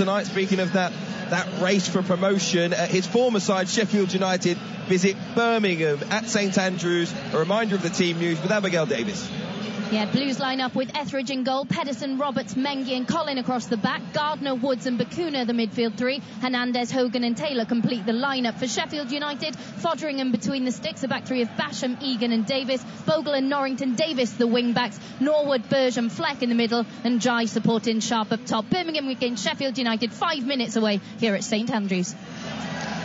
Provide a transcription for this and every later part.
tonight. Speaking of that race for promotion, his former side, Sheffield United, visit Birmingham at St Andrews. A reminder of the team news with Abigail Davis. Yeah, Blues line up with Etheridge in goal, Pedersen, Roberts, Mengi and Collin across the back, Gardner, Woods and Bacuna the midfield three, Hernandez, Hogan and Taylor complete the lineup. For Sheffield United, Fotheringham between the sticks, a back three of Basham, Egan and Davis, Bogle and Norrington, Davis the wing backs, Norwood, Burge and Fleck in the middle and Jai supporting Sharp up top. Birmingham against Sheffield United, 5 minutes away here at St Andrews.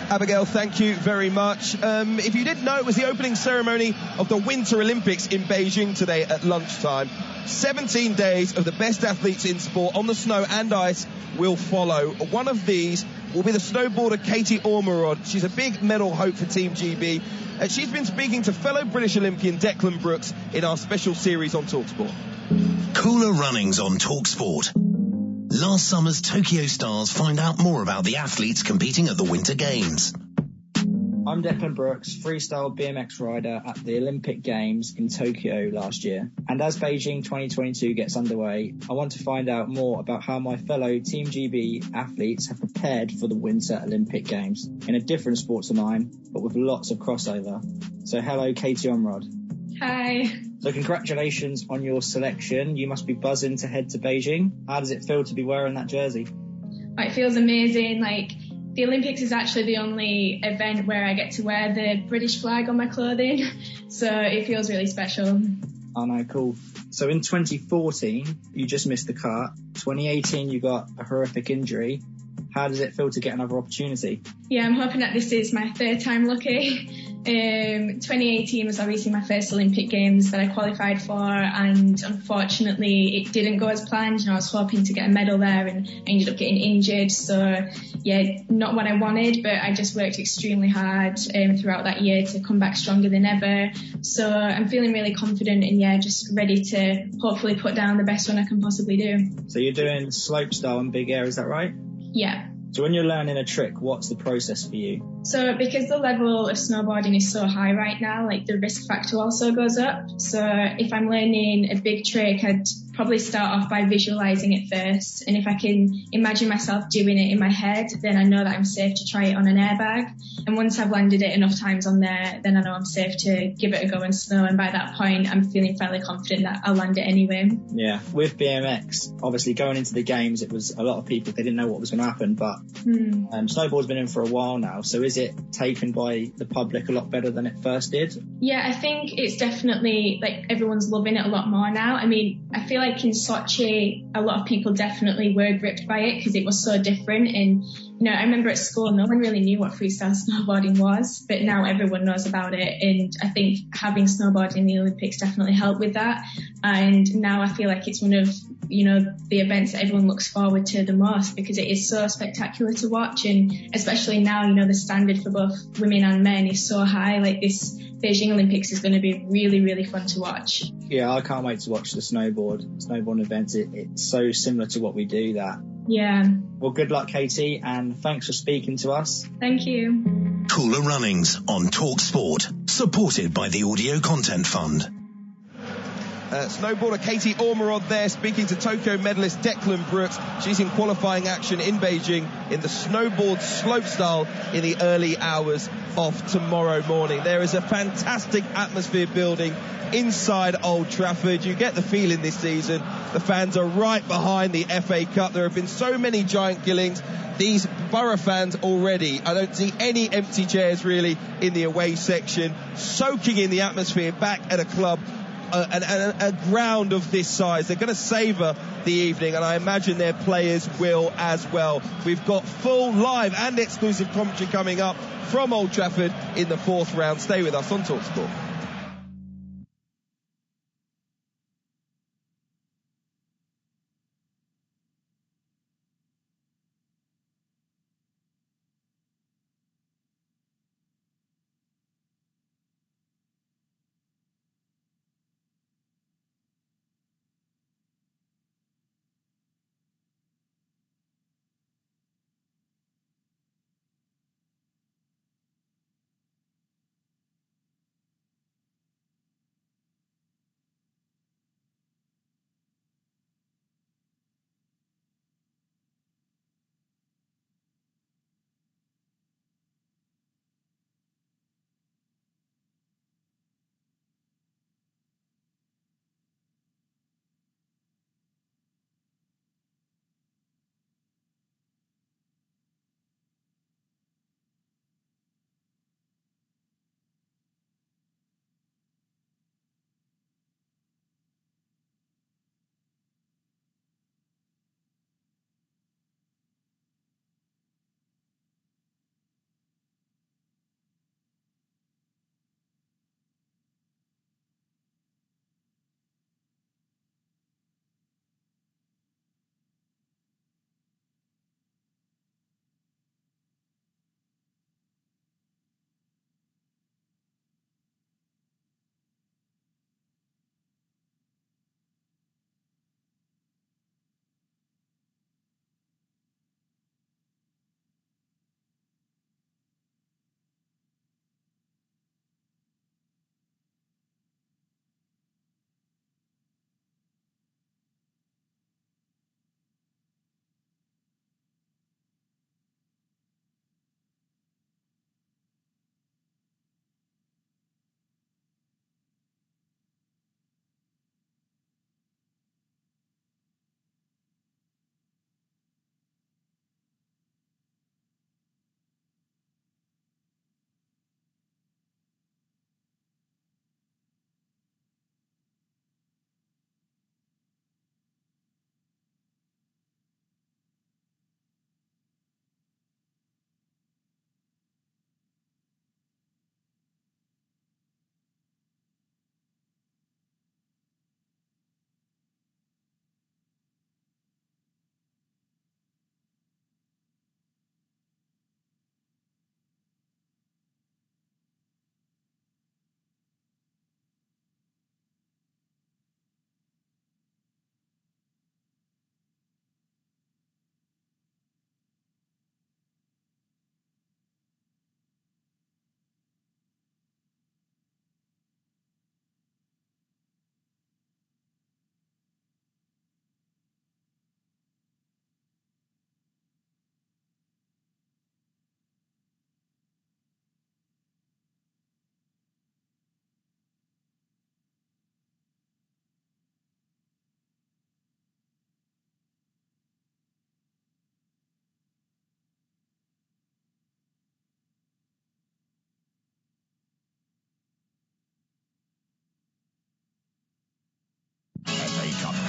Abigail, thank you very much. If you didn't know, it was the opening ceremony of the Winter Olympics in Beijing today at lunchtime. 17 days of the best athletes in sport on the snow and ice will follow. One of these will be the snowboarder Katie Ormerod. She's a big medal hope for Team GB. She's been speaking to fellow British Olympian Declan Brooks in our special series on TalkSport. Cooler Runnings on TalkSport. Last summer's Tokyo stars find out more about the athletes competing at the Winter Games. I'm Declan Brooks, freestyle BMX rider at the Olympic Games in Tokyo last year. And as Beijing 2022 gets underway, I want to find out more about how my fellow Team GB athletes have prepared for the Winter Olympic Games in a different sport to mine, but with lots of crossover. So hello, Katie Ormerod. Hi. So congratulations on your selection. You must be buzzing to head to Beijing. How does it feel to be wearing that jersey? It feels amazing. The Olympics is actually the only event where I get to wear the British flag on my clothing. So it feels really special. Oh no, cool. So in 2014, you just missed the cut. 2018, you got a horrific injury. How does it feel to get another opportunity? Yeah, I'm hoping that this is my third time lucky. 2018 was obviously my first Olympic Games that I qualified for, and unfortunately it didn't go as planned. I was hoping to get a medal there and I ended up getting injured. So yeah, not what I wanted, but I just worked extremely hard throughout that year to come back stronger than ever. So I'm feeling really confident and just ready to hopefully put down the best one I can possibly do. So you're doing slopestyle and big air, is that right? Yeah. So when you're learning a trick, what's the process for you? So because the level of snowboarding is so high right now, the risk factor also goes up. So if I'm learning a big trick, I'd probably start off by visualizing it first. And if I can imagine myself doing it in my head, then I know that I'm safe to try it on an airbag. And once I've landed it enough times on there, then I know I'm safe to give it a go in snow. And by that point, I'm feeling fairly confident that I'll land it anyway. Yeah, with BMX, obviously going into the games, it was a lot of people, they didn't know what was going to happen, but snowboard's been in for a while now. So is it taken by the public a lot better than it first did? Yeah, I think it's definitely, everyone's loving it a lot more now. I mean, I feel like in Sochi, a lot of people definitely were gripped by it because it was so different. And, I remember at school, no one really knew what freestyle snowboarding was, but now everyone knows about it. And I think having snowboarding in the Olympics definitely helped with that. And now I feel like it's one of, the events that everyone looks forward to the most because it is so spectacular to watch. And especially now, the standard for both women and men is so high. This Beijing Olympics is going to be really, really fun to watch. Yeah, I can't wait to watch the snowboarding events. It's so similar to what we do that. Yeah. Well, good luck, Katie, and thanks for speaking to us. Thank you. Cooler Runnings on TalkSport, supported by the Audio Content Fund. Snowboarder Katie Ormerod there speaking to Tokyo medalist Declan Brooks. She's in qualifying action in Beijing in the snowboard slopestyle in the early hours of tomorrow morning. There is a fantastic atmosphere building inside Old Trafford. You get the feeling this season the fans are right behind the FA Cup. There have been so many giant killings. These Borough fans already, I don't see any empty chairs really in the away section, soaking in the atmosphere back at a club and a ground of this size. They're going to savour the evening, and I imagine their players will as well. We've got full live and exclusive commentary coming up from Old Trafford in the fourth round. Stay with us on TalkSport.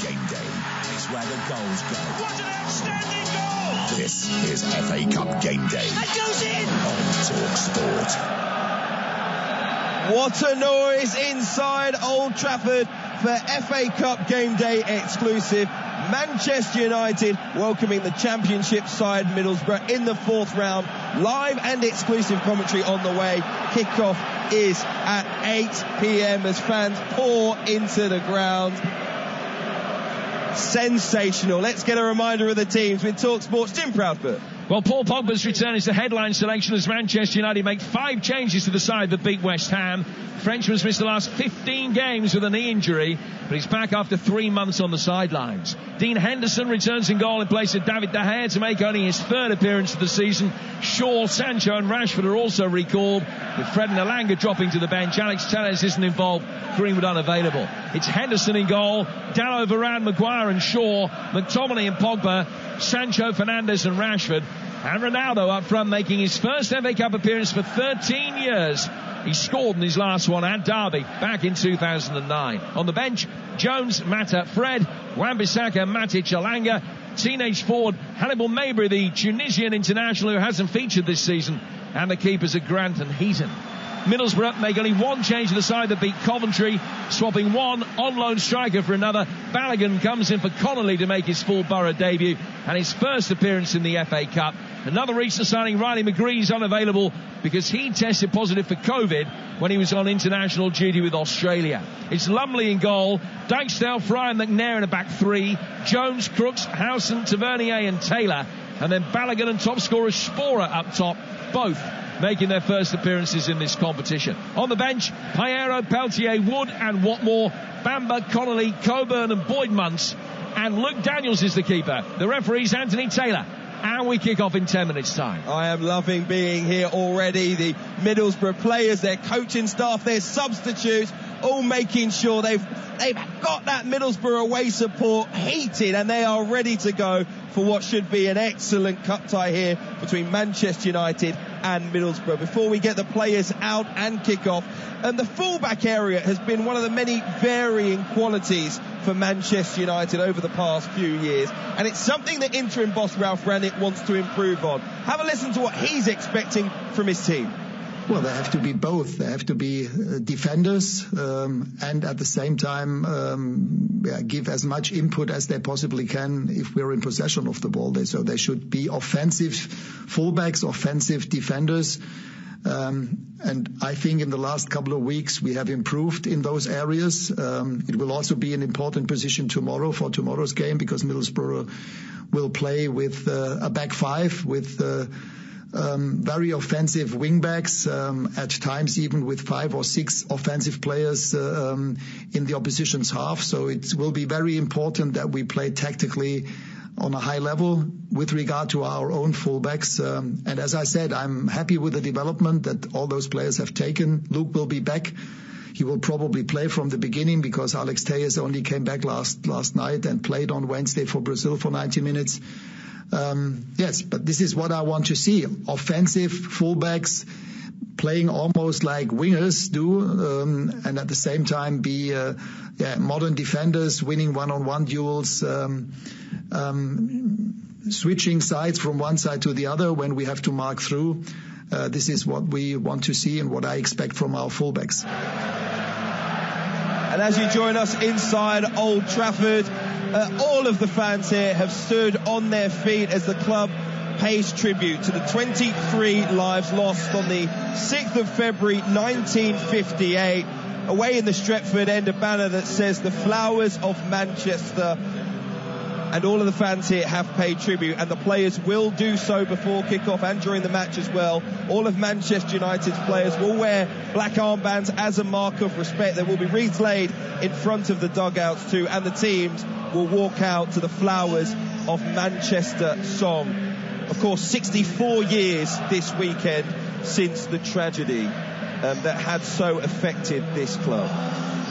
game day is where the goals go. What an outstanding goal! This is FA Cup game day. That goes in! On TalkSport. What a noise inside Old Trafford for FA Cup game day exclusive. Manchester United welcoming the Championship side Middlesbrough in the fourth round. Live and exclusive commentary on the way. Kickoff is at 8 p.m. as fans pour into the ground. Sensational. Let's get a reminder of the teams with TalkSport's Jim Proudfoot. Well, Paul Pogba's return is the headline selection as Manchester United make 5 changes to the side that beat West Ham. Frenchman's missed the last 15 games with a knee injury, but he's back after 3 months on the sidelines. Dean Henderson returns in goal in place of David De Gea to make only his 3rd appearance of the season. Shaw, Sancho and Rashford are also recalled, with Fred and Elanga dropping to the bench. Alex Telles isn't involved, Greenwood unavailable. It's Henderson in goal, Dalot, Varane, Maguire and Shaw, McTominay and Pogba, Sancho, Fernandes and Rashford. And Ronaldo up front making his first FA Cup appearance for 13 years. He scored in his last one at Derby back in 2009. On the bench, Jones, Mata, Fred, Wan-Bissaka, Matic, Elanga, teenage forward Hannibal Mabry, the Tunisian international who hasn't featured this season, and the keepers are Grant and Heaton. Middlesbrough make only 1 change to the side that beat Coventry, swapping one on-loan striker for another. Balogun comes in for Connolly to make his full Borough debut and his first appearance in the FA Cup. Another recent signing, Riley McGree, is unavailable because he tested positive for COVID when he was on international duty with Australia. It's Lumley in goal, Dijksteel, Fry and McNair in a back 3, Jones, Crooks, Howson, Tavernier and Taylor, and then Balogun and top scorer Sporer up top, both making their first appearances in this competition. On the bench, Piero, Peltier, Wood and Watmore, Bamba, Connolly, Coburn and Boyd Muntz, and Luke Daniels is the keeper. The referee's Anthony Taylor. And we kick off in 10 minutes' time. I am loving being here already. The Middlesbrough players, their coaching staff, their substitutes, all making sure they've got that Middlesbrough away support heated and they are ready to go for what should be an excellent cup tie here between Manchester United and Middlesbrough. Before we get the players out and kick off, and the fullback area has been one of the many varying qualities for Manchester United over the past few years, and it's something that interim boss Ralph Rangnick wants to improve on. Have a listen to what he's expecting from his team. Well, they have to be both. They have to be defenders and at the same time give as much input as they possibly can if we're in possession of the ball. So they should be offensive fullbacks, offensive defenders. And I think in the last couple of weeks we have improved in those areas. It will also be an important position tomorrow for tomorrow's game because Middlesbrough will play with a back 5 with very offensive wingbacks, at times even with 5 or 6 offensive players in the opposition's half. So it will be very important that we play tactically on a high level with regard to our own fullbacks. And as I said, I'm happy with the development that all those players have taken. Luke will be back. He will probably play from the beginning because Alex Telles only came back last night and played on Wednesday for Brazil for 90 minutes. Yes, but this is what I want to see. Offensive fullbacks playing almost like wingers do, and at the same time be modern defenders, winning one-on-one duels, switching sides from one side to the other when we have to mark through. This is what we want to see and what I expect from our fullbacks. And as you join us inside Old Trafford, all of the fans here have stood on their feet as the club pays tribute to the 23 lives lost on the 6th of February 1958. Away in the Stretford end, a banner that says the flowers of Manchester. And all of the fans here have paid tribute, and the players will do so before kickoff and during the match as well. All of Manchester United's players will wear black armbands as a mark of respect. There will be wreaths laid in front of the dugouts too, and the teams will walk out to the Flowers of Manchester song. Of course, 64 years this weekend since the tragedy that had so affected this club.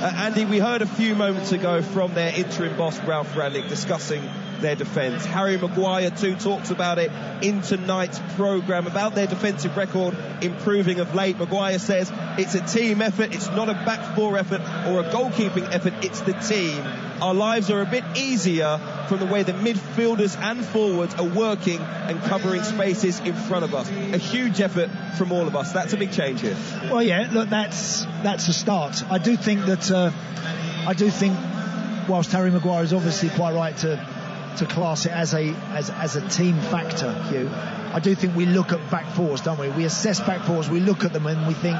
Andy, we heard a few moments ago from their interim boss, Ralph Rangnick, discussing their defence. Harry Maguire too talks about it in tonight's programme, about their defensive record improving of late. Maguire says it's a team effort, it's not a back four effort or a goalkeeping effort, it's the team. Our lives are a bit easier from the way the midfielders and forwards are working and covering spaces in front of us. A huge effort from all of us. That's a big change here. Well, yeah, look, that's a start. I do think whilst Harry Maguire is obviously quite right to class it as a team factor, Hugh, I do think we look at back fours, don't we? We assess back fours, we look at them and we think,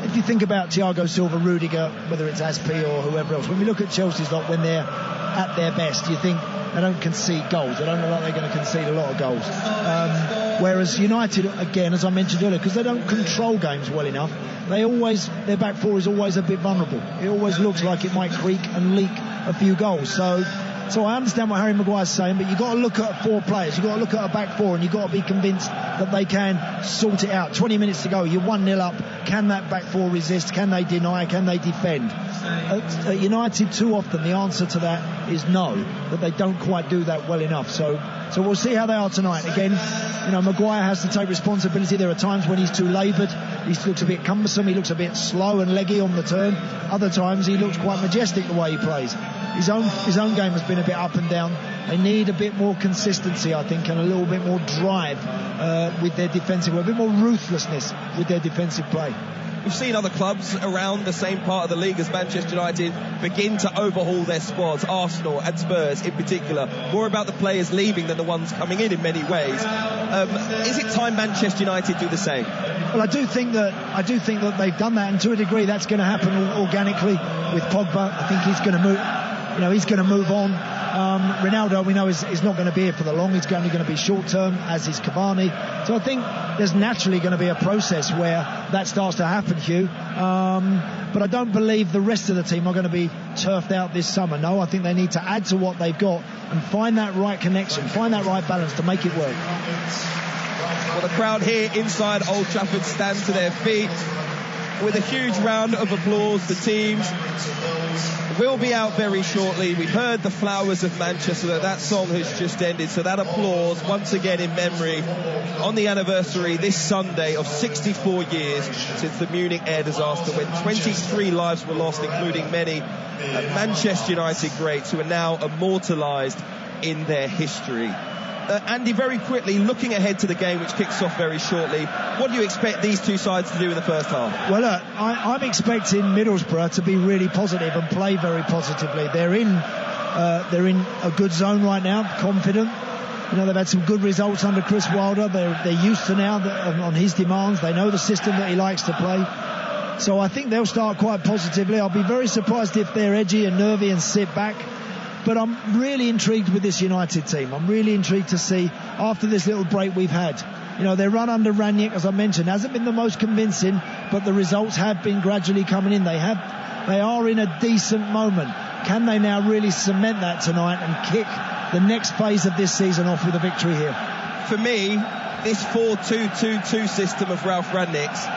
if you think about Thiago Silva, Rudiger, whether it's Aspi or whoever else, when we look at Chelsea's lot when they're at their best, you think they don't concede goals. They don't look like they're going to concede a lot of goals. Whereas United, again, as I mentioned earlier, because they don't control games well enough, their back four is always a bit vulnerable. It always looks like it might creak and leak a few goals. So I understand what Harry Maguire's saying, but you've got to look at four players. You've got to look at a back four, and you've got to be convinced that they can sort it out. 20 minutes to go, you're 1-0 up. Can that back four resist? Can they deny? Can they defend? At United, too often, the answer to that is no, that they don't quite do that well enough. So we'll see how they are tonight. Again, Maguire has to take responsibility. There are times when he's too laboured. He looks a bit cumbersome. He looks a bit slow and leggy on the turn. Other times he looks quite majestic the way he plays. His own game has been a bit up and down. They need a bit more consistency, I think, and a little bit more drive with their defensive, a bit more ruthlessness with their defensive play. We've seen other clubs around the same part of the league as Manchester United begin to overhaul their squads, Arsenal and Spurs in particular. More about the players leaving than the ones coming in many ways. Is it time Manchester United do the same? Well, I do think that they've done that, and to a degree that's going to happen organically with Pogba. I think he's going to move. He's going to move on. Ronaldo, we know, is not going to be here for the long. It's only going to be short term, as is Cavani. So I think there's naturally going to be a process where that starts to happen, Hugh. But I don't believe the rest of the team are going to be turfed out this summer. No, I think they need to add to what they've got and find that right connection, find that right balance to make it work. Well, the crowd here inside Old Trafford stand to their feet with a huge round of applause. The teams will be out very shortly. We've heard the Flowers of Manchester. That song has just ended, so that applause once again in memory on the anniversary this Sunday of 64 years since the Munich air disaster, when 23 lives were lost, including many Manchester United greats who are now immortalised in their history. Andy, very quickly, looking ahead to the game which kicks off very shortly, what do you expect these two sides to do in the first half? Well, look, I'm expecting Middlesbrough to be really positive and play very positively. They're in a good zone right now, confident. They've had some good results under Chris Wilder. They're used to now on his demands. They know the system that he likes to play. So I think they'll start quite positively. I'll be very surprised if they're edgy and nervy and sit back. But I'm really intrigued with this United team. I'm really intrigued to see, after this little break we've had, their run under Rangnick, as I mentioned, hasn't been the most convincing, but the results have been gradually coming in. They are in a decent moment. Can they now really cement that tonight and kick the next phase of this season off with a victory here? For me, this 4-2-2-2 system of Ralph Rangnick's,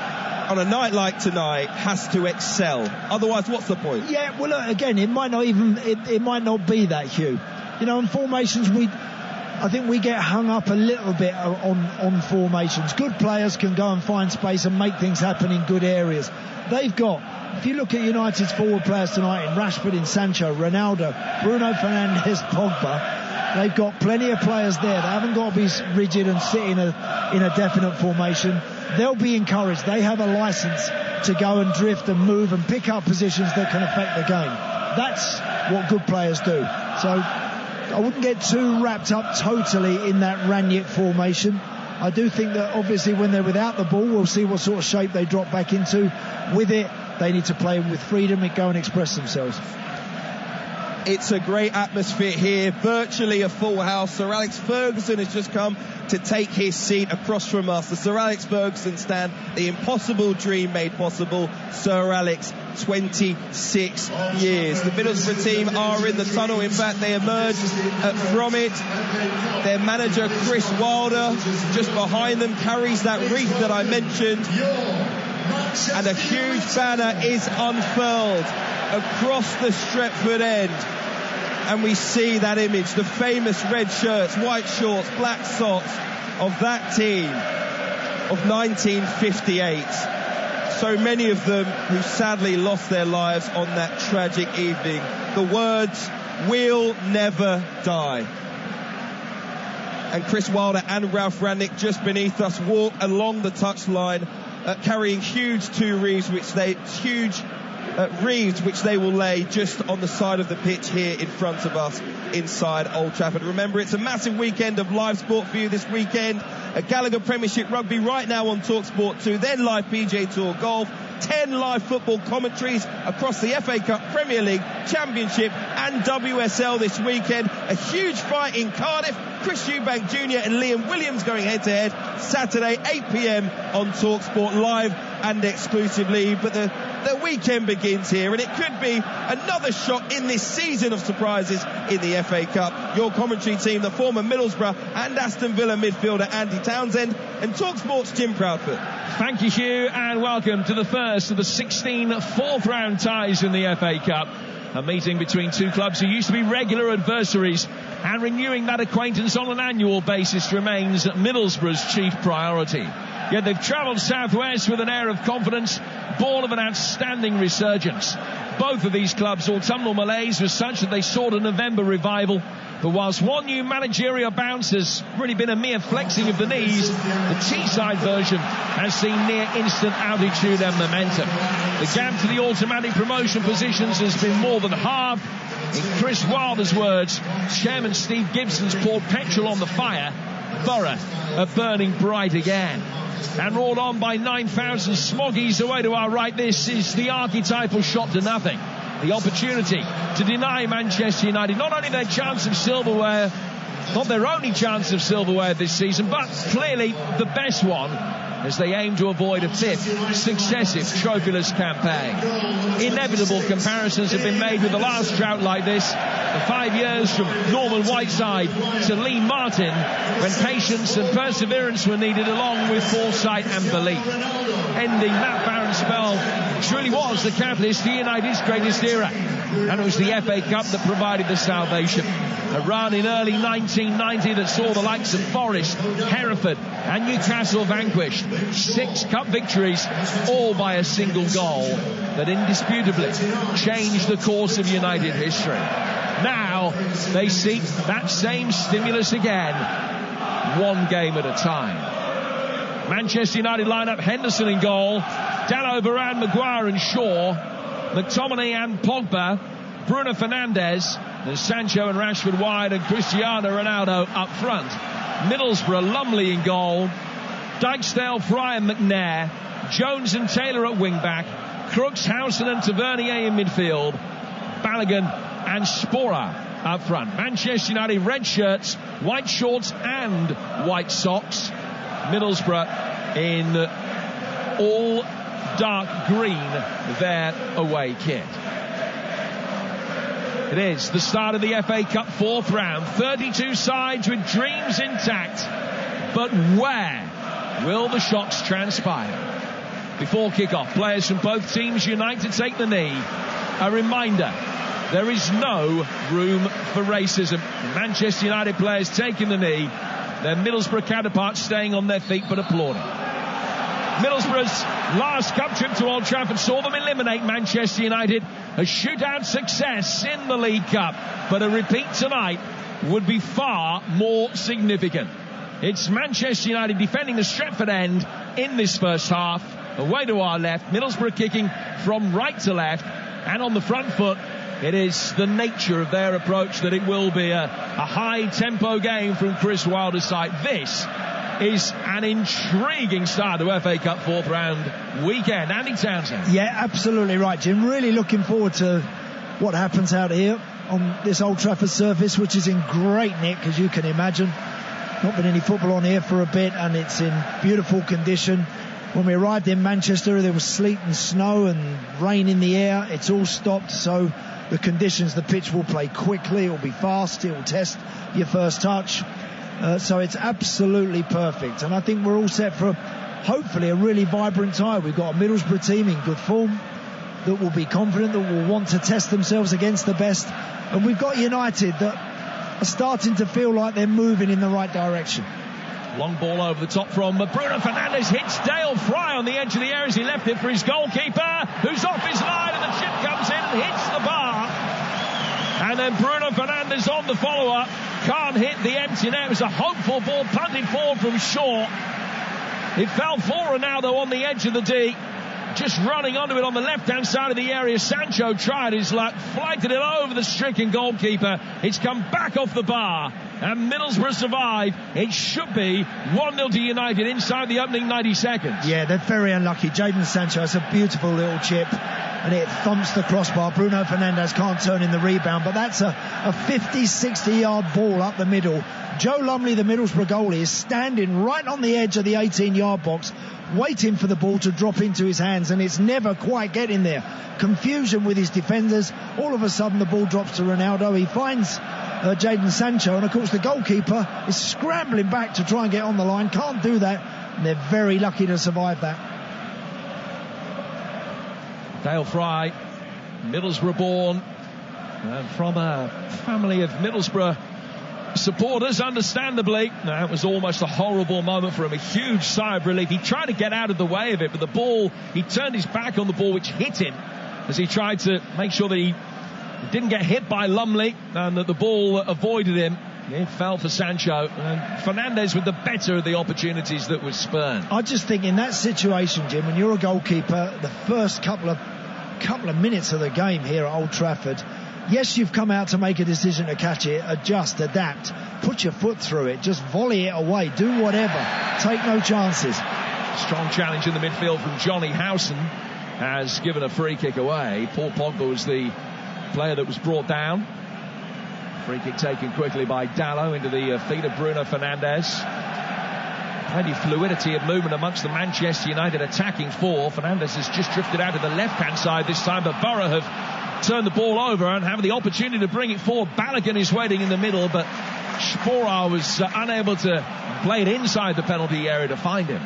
on a night like tonight, has to excel. Otherwise, what's the point? Yeah, well, again, it might not be that, Hugh. In formations, I think we get hung up a little bit on formations. Good players can go and find space and make things happen in good areas. If you look at United's forward players tonight, in Rashford, in Sancho, Ronaldo, Bruno Fernandes, Pogba, they've got plenty of players there. They haven't got to be rigid and sit in a definite formation. They'll be encouraged. They have a license to go and drift and move and pick up positions that can affect the game. That's what good players do. So I wouldn't get too wrapped up totally in that Rangnick formation. I do think that obviously when they're without the ball, we'll see what sort of shape they drop back into. With it, they need to play with freedom and go and express themselves. It's a great atmosphere here, virtually a full house. Sir Alex Ferguson has just come to take his seat across from us. The Sir Alex Ferguson stand, the impossible dream made possible. Sir Alex, 26 years. The Middlesbrough team are in the tunnel. In fact, they emerged from it. Their manager, Chris Wilder, just behind them, carries that wreath that I mentioned. And a huge banner is unfurled across the Stretford end, and we see that image, the famous red shirts, white shorts, black socks of that team of 1958. So many of them who sadly lost their lives on that tragic evening. The words, "We'll never die." And Chris Wilder and Ralph Rangnick just beneath us walk along the touchline, carrying huge wreaths which they will lay just on the side of the pitch here in front of us inside Old Trafford. Remember, it's a massive weekend of live sport for you this weekend. A Gallagher Premiership Rugby right now on TalkSport 2, then live PGA Tour Golf, 10 live football commentaries across the FA Cup, Premier League, Championship and WSL this weekend. A huge fight in Cardiff. Chris Eubank Jr. and Liam Williams going head-to-head Saturday, 8 p.m. on TalkSport live and exclusively. But the weekend begins here, and it could be another shock in this season of surprises in the FA Cup. Your commentary team, the former Middlesbrough and Aston Villa midfielder Andy Townsend, and TalkSport's Jim Proudfoot. Thank you, Hugh, and welcome to the first of the 16 fourth-round ties in the FA Cup. A meeting between two clubs who used to be regular adversaries, and renewing that acquaintance on an annual basis remains Middlesbrough's chief priority. Yet they've travelled southwest with an air of confidence, born of an outstanding resurgence. Both of these clubs' autumnal malaise was such that they sought a November revival. But whilst one new managerial bounce has really been a mere flexing of the knees, the Teesside version has seen near instant altitude and momentum. The gap to the automatic promotion positions has been more than halved. In Chris Wilder's words, Chairman Steve Gibson's poured petrol on the fire. Borough are burning bright again. And roared on by 9,000 smoggies away to our right, this is the archetypal shot to nothing. The opportunity to deny Manchester United not only their chance of silverware, not their only chance of silverware this season, but clearly the best one, as they aim to avoid a fifth successive trophyless campaign. Inevitable comparisons have been made with the last drought like this, the 5 years from Norman Whiteside to Lee Martin, when patience and perseverance were needed along with foresight and belief. Ending that barren spell truly was the catalyst to United's greatest era, and it was the FA Cup that provided the salvation. A run in early 1990 that saw the likes of Forest, Hereford and Newcastle vanquished. 6 cup victories, all by a single goal, that indisputably changed the course of United history. Now they seek that same stimulus again, one game at a time. Manchester United line-up: Henderson in goal, Dalot, Varane, Maguire and Shaw, McTominay and Pogba, Bruno Fernandes, there's Sancho and Rashford wide, and Cristiano Ronaldo up front. Middlesbrough, Lumley in goal, Dijksteel, Fry and McNair, Jones and Taylor at wing-back, Crooks, Howson and Tavernier in midfield, Balogun and Spora up front. Manchester United, red shirts, white shorts and white socks. Middlesbrough in all dark green, their away kit. It is the start of the FA Cup fourth round. 32 sides with dreams intact. But where will the shocks transpire? Before kick-off, players from both teams unite to take the knee. A reminder, there is no room for racism. Manchester United players taking the knee. Their Middlesbrough counterparts staying on their feet but applauding. Middlesbrough's last cup trip to Old Trafford saw them eliminate Manchester United. A shootout success in the League Cup, but a repeat tonight would be far more significant. It's Manchester United defending the Stretford end in this first half. Away to our left, Middlesbrough kicking from right to left, and on the front foot, it is the nature of their approach that it will be a high-tempo game from Chris Wilder's side. This is an intriguing start to FA Cup fourth round weekend. Andy Townsend. Yeah, absolutely right, Jim. Really looking forward to what happens out here on this Old Trafford surface, which is in great nick, as you can imagine. Not been any football on here for a bit, and it's in beautiful condition. When we arrived in Manchester, there was sleet and snow and rain in the air. It's all stopped, so the conditions, the pitch will play quickly, it will be fast, it will test your first touch. So it's absolutely perfect, and I think we're all set for hopefully a really vibrant tie. We've got a Middlesbrough team in good form. that will be confident, that will want to test themselves against the best. And we've got United that are starting to feel like they're moving in the right direction. Long ball over the top from Bruno Fernandes, hits Dale Fry on the edge of the area as he left it for his goalkeeper, who's off his line, and the chip comes in and hits the bar. And then Bruno Fernandes on the follow-up, can't hit the empty net. It was a hopeful ball punted forward from Shaw. It fell for Ronaldo on the edge of the D, just running onto it on the left-hand side of the area. Sancho tried his luck, flighted it over the stricken goalkeeper. It's come back off the bar, and Middlesbrough survive. It should be 1-0 to United inside the opening 90 seconds. Yeah, they're very unlucky. Jadon Sancho has a beautiful little chip, and it thumps the crossbar. Bruno Fernandes can't turn in the rebound, but that's a 50-60 yard ball up the middle. Joe Lumley, the Middlesbrough goalie, is standing right on the edge of the 18-yard box, waiting for the ball to drop into his hands, and it's never quite getting there. Confusion with his defenders. All of a sudden the ball drops to Ronaldo. He finds Jadon Sancho, and of course the goalkeeper is scrambling back to try and get on the line. Can't do that, and they're very lucky to survive that. Dale Fry, Middlesbrough born, from a family of Middlesbrough supporters, understandably. Now, it was almost a horrible moment for him, a huge sigh of relief. He tried to get out of the way of it, but the ball, he turned his back on the ball, which hit him as he tried to make sure that he didn't get hit by Lumley and that the ball avoided him. It fell for Sancho, and Fernandes with the better of the opportunities that was spurned. I just think in that situation, Jim, when you're a goalkeeper, the first couple of minutes of the game here at Old Trafford, yes, you've come out to make a decision to catch it, adjust, adapt, put your foot through it, just volley it away, do whatever, take no chances. Strong challenge in the midfield from Johnny Howson has given a free kick away. Paul Pogba was the player that was brought down. Free kick taken quickly by Dallo into the feet of Bruno Fernandes. Plenty of fluidity of movement amongst the Manchester United attacking four. Fernandes has just drifted out to the left-hand side this time, but Borough have turned the ball over and have the opportunity to bring it forward. Balogun is waiting in the middle, but Sporar was unable to play it inside the penalty area to find him.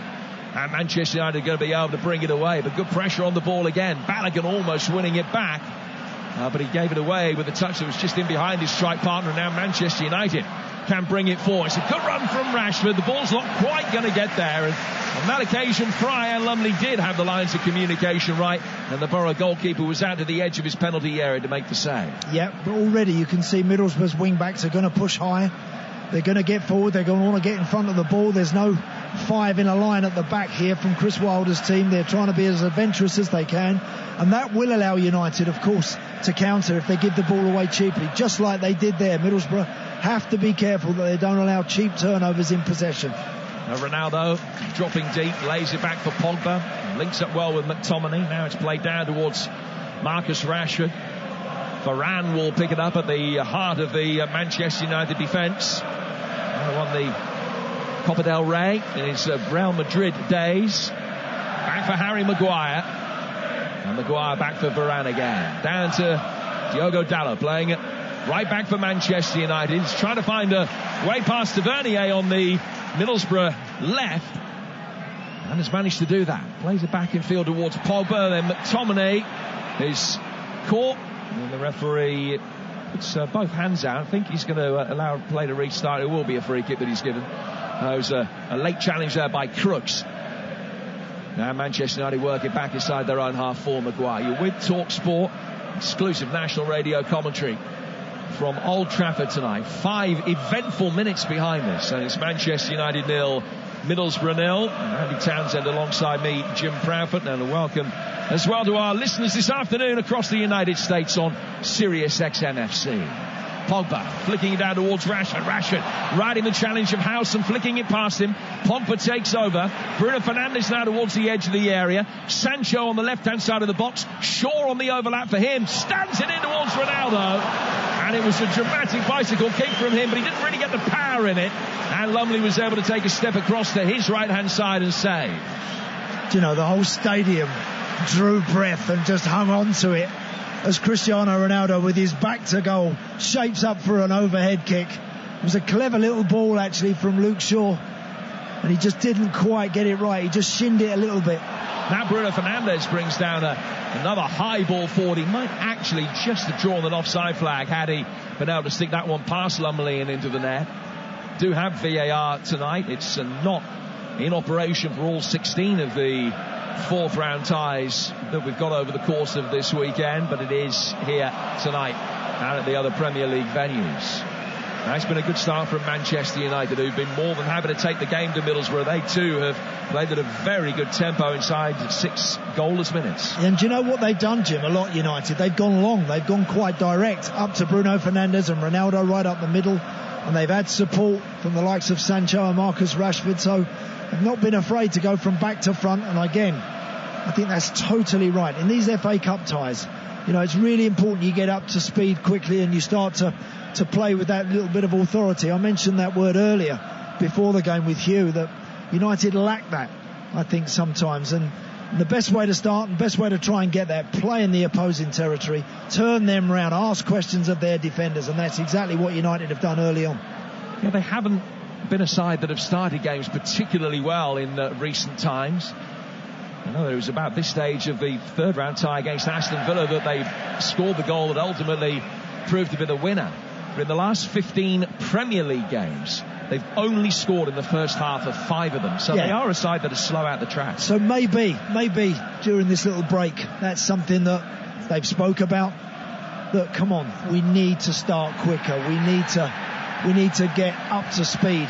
And Manchester United are going to be able to bring it away, but good pressure on the ball again. Balogun almost winning it back, but he gave it away with a touch that was just in behind his strike partner. Now Manchester United can bring it forward. It's a good run from Rashford. The ball's not quite going to get there, and on that occasion Fry and Lumley did have the lines of communication right, and the Borough goalkeeper was out to the edge of his penalty area to make the save. Yeah, but already you can see Middlesbrough's wing backs are going to push high. They're going to get forward. They're going to want to get in front of the ball. There's no five in a line at the back here from Chris Wilder's team. They're trying to be as adventurous as they can, and that will allow United, of course, to counter if they give the ball away cheaply, just like they did there. Middlesbrough have to be careful that they don't allow cheap turnovers in possession. Ronaldo dropping deep, lays it back for Pogba, links up well with McTominay. Now it's played down towards Marcus Rashford. Varane will pick it up at the heart of the Manchester United defence. Won the Copa del Rey in his Real Madrid days. Back for Harry Maguire, and Maguire back for Varane again. Down to Diogo Dallo, playing it right back for Manchester United. He's trying to find a way past Tavernier on the Middlesbrough left, and has managed to do that. Plays it back in field towards Pogba. Then McTominay is caught, and the referee puts both hands out. I think he's going to allow play to restart. It will be a free kick that he's given. It was a late challenge there by Crooks. Now Manchester United work it back inside their own half for Maguire. You're with Talk Sport, exclusive national radio commentary from Old Trafford tonight. 5 eventful minutes behind this, and it's Manchester United 0, Middlesbrough 0. Andy Townsend alongside me, Jim Proudfoot, and a welcome as well to our listeners this afternoon across the United States on Sirius XM-FC. Pogba flicking it down towards Rashford. Rashford riding the challenge of Howson, flicking it past him. Pogba takes over. Bruno Fernandes now towards the edge of the area. Sancho on the left-hand side of the box. Shaw on the overlap for him. Stabs it in towards Ronaldo. And it was a dramatic bicycle kick from him, but he didn't really get the power in it. And Lumley was able to take a step across to his right-hand side and save. Do you know, the whole stadium drew breath and just hung on to it as Cristiano Ronaldo, with his back to goal, shapes up for an overhead kick. It was a clever little ball actually from Luke Shaw, and he just didn't quite get it right. He just shinned it a little bit. Now Bruno Fernandes brings down another high ball forward. He might actually just have drawn an offside flag had he been able to stick that one past Lumley and into the net. Do have VAR tonight. It's not in operation for all 16 of the fourth round ties that we've got over the course of this weekend, but it is here tonight and at the other Premier League venues. Now, it's been a good start from Manchester United, who've been more than happy to take the game to Middlesbrough. They too have played at a very good tempo inside 6 goalless minutes. And do you know what they've done, Jim? A lot, United. They've gone long. They've gone quite direct up to Bruno Fernandes and Ronaldo right up the middle. And they've had support from the likes of Sancho and Marcus Rashford. So they've not been afraid to go from back to front. And again, I think that's totally right. In these FA Cup ties, you know, it's really important you get up to speed quickly and you start to play with that little bit of authority. I mentioned that word earlier before the game with Hugh, that United lack that, I think, sometimes. And the best way to start and best way to try and get that, play in the opposing territory, turn them round, ask questions of their defenders, and that's exactly what United have done early on. Yeah, they haven't been a side that have started games particularly well in recent times. I know it was about this stage of the third round tie against Aston Villa that they scored the goal that ultimately proved to be the winner. But in the last 15 Premier League games, they've only scored in the first half of 5 of them. So they are a side that is slow out the track. So maybe during this little break, that's something that they've spoke about. That, come on, we need to start quicker. We need to get up to speed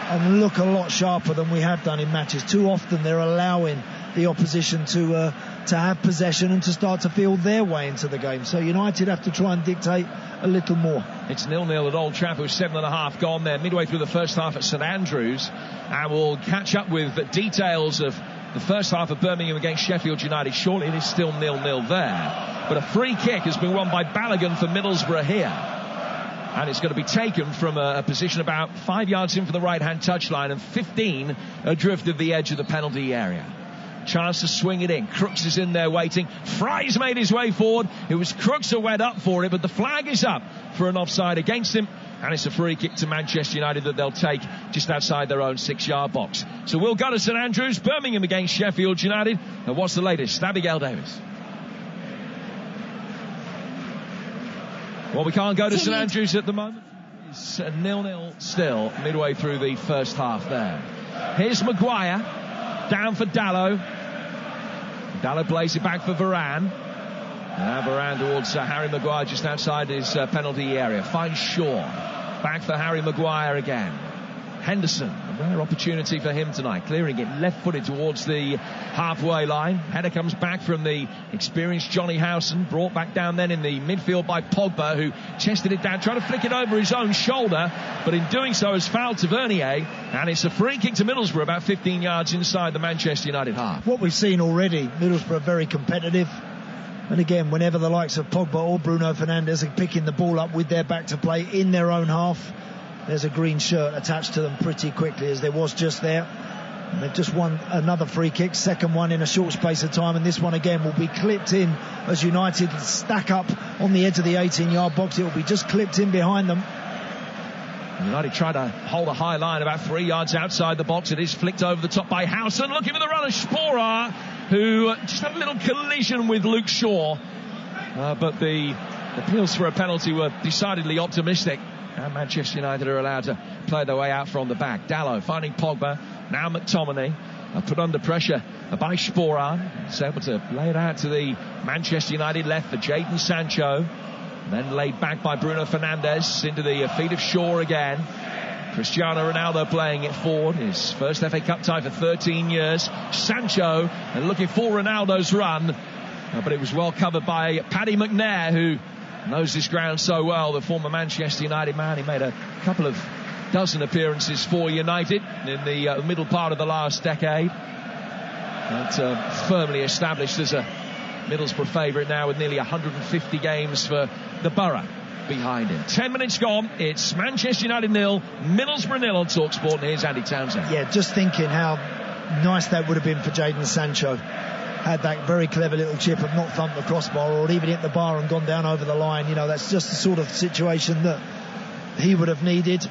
and look a lot sharper than we have done in matches. Too often they're allowing the opposition to have possession and to start to feel their way into the game. So United have to try and dictate a little more. It's 0-0 at Old Trafford with 7.5 gone there, midway through the first half at St Andrews, and we'll catch up with details of the first half of Birmingham against Sheffield United shortly. It is still 0-0 there, but a free kick has been won by Balogun for Middlesbrough here, and it's going to be taken from a position about 5 yards in from the right hand touchline and 15 adrift of the edge of the penalty area. Chance to swing it in. Crooks is in there waiting. Fry's made his way forward. It was Crooks who went up for it, but the flag is up for an offside against him, and it's a free kick to Manchester United that they'll take just outside their own 6-yard box. So we'll go to St Andrews, Birmingham against Sheffield United. And what's the latest? Abigail Davis. Well, we can't go to St Andrews at the moment. It's 0-0 still midway through the first half there. Here's Maguire. Down for Dalot. Dalot plays it back for Varane. Now Varane towards Harry Maguire just outside his penalty area. Finds Shaw. Back for Harry Maguire again. Henderson, a rare opportunity for him tonight. Clearing it left-footed towards the halfway line. Header comes back from the experienced Johnny Howson. Brought back down then in the midfield by Pogba, who chested it down, trying to flick it over his own shoulder, but in doing so has fouled Tavernier, and it's a free kick to Middlesbrough about 15 yards inside the Manchester United half. What we've seen already, Middlesbrough are very competitive. And again, whenever the likes of Pogba or Bruno Fernandes are picking the ball up with their back to play in their own half, there's a green shirt attached to them pretty quickly, as there was just there. And they've just won another free kick, second one in a short space of time, and this one again will be clipped in as United stack up on the edge of the 18-yard box. It will be just clipped in behind them. United try to hold a high line about 3 yards outside the box. It is flicked over the top by Howson, looking for the runner Sporar, who just had a little collision with Luke Shaw, but the appeals for a penalty were decidedly optimistic. And Manchester United are allowed to play their way out from the back. Dalot finding Pogba. Now McTominay put under pressure by Sporar. He's able to lay it out to the Manchester United left for Jadon Sancho. Then laid back by Bruno Fernandes into the feet of Shaw again. Cristiano Ronaldo playing it forward. His first FA Cup tie for 13 years. Sancho looking for Ronaldo's run. But it was well covered by Paddy McNair, who knows this ground so well, the former Manchester United man. He made a couple of dozen appearances for United in the middle part of the last decade. But firmly established as a Middlesbrough favourite now with nearly 150 games for the Borough behind him. 10 minutes gone. It's Manchester United 0, Middlesbrough 0 on TalkSport. And here's Andy Townsend. Yeah, just thinking how nice that would have been for Jadon Sancho. Had that very clever little chip and not thumped the crossbar or even hit the bar and gone down over the line. You know, that's just the sort of situation that he would have needed.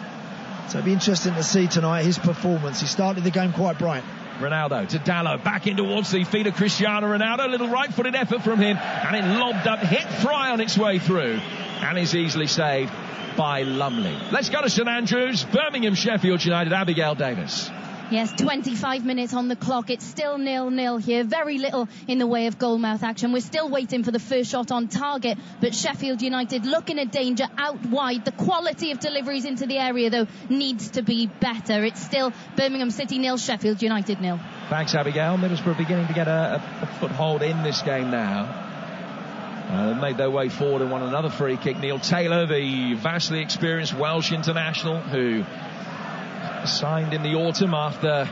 So it'd be interesting to see tonight his performance. He started the game quite bright. Ronaldo to Dalot, back in towards the feet of Cristiano Ronaldo. Little right-footed effort from him, and it lobbed up, hit Fry on its way through, and is easily saved by Lumley. Let's go to St Andrews, Birmingham, Sheffield United. Abigail Davis. Yes, 25 minutes on the clock. It's still 0-0 here. Very little in the way of goalmouth action. We're still waiting for the first shot on target, but Sheffield United looking at danger out wide. The quality of deliveries into the area, though, needs to be better. It's still Birmingham City 0, Sheffield United 0. Thanks, Abigail. Middlesbrough beginning to get a foothold in this game now. They've made their way forward and won another free kick. Neil Taylor, the vastly experienced Welsh international, who signed in the autumn after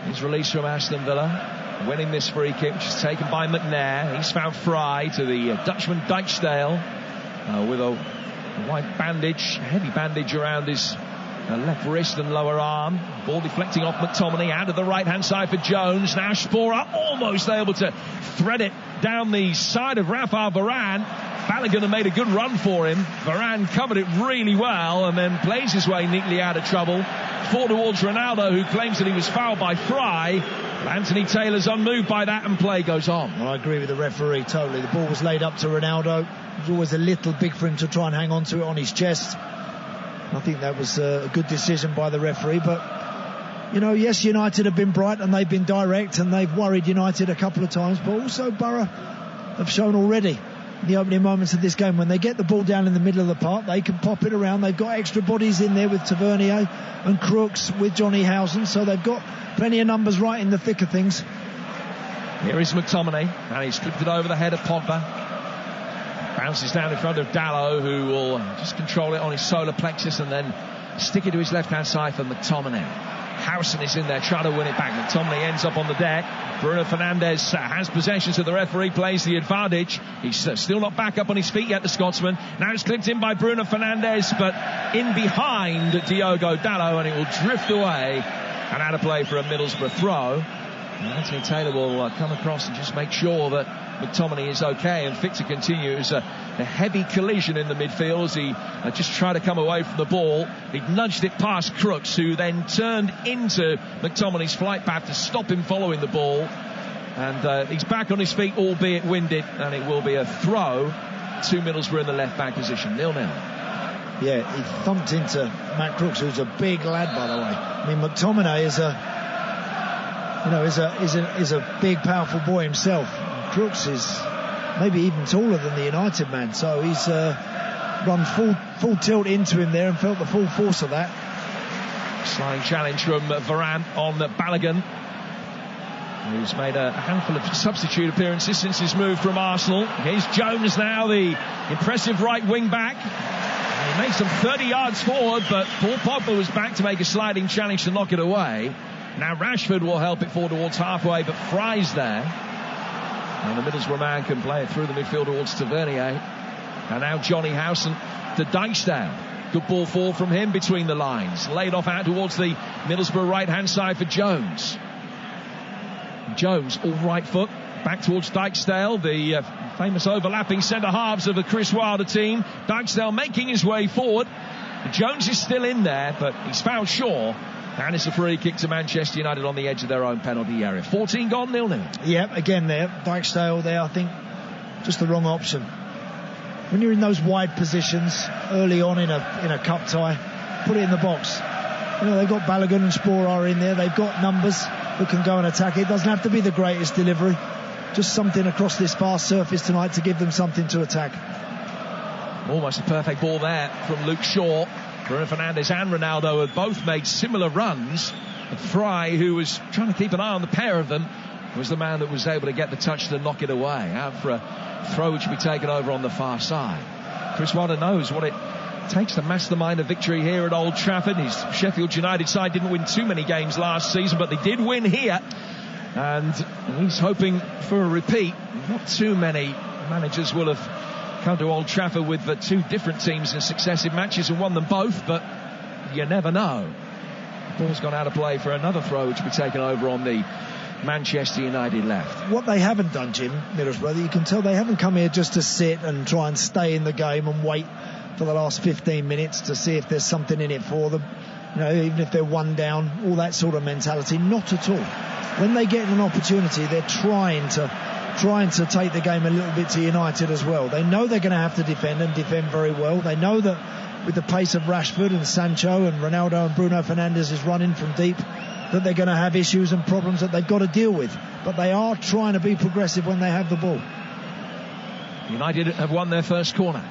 his release from Aston Villa, winning this free kick, which is taken by McNair. He's found Fry to the Dutchman Dijksteel with a white bandage, heavy bandage around his left wrist and lower arm. Ball deflecting off McTominay out of the right hand side for Jones. Now Sporer almost able to thread it down the side of Rafael Varane. Balogun had made a good run for him. Varane covered it really well and then plays his way neatly out of trouble. Forward towards Ronaldo, who claims that he was fouled by Fry. Anthony Taylor's unmoved by that and play goes on. Well, I agree with the referee totally. The ball was laid up to Ronaldo. It was always a little big for him to try and hang on to it on his chest. I think that was a good decision by the referee, but you know, yes, United have been bright and they've been direct and they've worried United a couple of times, but also Borough have shown already in the opening moments of this game, when they get the ball down in the middle of the park, they can pop it around. They've got extra bodies in there with Tavernier and Crooks, with Johnny Housen, so they've got plenty of numbers right in the thick of things. Here is McTominay, and he's clipped it over the head of Pogba. Bounces down in front of Dalot, who will just control it on his solar plexus and then stick it to his left-hand side for McTominay. Housen is in there trying to win it back. McTominay ends up on the deck. Bruno Fernandes has possession, so the referee plays the advantage. He's still not back up on his feet yet, the Scotsman. Now it's clipped in by Bruno Fernandes, but in behind Diogo Dalot, and it will drift away and out of play for a Middlesbrough throw. And Anthony Taylor will come across and just make sure that McTominay is okay and fit to continue. It was a heavy collision in the midfield as he just tried to come away from the ball. He nudged it past Crooks, who then turned into McTominay's flight path to stop him following the ball. And he's back on his feet, albeit winded, and it will be a throw to Middlesbrough in the left-back position. 0-0. Yeah, he thumped into Matt Crooks, who's a big lad, by the way. I mean, McTominay is a big, powerful boy himself. Crooks is maybe even taller than the United man, so he's run full tilt into him there and felt the full force of that. Sliding challenge from Varane on Balogun, who's made a handful of substitute appearances since his move from Arsenal. Here's Jones now, the impressive right wing back. He made some 30 yards forward, but Paul Pogba was back to make a sliding challenge to knock it away. Now Rashford will help it forward towards halfway, but Fry's there. And the Middlesbrough man can play it through the midfield towards Tavernier. And now Johnny Housen to Dijksteel. Good ball forward from him between the lines. Laid off out towards the Middlesbrough right-hand side for Jones. Jones, all right foot, back towards Dijksteel, the famous overlapping centre-halves of the Chris Wilder team. Dijksteel making his way forward. Jones is still in there, but he's fouled Shaw. And it's a free kick to Manchester United on the edge of their own penalty area. 14 gone, 0-0. Yeah, again there, Dijksteel there, I think, just the wrong option. When you're in those wide positions early on in a cup tie, put it in the box. You know, they've got Balogun and Sporer in there. They've got numbers who can go and attack it. It doesn't have to be the greatest delivery. Just something across this fast surface tonight to give them something to attack. Almost a perfect ball there from Luke Shaw. Bruno Fernandes and Ronaldo have both made similar runs. But Fry, who was trying to keep an eye on the pair of them, was the man that was able to get the touch to knock it away. Out for a throw which will be taken over on the far side. Chris Wilder knows what it takes to mastermind a victory here at Old Trafford. His Sheffield United side didn't win too many games last season, but they did win here. And he's hoping for a repeat. Not too many managers will have come to Old Trafford with two different teams in successive matches and won them both, but you never know. The ball's gone out of play for another throw which will be taken over on the Manchester United left. What they haven't done, Jim, Middlesbrough, you can tell they haven't come here just to sit and try and stay in the game and wait for the last 15 minutes to see if there's something in it for them. even if they're one down, all that sort of mentality. Not at all. When they get an opportunity, they're trying to take the game a little bit to United as well. They know they're going to have to defend and defend very well. They know that with the pace of Rashford and Sancho and Ronaldo and Bruno Fernandes is running from deep, that they're going to have issues and problems that they've got to deal with. But they are trying to be progressive when they have the ball. United have won their first corner.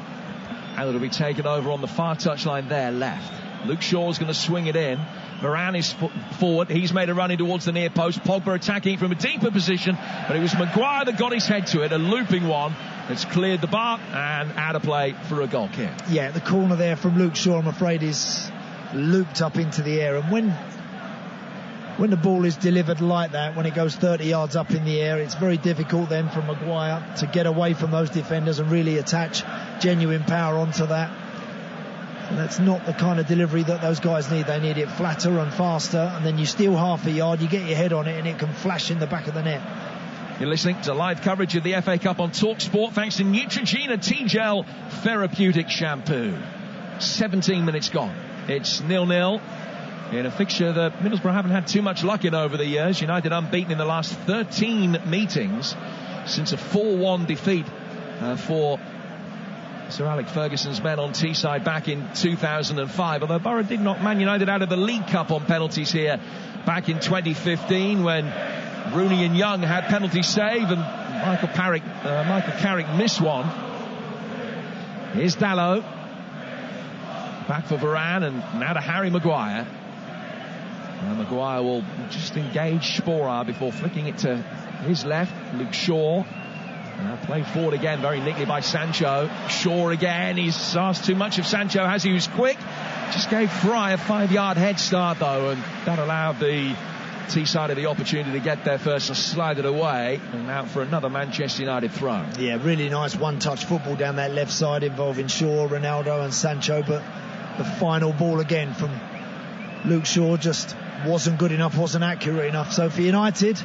And it'll be taken over on the far touchline there, left. Luke Shaw's going to swing it in. Varane is forward. He's made a run in towards the near post. Pogba attacking from a deeper position, but it was Maguire that got his head to it. A looping one that's cleared the bar and out of play for a goal kick. Yeah, the corner there from Luke Shaw, I'm afraid, is looped up into the air. And when the ball is delivered like that, when it goes 30 yards up in the air, it's very difficult then for Maguire to get away from those defenders and really attach genuine power onto that. And that's not the kind of delivery that those guys need. They need it flatter and faster, and then you steal half a yard, you get your head on it, and it can flash in the back of the net. You're listening to live coverage of the FA Cup on TalkSport thanks to Neutrogena T-Gel Therapeutic Shampoo. 17 minutes gone. It's 0-0 in a fixture that Middlesbrough haven't had too much luck in over the years. United unbeaten in the last 13 meetings since a 4-1 defeat for Sir Alex Ferguson's men on Teesside back in 2005, although Borough did knock Man United out of the League Cup on penalties here back in 2015 when Rooney and Young had penalty save and Michael Carrick missed one. Here's Dalot back for Varane and now to Harry Maguire. Maguire will just engage Sporar before flicking it to his left. Luke Shaw played forward again very neatly by Sancho. Shaw again, he's asked too much of Sancho, has he? Was quick, just gave Fry a 5-yard head start though, and that allowed the Teesside the opportunity to get there first and slide it away, and out for another Manchester United throw. Yeah, really nice one-touch football down that left side involving Shaw, Ronaldo and Sancho, but the final ball again from Luke Shaw just wasn't good enough, wasn't accurate enough. So for United,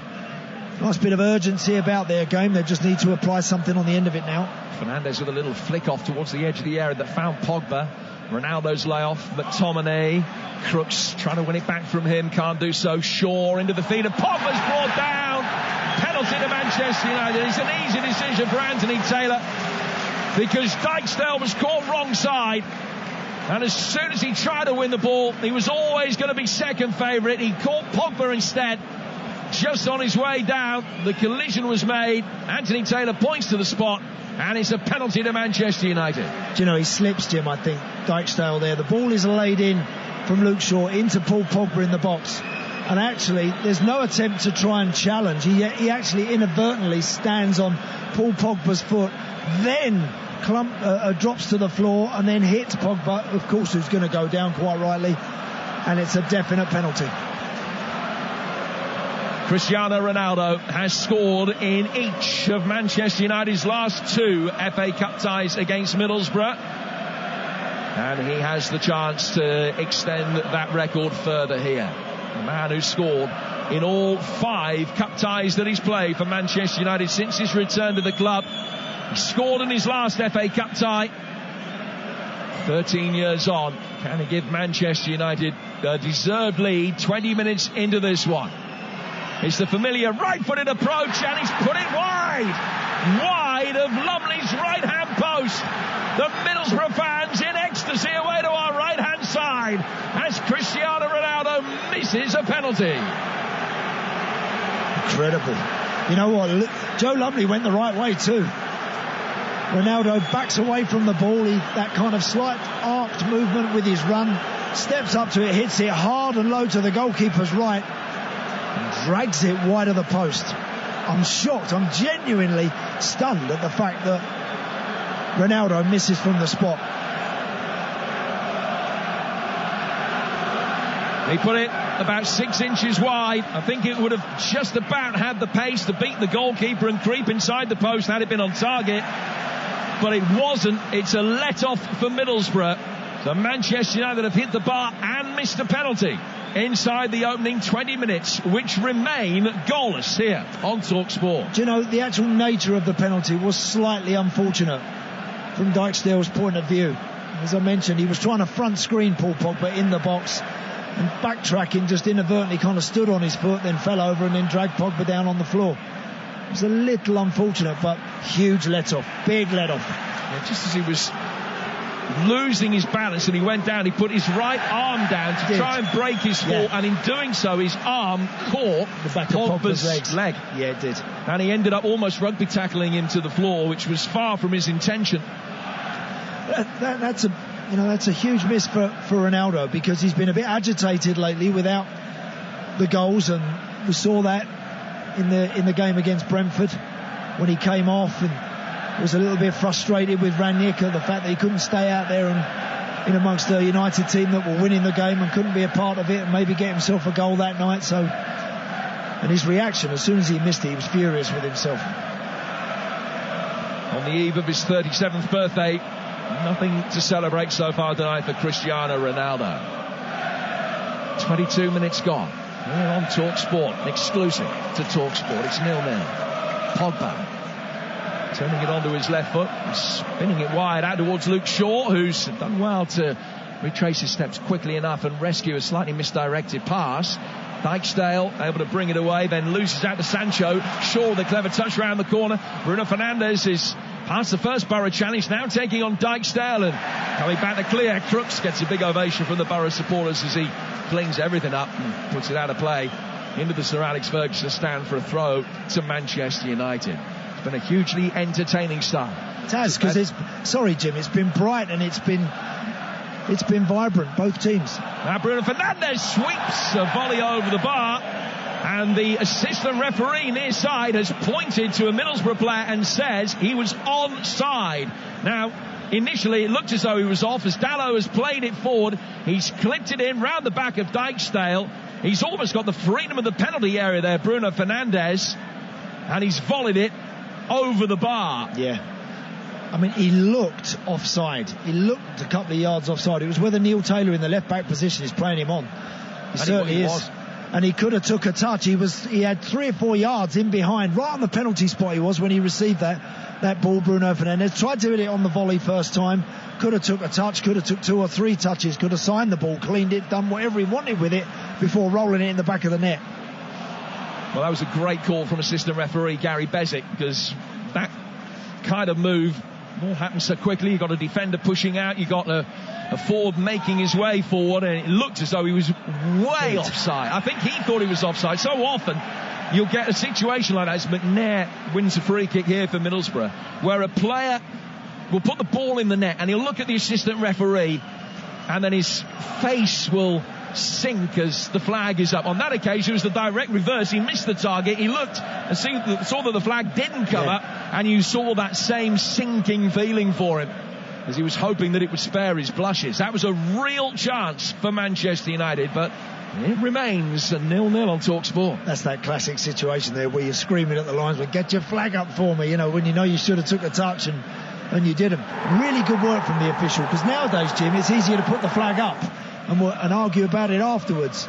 nice bit of urgency about their game. They just need to apply something on the end of it now. Fernandes with a little flick off towards the edge of the area that found Pogba. Ronaldo's layoff. McTominay. Crooks trying to win it back from him. Can't do so. Shaw into the feet of Pogba's brought down. Penalty to Manchester United. It's an easy decision for Anthony Taylor because Dijksteel was caught wrong side. And as soon as he tried to win the ball, he was always going to be second favourite. He caught Pogba instead. Just on his way down, the collision was made. Anthony Taylor points to the spot, and it's a penalty to Manchester United. Do you know, he slips, Jim, I think, Dijksteel there. The ball is laid in from Luke Shaw into Paul Pogba in the box. And actually, there's no attempt to try and challenge. He actually inadvertently stands on Paul Pogba's foot, then drops to the floor, and then hits Pogba, of course, who's going to go down quite rightly. And it's a definite penalty. Cristiano Ronaldo has scored in each of Manchester United's last 2 FA Cup ties against Middlesbrough. And he has the chance to extend that record further here. The man who scored in all 5 cup ties that he's played for Manchester United since his return to the club. He scored in his last FA Cup tie. 13 years on. Can he give Manchester United a deserved lead 20 minutes into this one? It's the familiar right-footed approach, and he's put it wide of Lumley's right-hand post. The Middlesbrough fans in ecstasy away to our right-hand side as Cristiano Ronaldo misses a penalty. Incredible. You know what? Joe Lumley went the right way too. Ronaldo backs away from the ball. That kind of slight arced movement with his run, steps up to it, hits it hard and low to the goalkeeper's right, and drags it wide of the post. I'm shocked. I'm genuinely stunned at the fact that Ronaldo misses from the spot. He put it about 6 inches wide. I think it would have just about had the pace to beat the goalkeeper and creep inside the post had it been on target. But it wasn't. It's a let-off for Middlesbrough. So Manchester United have hit the bar and missed a penalty inside the opening 20 minutes, which remain goalless here on TalkSport. Do you know, the actual nature of the penalty was slightly unfortunate from Dijksteel's point of view. As I mentioned, he was trying to front screen Paul Pogba in the box, and backtracking, just inadvertently kind of stood on his foot, then fell over and then dragged Pogba down on the floor. It was a little unfortunate, but huge let-off, big let-off. Yeah, just as he was losing his balance and he went down, he put his right arm down to try and break his fall, and in doing so his arm caught the back of Pogba's leg. Yeah, it did. And he ended up almost rugby tackling him to the floor, which was far from his intention. That's a huge miss for Ronaldo, because he's been a bit agitated lately without the goals, and we saw that in the game against Brentford when he came off and was a little bit frustrated with Ranieri, the fact that he couldn't stay out there and in amongst the United team that were winning the game and couldn't be a part of it and maybe get himself a goal that night. So, and his reaction as soon as he missed it, he was furious with himself. On the eve of his 37th birthday, nothing to celebrate so far tonight for Cristiano Ronaldo. 22 minutes gone. We're on TalkSport, exclusive to TalkSport. It's 0-0. Pogba turning it onto his left foot, spinning it wide out towards Luke Shaw, who's done well to retrace his steps quickly enough and rescue a slightly misdirected pass. Dijksteel able to bring it away, then loses out to Sancho. Shaw with a clever touch round the corner. Bruno Fernandes is past the first Borough challenge, now taking on Dijksteel and coming back to clear. Crooks gets a big ovation from the Borough supporters as he flings everything up and puts it out of play into the Sir Alex Ferguson stand for a throw to Manchester United. It's been a hugely entertaining start. It has, because Jim, it's been bright and it's been vibrant, both teams. Now Bruno Fernandes sweeps a volley over the bar, and the assistant referee near side has pointed to a Middlesbrough player and says he was onside. Now, initially it looked as though he was off, as Dalot has played it forward. He's clipped it in round the back of Dijksteel. He's almost got the freedom of the penalty area there, Bruno Fernandes, and he's volleyed it over the bar. Yeah. I mean, he looked offside. He looked a couple of yards offside. It was whether Neil Taylor in the left-back position is playing him on. He certainly is. And he could have took a touch. He had 3 or 4 yards in behind, right on the penalty spot he was when he received that ball, Bruno Fernandes. Tried to hit it on the volley first time. Could have took a touch, could have took 2 or 3 touches, could have signed the ball, cleaned it, done whatever he wanted with it before rolling it in the back of the net. Well, that was a great call from assistant referee Gary Bezic, because that kind of move all happens so quickly. You got a defender pushing out, you got a forward making his way forward, and it looked as though he was way offside. I think he thought he was offside. So often you'll get a situation like that as McNair wins a free kick here for Middlesbrough, where a player will put the ball in the net and he'll look at the assistant referee and then his face will sink as the flag is up. On that occasion it was the direct reverse. He missed the target, he looked and saw that the flag didn't come up, and you saw that same sinking feeling for him as he was hoping that it would spare his blushes. That was a real chance for Manchester United, but it remains a 0-0 on TalkSport. That's that classic situation there where you're screaming at the linesman, get your flag up for me, when you know you should have took a touch and you didn't. Really good work from the official, because nowadays, Jim, it's easier to put the flag up and argue about it afterwards.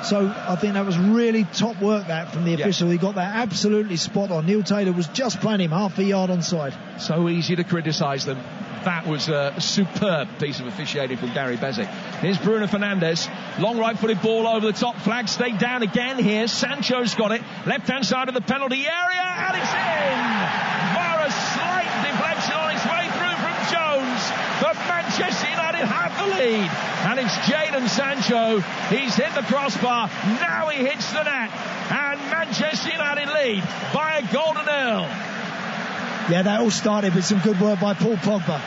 So I think that was really top work that from the official. He got that absolutely spot on. Neil Taylor was just playing him half a yard onside. So easy to criticise them. That was a superb piece of officiating from Gary Bezic. Here's Bruno Fernandes. Long right-footed ball over the top. Flag stayed down again here. Sancho's got it. Left-hand side of the penalty area. And it's in! Bar a slight deflection on its way through from Jones. But Manchester United have the lead. And it's Jadon Sancho. He's hit the crossbar. Now he hits the net. And Manchester United lead by a goal to 0. Yeah, that all started with some good work by Paul Pogba,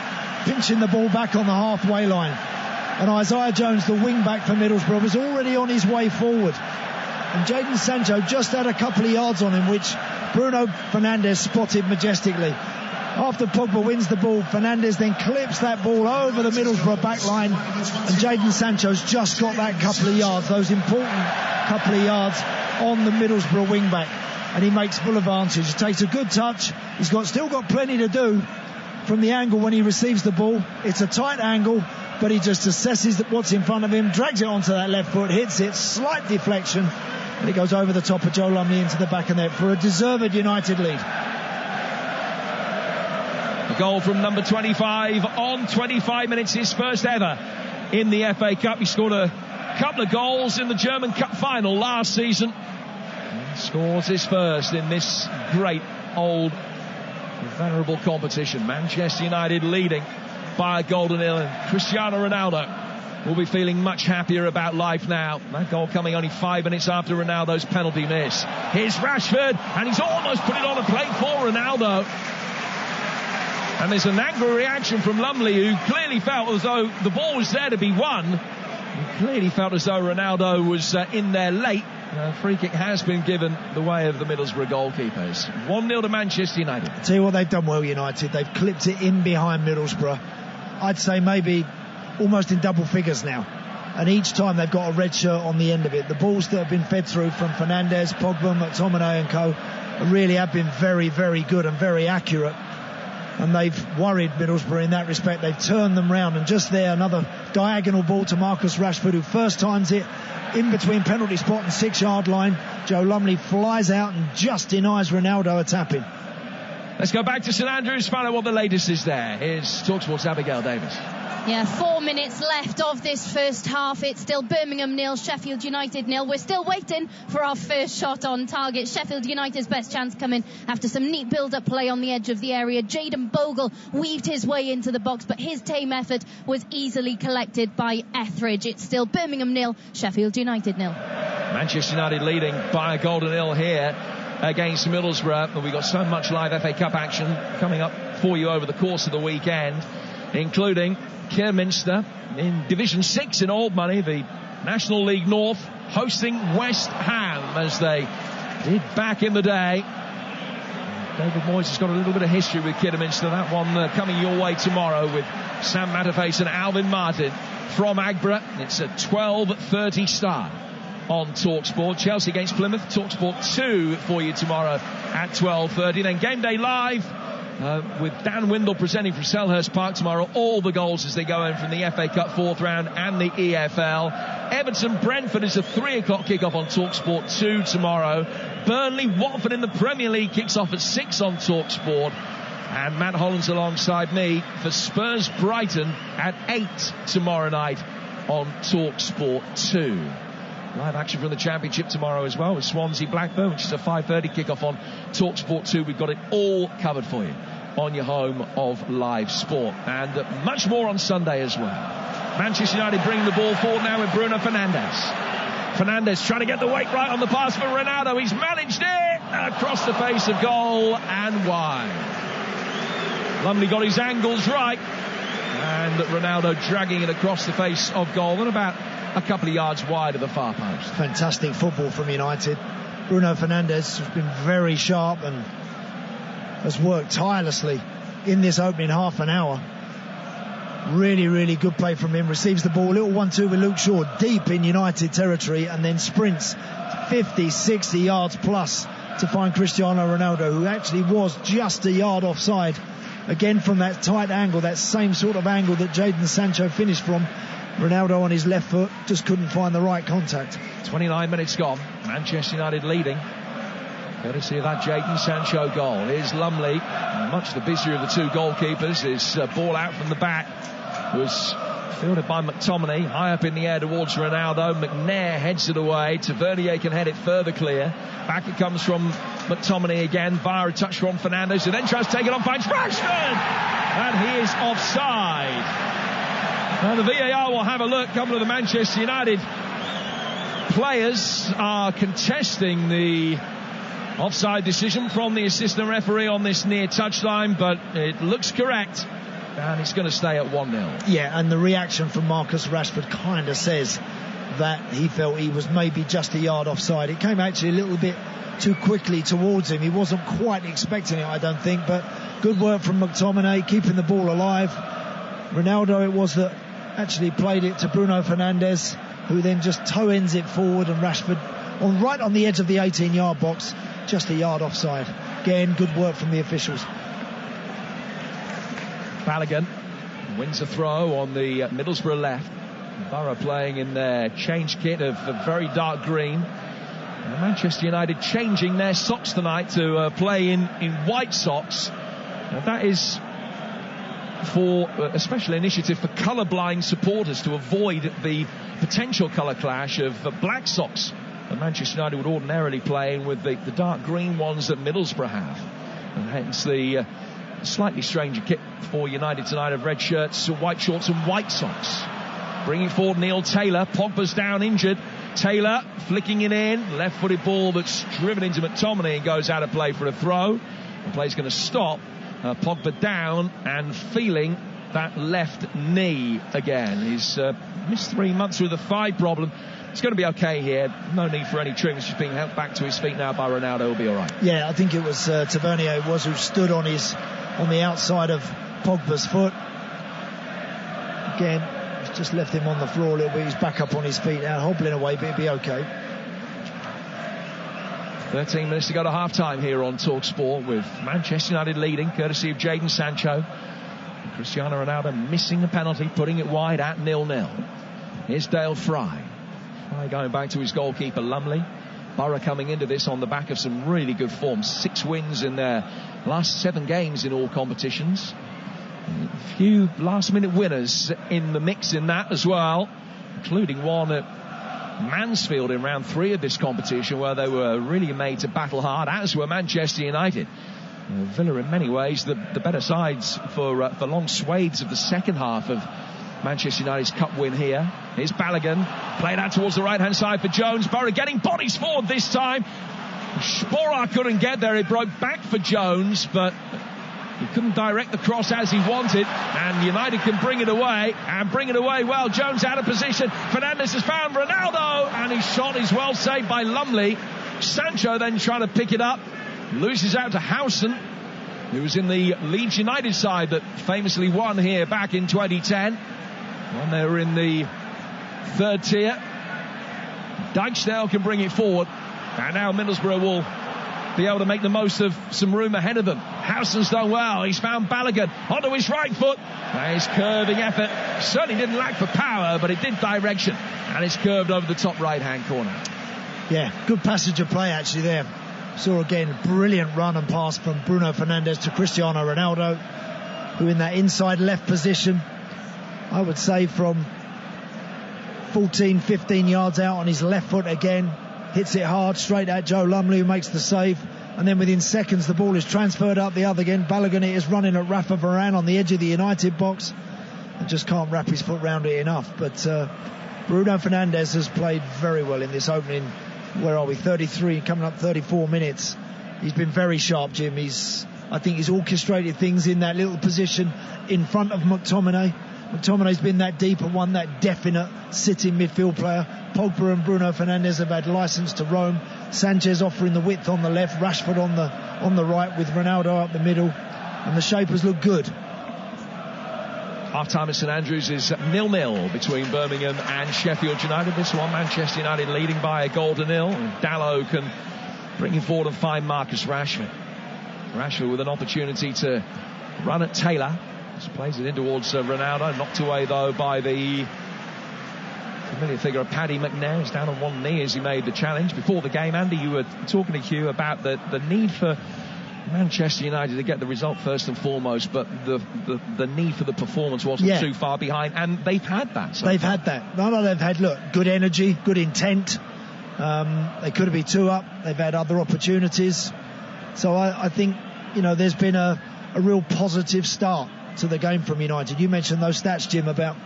pinching the ball back on the halfway line. And Isaiah Jones, the wing-back for Middlesbrough, was already on his way forward. And Jadon Sancho just had a couple of yards on him, which Bruno Fernandes spotted majestically. After Pogba wins the ball, Fernandes then clips that ball over the Middlesbrough back line, and Jadon Sancho's just got that couple of yards, those important couple of yards on the Middlesbrough wing-back. And he makes full advantage. He takes a good touch. He's still got plenty to do from the angle when he receives the ball. It's a tight angle, but he just assesses what's in front of him, drags it onto that left foot, hits it, slight deflection, and it goes over the top of Joe Lumley into the back of net for a deserved United lead. A goal from number 25 on 25 minutes, his first ever in the FA Cup. He scored a couple of goals in the German Cup final last season. And scores his first in this great old venerable competition. Manchester United leading by a goal to nil, and Cristiano Ronaldo will be feeling much happier about life now. That goal coming only 5 minutes after Ronaldo's penalty miss. Here's Rashford, and he's almost put it on a plate for Ronaldo. And there's an angry reaction from Lumley, who clearly felt as though the ball was there to be won. He clearly felt as though Ronaldo was in there late. A free kick has been given the way of the Middlesbrough goalkeepers. 1-0 to Manchester United. I'll tell you what they've done well, United. They've clipped it in behind Middlesbrough. I'd say maybe almost in double figures now. And each time they've got a red shirt on the end of it. The balls that have been fed through from Fernandes, Pogba, McTominay and co really have been very, very good and very accurate. And they've worried Middlesbrough in that respect. They've turned them round, and just there another diagonal ball to Marcus Rashford, who first times it in between penalty spot and 6-yard line. Joe Lumley flies out and just denies Ronaldo a tap-in. Let's go back to St Andrews, find out what the latest is there. Here's TalkSport's Abigail Davis. Yeah, 4 minutes left of this first half. It's still Birmingham 0, Sheffield United 0. We're still waiting for our first shot on target. Sheffield United's best chance coming after some neat build-up play on the edge of the area. Jayden Bogle weaved his way into the box, but his tame effort was easily collected by Etheridge. It's still Birmingham 0, Sheffield United 0. Manchester United leading by a goal to nil here against Middlesbrough. But we've got so much live FA Cup action coming up for you over the course of the weekend, including Kidderminster in Division 6 in old money, the National League North hosting West Ham as they did back in the day. David Moyes has got a little bit of history with Kidderminster. That one coming your way tomorrow with Sam Matterface and Alvin Martin from Agbra. It's a 12:30 start on TalkSport. Chelsea against Plymouth, TalkSport 2 for you tomorrow at 12:30. Then Game Day Live with Dan Windle presenting from Selhurst Park tomorrow. All the goals as they go in from the FA Cup 4th round and the EFL. Everton Brentford is a 3 o'clock kickoff on TalkSport 2 tomorrow. Burnley Watford in the Premier League kicks off at 6 on TalkSport. And Matt Holland's alongside me for Spurs Brighton at 8 tomorrow night on TalkSport 2. Live action from the Championship tomorrow as well with Swansea Blackburn, which is a 5:30 kickoff on TalkSport 2. We've got it all covered for you on your home of live sport, and much more on Sunday as well. Manchester United bringing the ball forward now with Bruno Fernandes trying to get the weight right on the pass for Ronaldo. He's managed it across the face of goal and wide. Lumley got his angles right, and Ronaldo dragging it across the face of goal and about a couple of yards wide of the far post. Fantastic football from United. Bruno Fernandes has been very sharp and has worked tirelessly in this opening half an hour. Really, really good play from him. Receives the ball, little 1-2 with Luke Shaw deep in United territory, and then sprints 50, 60 yards plus to find Cristiano Ronaldo, who actually was just a yard offside. Again from that tight angle, that same sort of angle that Jadon Sancho finished from. Ronaldo on his left foot just couldn't find the right contact. 29 minutes gone. Manchester United leading. Courtesy of that Jadon Sancho goal. Here's Lumley, much the busier of the two goalkeepers. His ball out from the back was fielded by McTominay, high up in the air towards Ronaldo. McNair heads it away. Tavernier can head it further clear. Back it comes from McTominay again via a touch from Fernandes, who then tries to take it on, finds Rashford, and he is offside. Now the VAR will have a look. A couple of the Manchester United players are contesting the offside decision from the assistant referee on this near touchline, but it looks correct, and it's going to stay at 1-0. Yeah, and the reaction from Marcus Rashford kind of says that he felt he was maybe just a yard offside. It came actually a little bit too quickly towards him. He wasn't quite expecting it, I don't think, but good work from McTominay, keeping the ball alive. Ronaldo it was that actually played it to Bruno Fernandes, who then just toe ends it forward, and Rashford right on the edge of the 18-yard box, just a yard offside. Again, good work from the officials. Balogun wins a throw on the Middlesbrough left. Borough playing in their change kit of very dark green. And Manchester United changing their socks tonight to play in white socks. Now that is for a special initiative for colour-blind supporters to avoid the potential colour clash of Black Sox that Manchester United would ordinarily play in with the dark green ones that Middlesbrough have. And hence the slightly stranger kit for United tonight of red shirts, white shorts and white socks. Bringing forward Neil Taylor. Pogba's down injured. Taylor flicking it in. Left-footed ball that's driven into McTominay and goes out of play for a throw. The play's going to stop. Pogba down and feeling that left knee again. He's missed 3 months with a thigh problem. It's going to be okay here. No need for any treatment. He's being helped back to his feet now by Ronaldo. He'll be all right. Yeah, I think it was Tavernier who stood on the outside of Pogba's foot. Again, just left him on the floor a little bit. He's back up on his feet now, hobbling away, but he'll be okay. 13 minutes to go to half-time here on TalkSport, with Manchester United leading, courtesy of Jadon Sancho. Cristiano Ronaldo missing the penalty, putting it wide at 0-0. Here's Dale Fry. Fry going back to his goalkeeper, Lumley. Borough coming into this on the back of some really good form. 6 wins in their last 7 games in all competitions. A few last-minute winners in the mix in that as well, including one at Mansfield in round 3 of this competition, where they were really made to battle hard, as were Manchester United. Villa in many ways the better sides for long swathes of the second half of Manchester United's cup win here. Here's Balogun, played out towards the right hand side for Jones. Borough getting bodies forward this time. Sporar couldn't get there. It broke back for Jones, but he couldn't direct the cross as he wanted, and United can bring it away, and bring it away well. Jones out of position. Fernandes has found Ronaldo, and his shot is well saved by Lumley. Sancho then trying to pick it up, loses out to Howson, who was in the Leeds United side that famously won here back in 2010 when they were in the 3rd tier. Dijksteel can bring it forward, and now Middlesbrough will be able to make the most of some room ahead of them. Howson's done well. He's found Balogun onto his right foot. His curving effort certainly didn't lack for power, but it did direction, and it's curved over the top right-hand corner. Yeah, good passage of play actually there. Saw again brilliant run and pass from Bruno Fernandes to Cristiano Ronaldo, who in that inside left position, I would say from 14-15 yards out on his left foot again, hits it hard straight at Joe Lumley, who makes the save, and then within seconds the ball is transferred up the other again. Balogun is running at Rafa Varane on the edge of the United box and just can't wrap his foot round it enough. But Bruno Fernandes has played very well in this opening, where are we, 33 coming up 34 minutes. He's been very sharp, Jim. I think he's orchestrated things in that little position in front of McTominay. McTominay's been that deeper one, that definite sitting midfield player. Pogba and Bruno Fernandes have had licence to roam. Sanchez offering the width on the left, Rashford on the right, with Ronaldo up the middle, and the shape has looked good. Half-time at St Andrews is 0-0 between Birmingham and Sheffield United. This one, Manchester United leading by a goal to 0. And Dalot can bring him forward and find Marcus Rashford. Rashford with an opportunity to run at Taylor. Just plays it in towards Ronaldo. Knocked away, though, by the familiar figure of Paddy McNair. He's down on one knee as he made the challenge. Before the game, Andy, you were talking to Hugh about the need for Manchester United to get the result first and foremost, but the need for the performance wasn't too far behind, and they've had that. They've had that. No, they've had, good energy, good intent. They could have been 2 up. They've had other opportunities. So I think, there's been a real positive start to the game from United. You mentioned those stats, Jim, about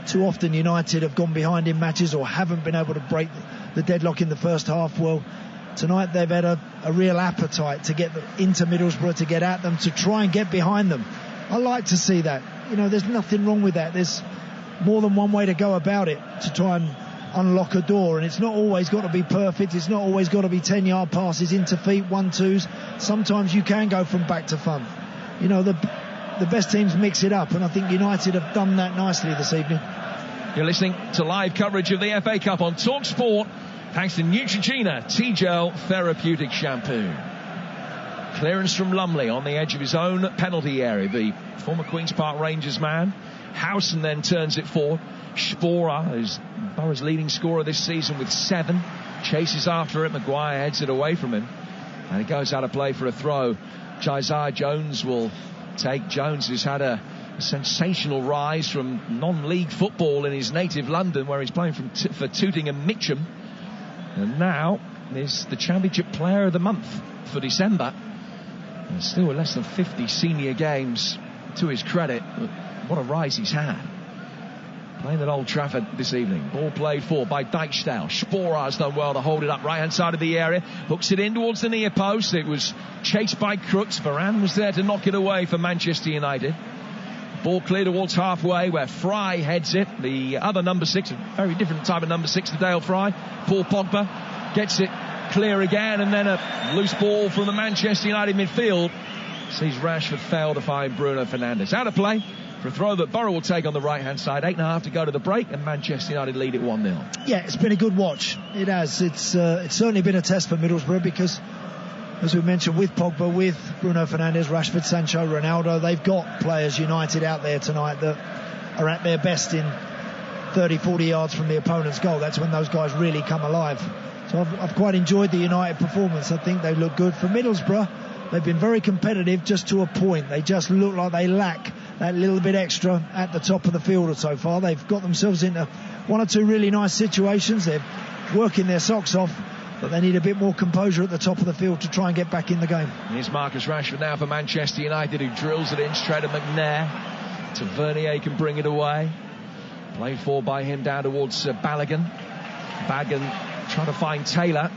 too often United have gone behind in matches or haven't been able to break the deadlock in the first half. Well, tonight they've had a real appetite to get into Middlesbrough, to get at them, to try and get behind them. I like to see that. There's nothing wrong with that. There's more than one way to go about it to try and unlock a door, and it's not always got to be perfect. It's not always got to be 10-yard passes into feet, 1-2s. Sometimes you can go from back to front. The best teams mix it up, and I think United have done that nicely this evening. You're listening to live coverage of the FA Cup on TalkSport, thanks to Neutrogena T-Gel Therapeutic Shampoo. Clearance from Lumley on the edge of his own penalty area, the former Queen's Park Rangers man. Howson then turns it forward. Sporar, who's Borough's leading scorer this season with 7, chases after it. Maguire heads it away from him, and it goes out of play for a throw. Isaiah Jones will take. Jones, who's had a a sensational rise from non-league football in his native London, where he's playing for Tooting and Mitcham, and now is the Championship Player of the Month for December. And still with less than 50 senior games to his credit, but what a rise he's had. Playing at Old Trafford this evening. Ball played for by Dijksteel. Sporar has done well to hold it up right hand side of the area. Hooks it in towards the near post. It was chased by Crooks. Varane was there to knock it away for Manchester United. Ball clear towards halfway where Fry heads it. The other number 6, a very different type of number 6 to Dale Fry. Paul Pogba gets it clear again, and then a loose ball from the Manchester United midfield. Sees Rashford fail to find Bruno Fernandes. Out of play for a throw that Borough will take on the right-hand side. 8.5 to go to the break, and Manchester United lead it 1-0. Yeah, it's been a good watch. It has. It's certainly been a test for Middlesbrough because, as we mentioned, with Pogba, with Bruno Fernandes, Rashford, Sancho, Ronaldo, they've got players United out there tonight that are at their best in 30, 40 yards from the opponent's goal. That's when those guys really come alive. So I've quite enjoyed the United performance. I think they look good. For Middlesbrough, they've been very competitive just to a point. They just look like they lack that little bit extra at the top of the field so far. They've got themselves into one or two really nice situations. They're working their socks off, but they need a bit more composure at the top of the field to try and get back in the game. Here's Marcus Rashford now for Manchester United, who drills it in straight at McNair. Tavernier can bring it away. Played for by him down towards Balogun. Balogun trying to find Taylor.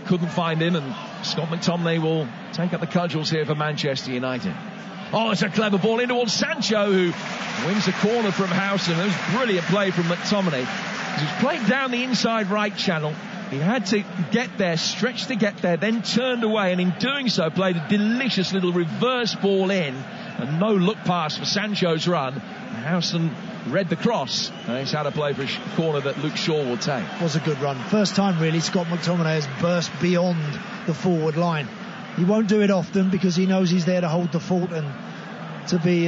Couldn't find him, and Scott McTominay will take up the cudgels here for Manchester United. Oh, it's a clever ball in towards Sancho, who wins the corner from Howson. It was brilliant play from McTominay. He was played down the inside right channel. He had to get there, stretch to get there, then turned away, and in doing so played a delicious little reverse ball in, and no look pass for Sancho's run. Howson read the cross, and it's out of play for a corner that Luke Shaw will take. It was a good run. First time really Scott McTominay has burst beyond the forward line. He won't do it often because he knows he's there to hold the fort and to be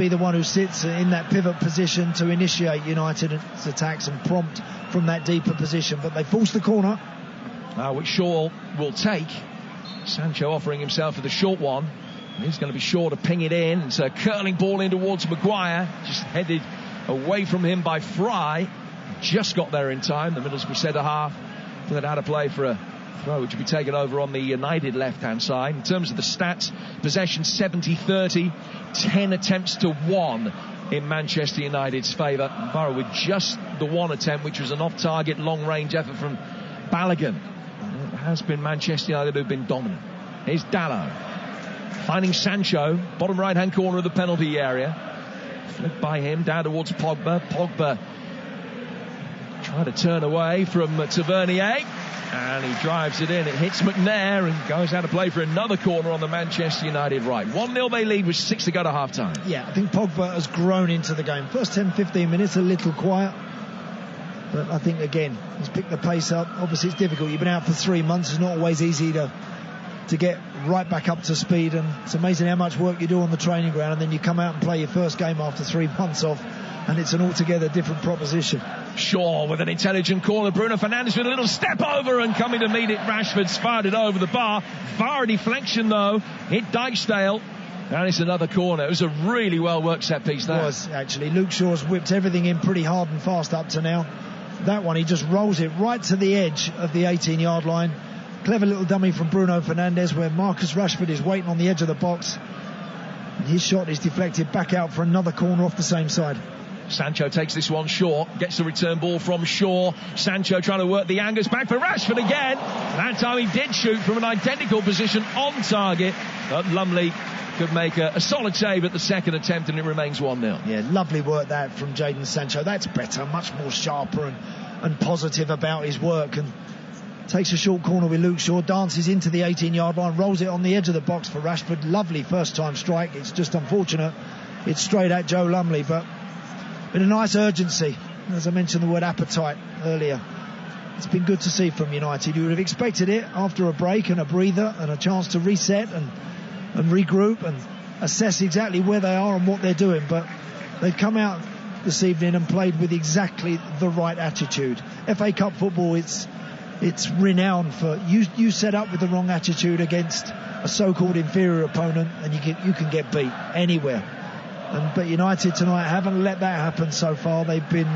the one who sits in that pivot position to initiate United's attacks and prompt from that deeper position. But they forced the corner, which Shaw will take. Sancho offering himself for the short one. And he's going to be sure to ping it in. It's a curling ball in towards Maguire, just headed away from him by Fry. Just got there in time. The Middlesbrough centre half put it out of play for a throw, which will be taken over on the United left-hand side. In terms of the stats, possession 70-30, 10 attempts to 1 in Manchester United's favour. Borough with just the one attempt, which was an off-target long-range effort from Balogun. It has been Manchester United who've been dominant. Here's Dalot finding Sancho, bottom right-hand corner of the penalty area. Flicked by him down towards Pogba. Pogba trying to turn away from Tavernier, and he drives it in. It hits McNair and goes out of play for another corner on the Manchester United right. 1-0 they lead with 6 to go to half-time. Yeah, I think Pogba has grown into the game. First 10-15 minutes a little quiet, but I think again he's picked the pace up. Obviously it's difficult. You've been out for 3 months. It's not always easy to get right back up to speed, and it's amazing how much work you do on the training ground, and then you come out and play your first game after 3 months off, and it's an altogether different proposition. Shaw with an intelligent corner. Bruno Fernandes with a little step over and coming to meet it. Rashford's fired it over the bar. VAR deflection though, hit Dijksteel, and it's another corner. It was a really well worked set piece there. It was actually. Luke Shaw's whipped everything in pretty hard and fast up to now. That one, he just rolls it right to the edge of the 18-yard line. Clever little dummy from Bruno Fernandes, where Marcus Rashford is waiting on the edge of the box, and his shot is deflected back out for another corner off the same side. Sancho takes this one short, gets the return ball from Shaw. Sancho trying to work the angles back for Rashford again. That time he did shoot from an identical position on target, but Lumley could make a solid save at the second attempt, and it remains 1-0. Yeah, lovely work that from Jadon Sancho. That's better, much more sharper and positive about his work, and takes a short corner with Luke Shaw, dances into the 18-yard line, rolls it on the edge of the box for Rashford. Lovely first-time strike. It's just unfortunate it's straight at Joe Lumley, but been a nice urgency. As I mentioned the word appetite earlier, it's been good to see from United. You would have expected it after a break and a breather and a chance to reset and regroup and assess exactly where they are and what they're doing, but they've come out this evening and played with exactly the right attitude. FA Cup football, it's renowned for you set up with the wrong attitude against a so-called inferior opponent, and you can get beat anywhere. But United tonight haven't let that happen so far. They've been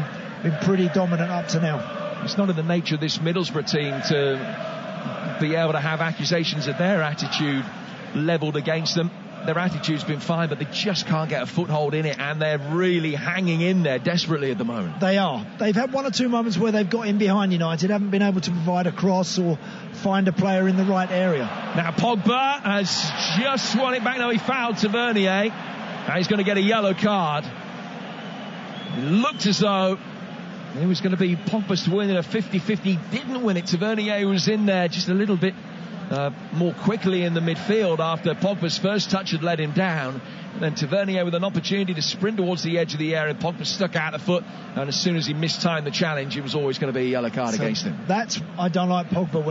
pretty dominant up to now. It's not in the nature of this Middlesbrough team to be able to have accusations of their attitude levelled against them. Their attitude's been fine, but they just can't get a foothold in it, and they're really hanging in there desperately at the moment. They are. They've had one or two moments where they've got in behind United, haven't been able to provide a cross or find a player in the right area. Now Pogba has just won it back. Now he fouled Tavernier. Now he's going to get a yellow card. It looked as though it was going to be Pogba's to win in a 50-50. Didn't win it. Tavernier was in there just a little bit more quickly in the midfield after Pogba's first touch had let him down. And then Tavernier with an opportunity to sprint towards the edge of the area. Pogba stuck out the foot, and as soon as he mistimed the challenge, it was always going to be a yellow card against him. I don't like Pogba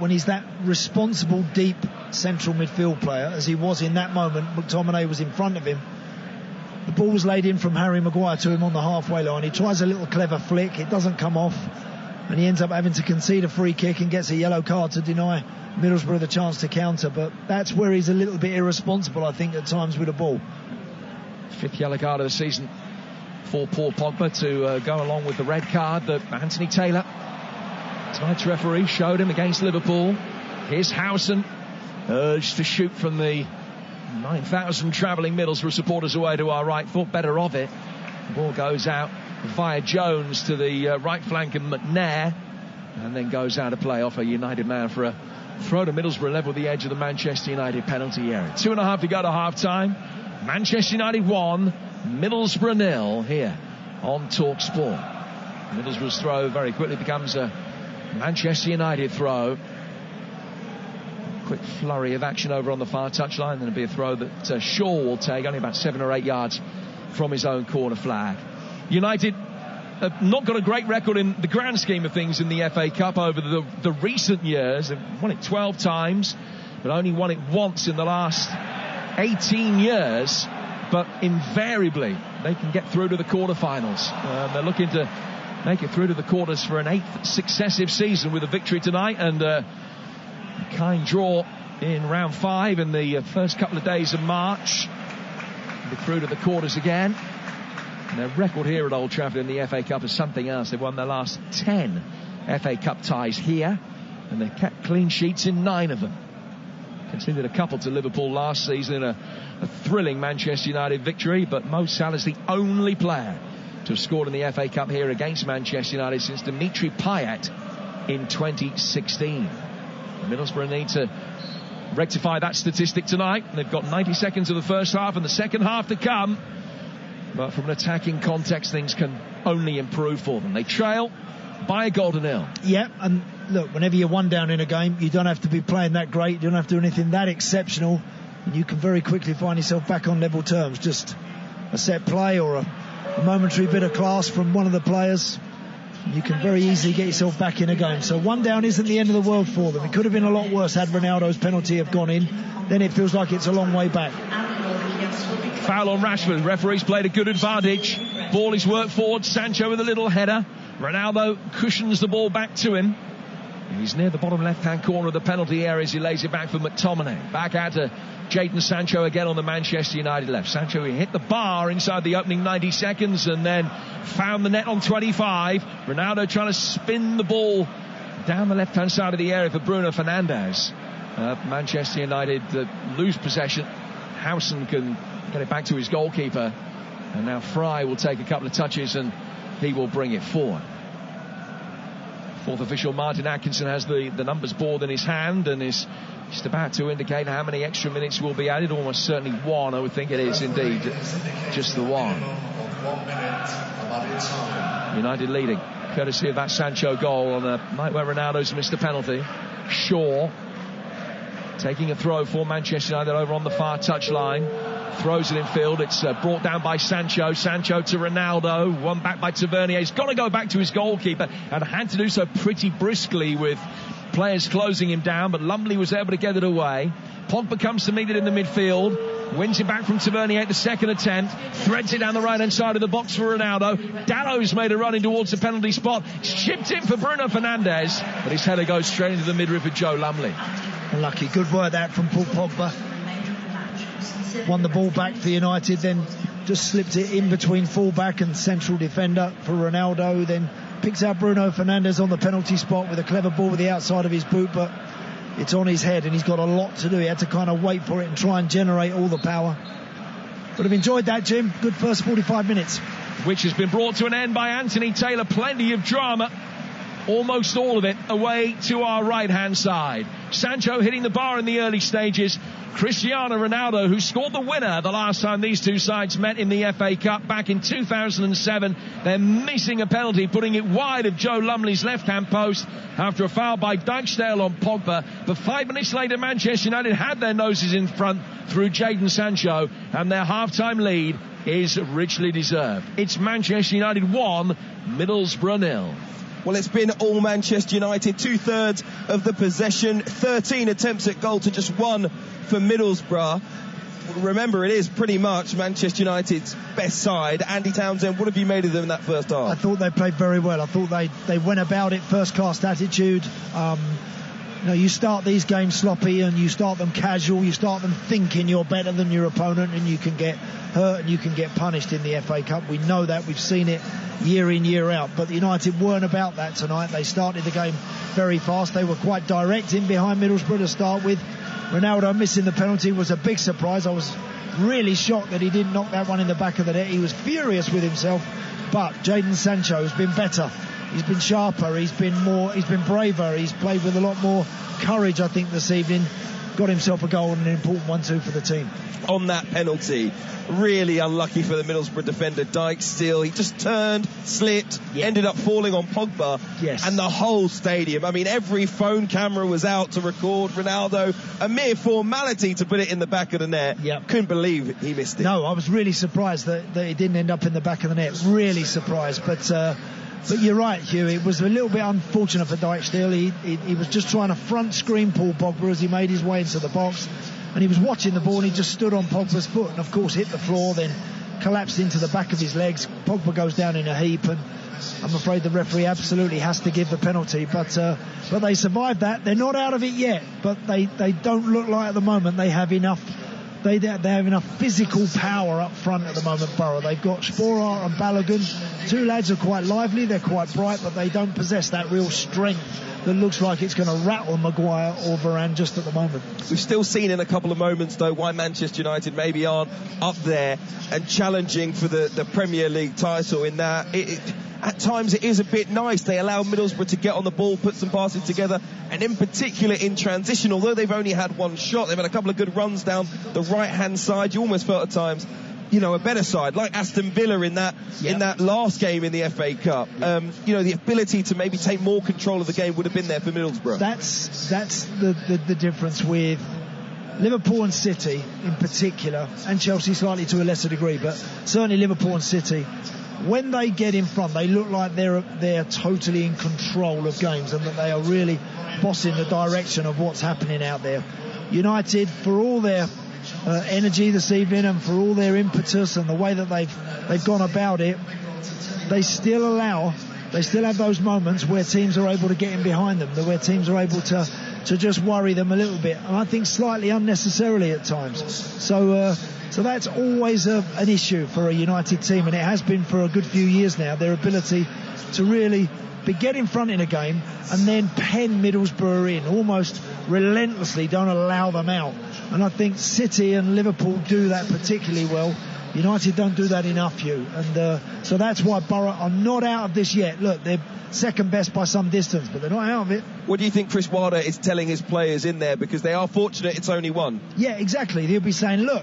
when he's that responsible, deep central midfield player, as he was in that moment. McTominay was in front of him. The ball was laid in from Harry Maguire to him on the halfway line. He tries a little clever flick. It doesn't come off, and he ends up having to concede a free kick and gets a yellow card to deny Middlesbrough the chance to counter. But that's where he's a little bit irresponsible, I think, at times with the ball. Fifth yellow card of the season for Paul Pogba to go along with the red card that Anthony Taylor, tonight's referee, showed him against Liverpool. Here's Howson, urged to shoot from the 9,000 travelling Middlesbrough supporters away to our right. Thought better of it. The ball goes out via Jones to the right flank and McNair, and then goes out of play off a United man for a throw to Middlesbrough level the edge of the Manchester United penalty area. 2.5 to go to half time. Manchester United 1, Middlesbrough 0 here on Talk Sport. Middlesbrough's throw very quickly becomes a Manchester United throw. Quick flurry of action over on the far touchline. Then it'll be a throw that Shaw will take, only about 7 or 8 yards from his own corner flag. United have not got a great record in the grand scheme of things in the FA Cup over the recent years. They've won it 12 times, but only won it once in the last 18 years. But invariably, they can get through to the quarterfinals. They're looking to make it through to the quarters for an 8th successive season with a victory tonight, and a kind draw in round 5 in the first couple of days of March. They're through to the quarters again. And their record here at Old Trafford in the FA Cup is something else. They've won their last 10 FA Cup ties here, and they've kept clean sheets in 9 of them. Conceded a couple to Liverpool last season in a thrilling Manchester United victory, but Mo Salah's the only player to have scored in the FA Cup here against Manchester United since Dimitri Payet in 2016. Middlesbrough need to rectify that statistic tonight. They've got 90 seconds of the first half and the second half to come, but from an attacking context, things can only improve for them. They trail by a goal to nil. Yeah, and look, whenever you're 1 down in a game, you don't have to be playing that great, you don't have to do anything that exceptional, and you can very quickly find yourself back on level terms. Just a set play or a momentary bit of class from one of the players, you can very easily get yourself back in a game. So 1 down isn't the end of the world for them. It could have been a lot worse had Ronaldo's penalty have gone in. Then it feels like it's a long way back. Foul on Rashford. Referee's played a good advantage. Ball is worked forward. Sancho with a little header. Ronaldo cushions the ball back to him. He's near the bottom left-hand corner of the penalty area as he lays it back for McTominay. Back out to Jadon Sancho again on the Manchester United left. Sancho, he hit the bar inside the opening 90 seconds and then found the net on 25. Ronaldo trying to spin the ball down the left-hand side of the area for Bruno Fernandes. Manchester United lose possession. Howson can get it back to his goalkeeper. And now Fry will take a couple of touches and he will bring it forward. Fourth official Martin Atkinson has the numbers board in his hand and is just about to indicate how many extra minutes will be added. Almost certainly 1, I would think it is indeed. Just the 1. United leading, courtesy of that Sancho goal on a night where Ronaldo's missed a penalty. Shaw taking a throw for Manchester United over on the far touchline. Throws it in field. It's brought down by Sancho. Sancho to Ronaldo. One back by Tavernier. He's got to go back to his goalkeeper and had to do so pretty briskly with players closing him down, but Lumley was able to get it away. Pogba comes to meet it in the midfield. Wins it back from Tavernier at the second attempt. Threads it down the right-hand side of the box for Ronaldo. Dalot's made a run in towards the penalty spot. Chipped in for Bruno Fernandes, but his header goes straight into the midriff of Joe Lumley. Lucky. Good work that from Paul Pogba. Won the ball back for United, then just slipped it in between fullback and central defender for Ronaldo, then picks out Bruno Fernandes on the penalty spot with a clever ball with the outside of his boot, but it's on his head and he's got a lot to do. He had to kind of wait for it and try and generate all the power. But I've enjoyed that, Jim. Good first 45 minutes. Which has been brought to an end by Anthony Taylor. Plenty of drama. Almost all of it away to our right-hand side. Sancho hitting the bar in the early stages. Cristiano Ronaldo, who scored the winner the last time these two sides met in the FA Cup back in 2007. They're missing a penalty, putting it wide of Joe Lumley's left-hand post after a foul by Dijksteel on Pogba. But 5 minutes later, Manchester United had their noses in front through Jadon Sancho, and their half-time lead is richly deserved. It's Manchester United 1, Middlesbrough 0. Well, it's been all Manchester United, 2/3 of the possession, 13 attempts at goal to just 1 for Middlesbrough. Remember, it is pretty much Manchester United's best side. Andy Townsend, what have you made of them in that first half? I thought they played very well. I thought they went about it first-class attitude. You start these games sloppy and you start them casual, you start them thinking you're better than your opponent, and you can get hurt and you can get punished in the FA Cup. We know that, we've seen it year in, year out, but United weren't about that tonight. They started the game very fast. They were quite direct in behind Middlesbrough to start with. Ronaldo missing the penalty was a big surprise. I was really shocked that he didn't knock that one in the back of the net. He was furious with himself, but Jadon Sancho has been better. He's been sharper, he's been braver, he's played with a lot more courage, I think, this evening. Got himself a goal and an important 1-2 for the team. On that penalty, really unlucky for the Middlesbrough defender, Dijksteel. He just turned, slipped, ended up falling on Pogba. Yes. And the whole stadium, I mean, every phone camera was out to record Ronaldo. A mere formality to put it in the back of the net. Yep. Couldn't believe he missed it. No, I was really surprised that it didn't end up in the back of the net. Really surprised, but you're right, Hugh. It was a little bit unfortunate for Dijksteel. He was just trying to front screen Paul Pogba as he made his way into the box, and he was watching the ball and he just stood on Pogba's foot and of course hit the floor, then collapsed into the back of his legs. Pogba goes down in a heap, and I'm afraid the referee absolutely has to give the penalty, but they survived that. They're not out of it yet, but they don't look like at the moment they have enough. They have enough physical power up front at the moment, Borough. They've got Sporar and Balogun. Two lads are quite lively, they're quite bright, but they don't possess that real strength that looks like it's going to rattle Maguire or Varane just at the moment. We've still seen in a couple of moments, though, why Manchester United maybe aren't up there and challenging for the Premier League title, in that at times it is a bit nice. They allow Middlesbrough to get on the ball, put some passes together, and in particular in transition, although they've only had one shot, they've had a couple of good runs down the right-hand side. You almost felt at times, a better side, like Aston Villa in that last game in the FA Cup. The ability to maybe take more control of the game would have been there for Middlesbrough. That's the difference with Liverpool and City in particular, and Chelsea slightly to a lesser degree, but certainly Liverpool and City. When they get in front, they look like they're totally in control of games, and that they are really bossing the direction of what's happening out there. United, for all their energy this evening and for all their impetus and the way that they've gone about it, they still have those moments where teams are able to get in behind them, where teams are able to just worry them a little bit, and I think slightly unnecessarily at times. So that's always an issue for a United team, and it has been for a good few years now, their ability to really get in front in a game and then pen Middlesbrough in, almost relentlessly, don't allow them out. And I think City and Liverpool do that particularly well. United don't do that enough, Hugh. And so that's why Borough are not out of this yet. Look, they're second best by some distance, but they're not out of it. What do you think Chris Wilder is telling his players in there? Because they are fortunate it's only one. Yeah, exactly. He'll be saying, look,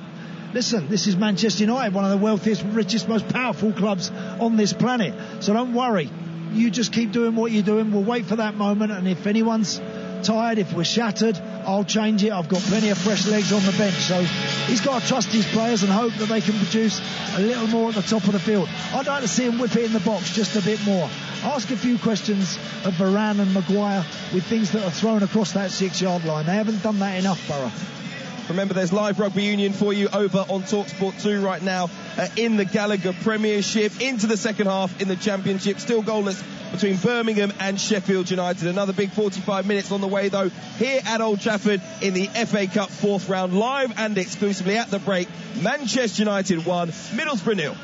listen, this is Manchester United, one of the wealthiest, richest, most powerful clubs on this planet. So don't worry. You just keep doing what you're doing. We'll wait for that moment, and if anyone's tired, if we're shattered, I'll change it. I've got plenty of fresh legs on the bench. So he's got to trust his players and hope that they can produce a little more at the top of the field. I'd like to see him whip it in the box just a bit more. Ask a few questions of Varane and Maguire with things that are thrown across that 6-yard line. They haven't done that enough, Borough. Remember, there's live rugby union for you over on TalkSport 2 right now in the Gallagher Premiership, into the second half in the Championship. Still goalless between Birmingham and Sheffield United. Another big 45 minutes on the way, though, here at Old Trafford in the FA Cup 4th round, live and exclusively at the break. Manchester United 1, Middlesbrough 0.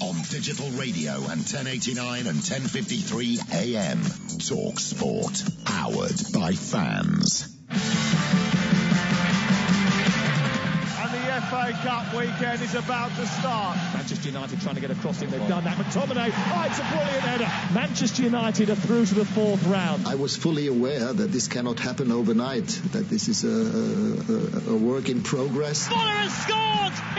On digital radio and 1089 and 1053 AM. Talk Sport. Powered by fans. FA Cup weekend is about to start. Manchester United trying to get across him. They've done that. McTominay, it's a brilliant header. Manchester United are through to the 4th round. I was fully aware that this cannot happen overnight, that this is a work in progress. Fuller has scored!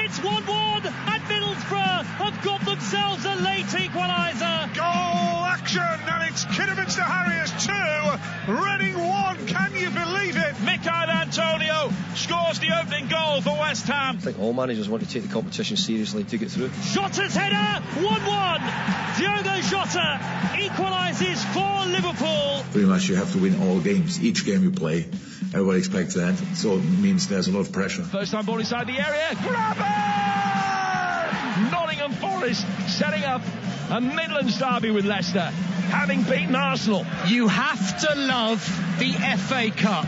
It's 1-1 and Middlesbrough have got themselves a late equaliser. Goal action, and it's Kidderminster Harriers 2, Reading 1. Can you believe it? Michail Antonio scores the opening goal for West Ham. I think all managers want to take the competition seriously to get through. Jota's header, 1-1. Diogo Jota equalises for Liverpool. Pretty much you have to win all games. Each game you play, everybody expects that. So it means there's a lot of pressure. First time ball inside the area. Grab it! Nottingham Forest setting up a Midlands derby with Leicester, having beaten Arsenal. You have to love the FA Cup.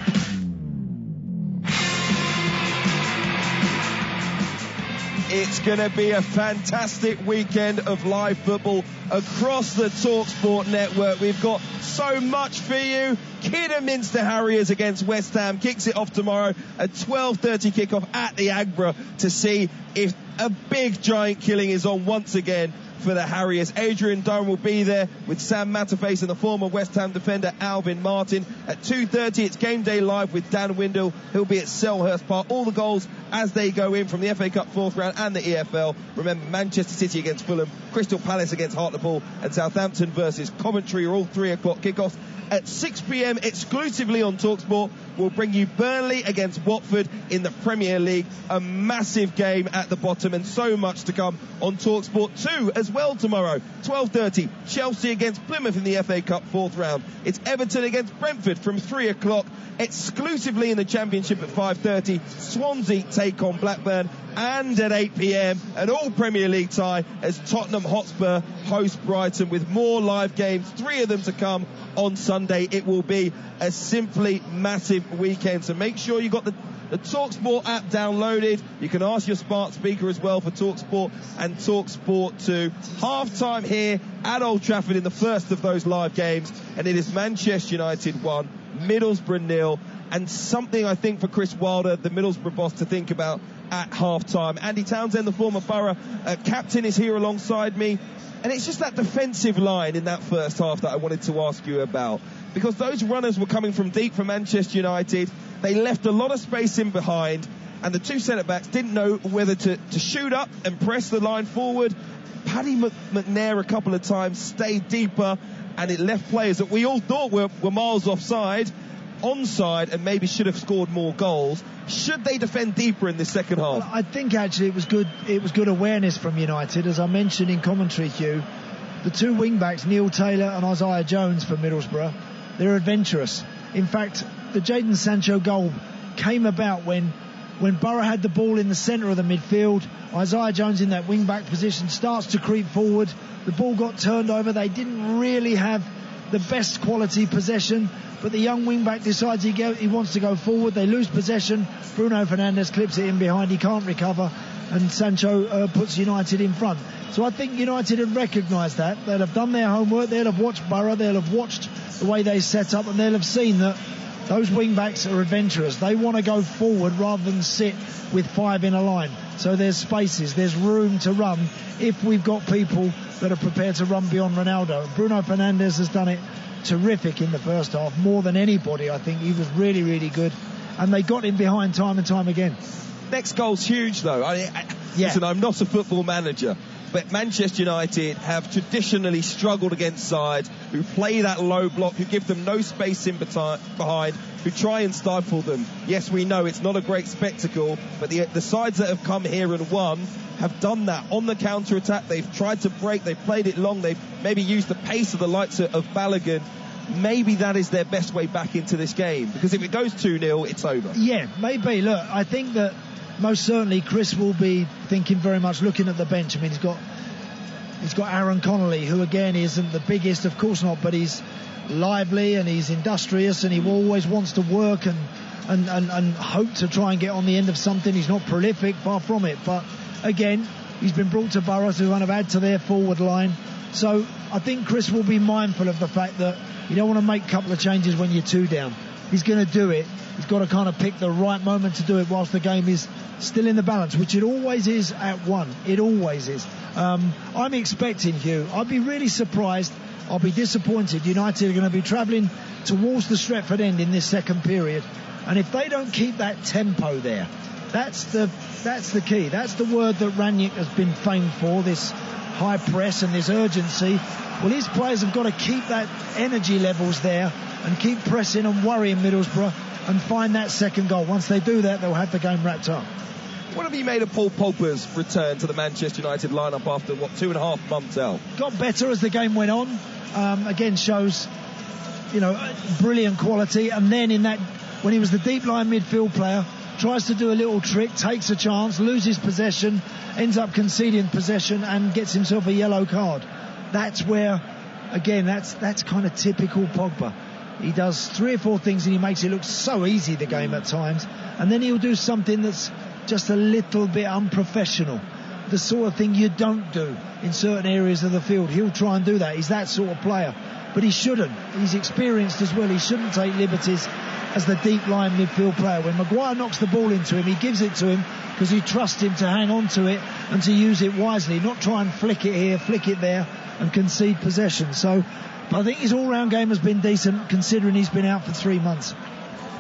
It's going to be a fantastic weekend of live football across the TalkSport network. We've got so much for you. Kidderminster Harriers against West Ham kicks it off tomorrow at 12:30 kickoff at the Agbra to see if a big giant killing is on once again for the Harriers. Adrian Durham will be there with Sam Matterface and the former West Ham defender Alvin Martin. At 2:30 it's Game Day Live with Dan Windle. He'll be at Selhurst Park. All the goals as they go in from the FA Cup fourth round and the EFL. Remember, Manchester City against Fulham, Crystal Palace against Hartlepool, and Southampton versus Coventry are all 3 o'clock kickoffs. At 6 p.m. exclusively on TalkSport, we'll bring you Burnley against Watford in the Premier League. A massive game at the bottom and so much to come on TalkSport 2 as well tomorrow. 12:30, Chelsea against Plymouth in the FA Cup fourth round. It's Everton against Brentford from 3 o'clock. Exclusively in the Championship at 5:30, Swansea take on Blackburn. And at 8 p.m, an all Premier League tie as Tottenham Hotspur host Brighton, with more live games, 3 of them to come on Sunday. It will be a simply massive weekend, so make sure you got the TalkSport app downloaded. You can ask your smart speaker as well for TalkSport and TalkSport 2. Half-time here at Old Trafford in the first of those live games, and it is Manchester United 1, Middlesbrough 0, and something I think for Chris Wilder, the Middlesbrough boss, to think about at half-time. Andy Townsend, the former Borough captain, is here alongside me, and it's just that defensive line in that first half that I wanted to ask you about, because those runners were coming from deep for Manchester United. They left a lot of space in behind, and the 2 centre-backs didn't know whether to shoot up and press the line forward. Paddy McNair a couple of times stayed deeper, and it left players that we all thought were miles offside, onside, and maybe should have scored more goals. Should they defend deeper in this second half? Well, I think actually it was good awareness from United. As I mentioned in commentary, Hugh, the 2 wing-backs, Neil Taylor and Isaiah Jones for Middlesbrough, they're adventurous. In fact, the Jadon Sancho goal came about when Borough had the ball in the centre of the midfield. Isaiah Jones in that wing-back position starts to creep forward. The ball got turned over. They didn't really have the best quality possession, but the young wing-back decides he wants to go forward. They lose possession. Bruno Fernandes clips it in behind. He can't recover, and Sancho puts United in front. So I think United have recognised that. They'll have done their homework. They'll have watched Borough. They'll have watched the way they set up, and they'll have seen that those wing-backs are adventurous. They want to go forward rather than sit with 5 in a line. So there's spaces, there's room to run if we've got people that are prepared to run beyond Ronaldo. Bruno Fernandes has done it terrific in the first half, more than anybody. I think he was really, really good, and they got him behind time and time again. Next goal's huge, though. Listen, I'm not a football manager, but Manchester United have traditionally struggled against sides who play that low block, who give them no space in behind, who try and stifle them. Yes, we know it's not a great spectacle, but the sides that have come here and won have done that on the counter-attack. They've tried to break, they've played it long, they've maybe used the pace of the likes of Balogun. Maybe that is their best way back into this game, because if it goes 2-0, it's over. Yeah, maybe. Look, I think that most certainly Chris will be thinking very much, looking at the bench. I mean, he's got Aaron Connolly, who again isn't the biggest, of course not, but he's lively and he's industrious, and he always wants to work and hope to try and get on the end of something. He's not prolific, far from it, but again, he's been brought to Borough to kind of add to their forward line. So I think Chris will be mindful of the fact that you don't want to make a couple of changes when you're 2 down. He's going to do it. He's got to kind of pick the right moment to do it whilst the game is still in the balance, which it always is at 1. It always is. I'm expecting, Hugh, I'd be really surprised. I'll be disappointed. United are going to be travelling towards the Stretford end in this second period, and if they don't keep that tempo there, that's the key. That's the word that Rangnick has been famed for, this high press and this urgency. Well, his players have got to keep that energy levels there and keep pressing and worrying Middlesbrough and find that second goal. Once they do that, they'll have the game wrapped up. What have you made of Paul Pogba's return to the Manchester United lineup after, 2.5 months out? Got better as the game went on. Again, shows, brilliant quality. And then when he was the deep line midfield player, tries to do a little trick, takes a chance, loses possession, ends up conceding possession and gets himself a yellow card. That's where, again, that's kind of typical Pogba. He does 3 or 4 things and he makes it look so easy, the game at times, and then he'll do something that's just a little bit unprofessional. the sort of thing you don't do in certain areas of the field. He'll try and do that. He's that sort of player. But he shouldn't. He's experienced as well. He shouldn't take liberties as the deep line midfield player. When Maguire knocks the ball into him, he gives it to him because he trusts him to hang on to it and to use it wisely, not try and flick it here, flick it there and concede possession. So I think his all-round game has been decent considering he's been out for 3 months.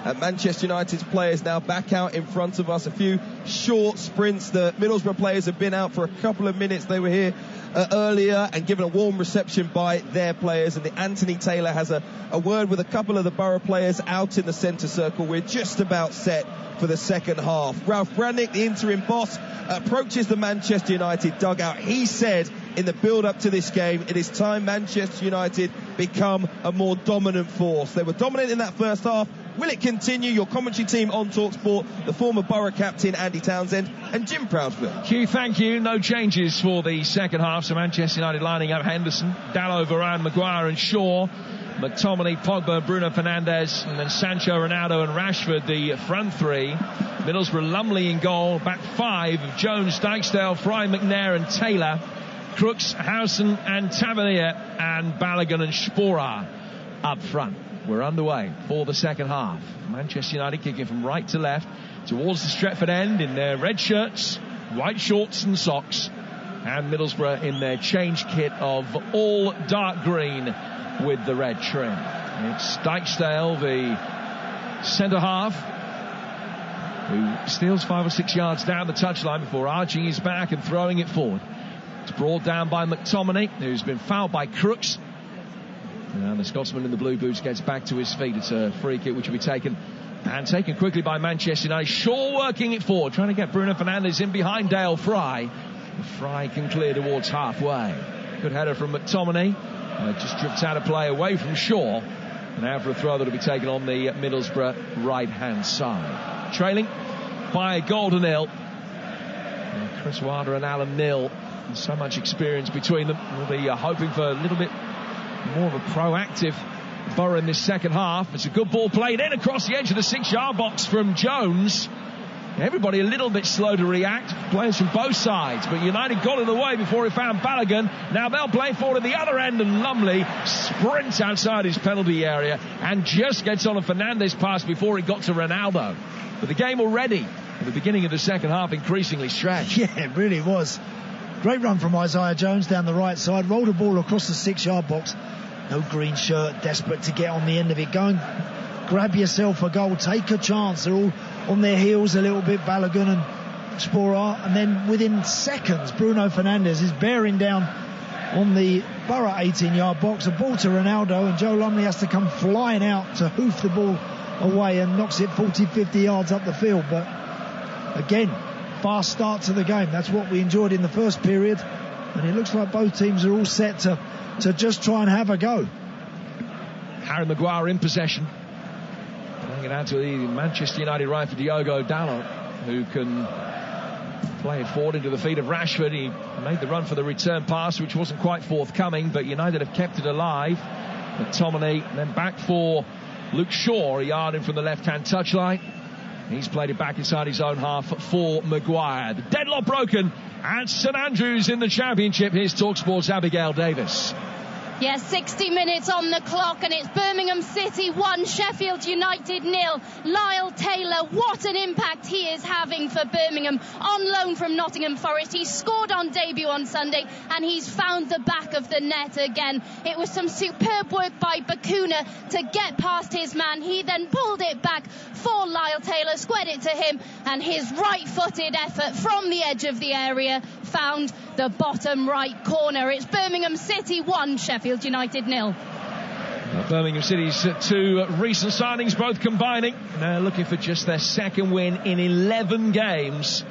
And Manchester United's players now back out in front of us. A few short sprints. The Middlesbrough players have been out for a couple of minutes. They were here earlier and given a warm reception by their players. And Anthony Taylor has a word with a couple of the Borough players out in the centre circle. We're just about set for the second half. Ralph Rangnick, the interim boss, approaches the Manchester United dugout. He said in the build-up to this game, it is time Manchester United become a more dominant force. They were dominant in that first half. Will it continue? Your commentary team on TalkSport, the former Borough captain Andy Townsend and Jim Proudfield. Hugh, thank you. No changes for the second half. So Manchester United lining up Henderson, Dalot, Varane, Maguire and Shaw, McTominay, Pogba, Bruno Fernandes, and then Sancho, Ronaldo and Rashford, the front three. Middlesbrough, Lumley in goal. Back five of Jones, Dijksteel, Fry, McNair and Taylor. Crooks, Howson and Tavernier, and Balogun and Sporar up front. We're underway for the second half. Manchester United kicking from right to left towards the Stretford end in their red shirts, white shorts and socks, and Middlesbrough in their change kit of all dark green with the red trim. It's Dijksteel, the centre half, who steals 5 or 6 yards down the touchline before arching his back and throwing it forward. It's brought down by McTominay, who's been fouled by Crooks. And the Scotsman in the blue boots gets back to his feet. It's a free kick which will be taken quickly by Manchester United. Shaw working it forward, trying to get Bruno Fernandes in behind Dale Fry. Fry can clear towards halfway. Good header from McTominay. Just drifts out of play away from Shaw. And now for a throw that will be taken on the Middlesbrough right-hand side. Trailing by a goal to nil. Chris Wilder and Alan Neil. So much experience between them. We'll be hoping for a little bit more of a proactive Borough in this second half. It's a good ball played in across the edge of the 6-yard box from Jones. Everybody a little bit slow to react, players from both sides, but United got in the way before he found Balogun. Now they'll play forward at the other end, and Lumley sprints outside his penalty area and just gets on a Fernandes pass before he got to Ronaldo. But the game already at the beginning of the second half increasingly stretched. Yeah, it really was. Great run from Isaiah Jones down the right side, rolled a ball across the 6-yard box. No green shirt, desperate to get on the end of it. Go and grab yourself a goal, take a chance. They're all on their heels a little bit, Balogun and Sporar. And then within seconds, Bruno Fernandes is bearing down on the Borough 18-yard box. A ball to Ronaldo, and Joe Lumley has to come flying out to hoof the ball away and knocks it 40, 50 yards up the field. But again, fast start to the game. That's what we enjoyed in the first period, and it looks like both teams are all set to just try and have a go. Harry Maguire in possession, playing it out to the Manchester United right for Diogo Dalot, who can play it forward into the feet of Rashford. He made the run for the return pass, which wasn't quite forthcoming, but United have kept it alive. McTominay then back for Luke Shaw, a yard in from the left-hand touchline. He's played it back inside his own half for Maguire. The deadlock broken at St Andrews in the Championship. Here's TalkSport's Abigail Davis. Yeah, 60 minutes on the clock, and it's Birmingham City 1, Sheffield United 0. Lyle Taylor, what an impact he is having for Birmingham. On loan from Nottingham Forest, he scored on debut on Sunday, and he's found the back of the net again. It was some superb work by Bakuna to get past his man. He then pulled it back for Lyle Taylor, squared it to him, and his right-footed effort from the edge of the area found the bottom right corner. It's Birmingham City 1, Sheffield United 0. Birmingham City's two recent signings both combining. Now looking for just their second win in 11 games.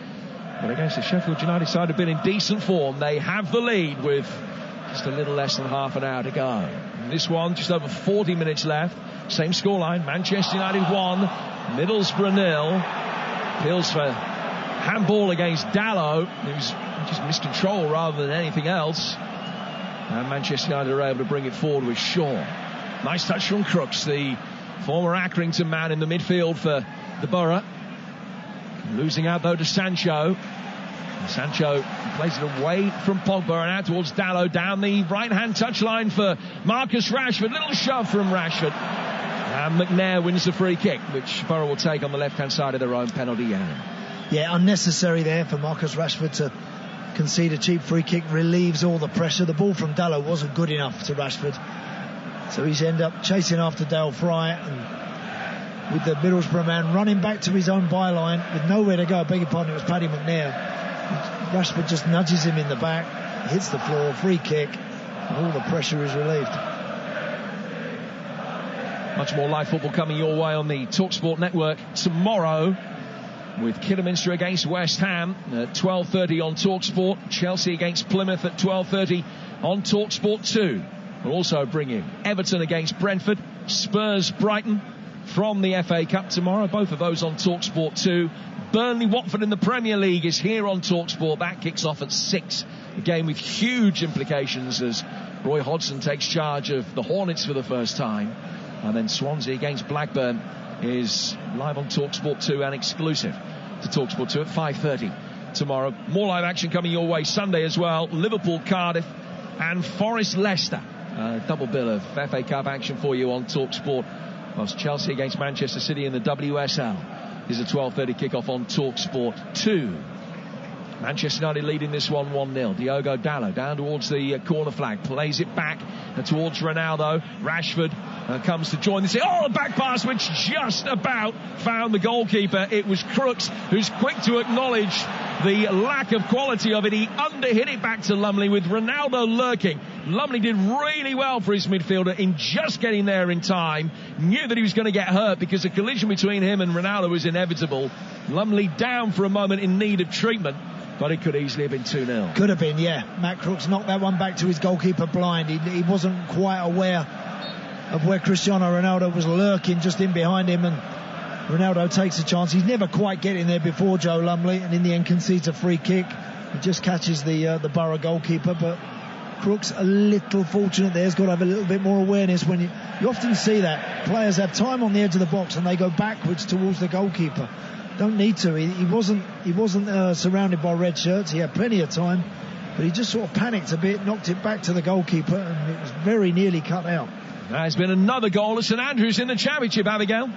But against the Sheffield United side have been in decent form. They have the lead with just a little less than half an hour to go. And this one, just over 40 minutes left. Same scoreline, Manchester United 1, Middlesbrough 0. Appeals for handball against Dalot, who's just missed control rather than anything else. And Manchester United are able to bring it forward with Shaw. Nice touch from Crooks, the former Accrington man in the midfield for the Borough. Losing out though to Sancho. Sancho plays it away from Pogba and out towards Dalot, down the right-hand touchline for Marcus Rashford. Little shove from Rashford. And McNair wins the free kick, which Borough will take on the left-hand side of their own penalty area. Yeah, unnecessary there for Marcus Rashford to concede a cheap free kick. Relieves all the pressure. The ball from Dalot wasn't good enough to Rashford, so he's ended up chasing after Dale Fry, and with the Middlesbrough man running back to his own byline with nowhere to go. I beg your pardon, it was Paddy McNair. Rashford just nudges him in the back, hits the floor, free kick, and all the pressure is relieved. Much more live football coming your way on the TalkSport network tomorrow, with Kidderminster against West Ham at 12:30 on TalkSport. Chelsea against Plymouth at 12:30 on TalkSport 2. We'll also bring you Everton against Brentford, Spurs Brighton from the FA Cup tomorrow. Both of those on TalkSport 2. Burnley Watford in the Premier League is here on TalkSport. That kicks off at 6. A game with huge implications as Roy Hodgson takes charge of the Hornets for the first time. And then Swansea against Blackburn is live on TalkSport 2 and exclusive to TalkSport 2 at 5:30 tomorrow. More live action coming your way Sunday as well. Liverpool Cardiff and Forest Leicester. Double bill of FA Cup action for you on TalkSport. Whilst Chelsea against Manchester City in the WSL is a 12:30 kickoff on TalkSport 2. Manchester United leading this one 1-0. Diogo Dalot down towards the corner flag, plays it back towards Ronaldo. Rashford comes to join the... the back pass which just about found the goalkeeper. It was Crooks who's quick to acknowledge the lack of quality of it. He underhit it back to Lumley with Ronaldo lurking. Lumley did really well for his midfielder in just getting there in time. Knew that he was going to get hurt because a collision between him and Ronaldo was inevitable. Lumley down for a moment in need of treatment, but it could easily have been 2-0. Could have been, yeah. Matt Crooks knocked that one back to his goalkeeper blind. He wasn't quite aware of where Cristiano Ronaldo was lurking just in behind him, and Ronaldo takes a chance. He's never quite getting there before, Joe Lumley, and in the end concedes a free kick. He just catches the Borough goalkeeper, but Crooks a little fortunate there. He's got to have a little bit more awareness. When you often see that players have time on the edge of the box and they go backwards towards the goalkeeper. Don't need to. He wasn't surrounded by red shirts. He had plenty of time, but he just sort of panicked a bit, knocked it back to the goalkeeper, and it was very nearly cut out. There's been another goal at St Andrews in the Championship, Abigail.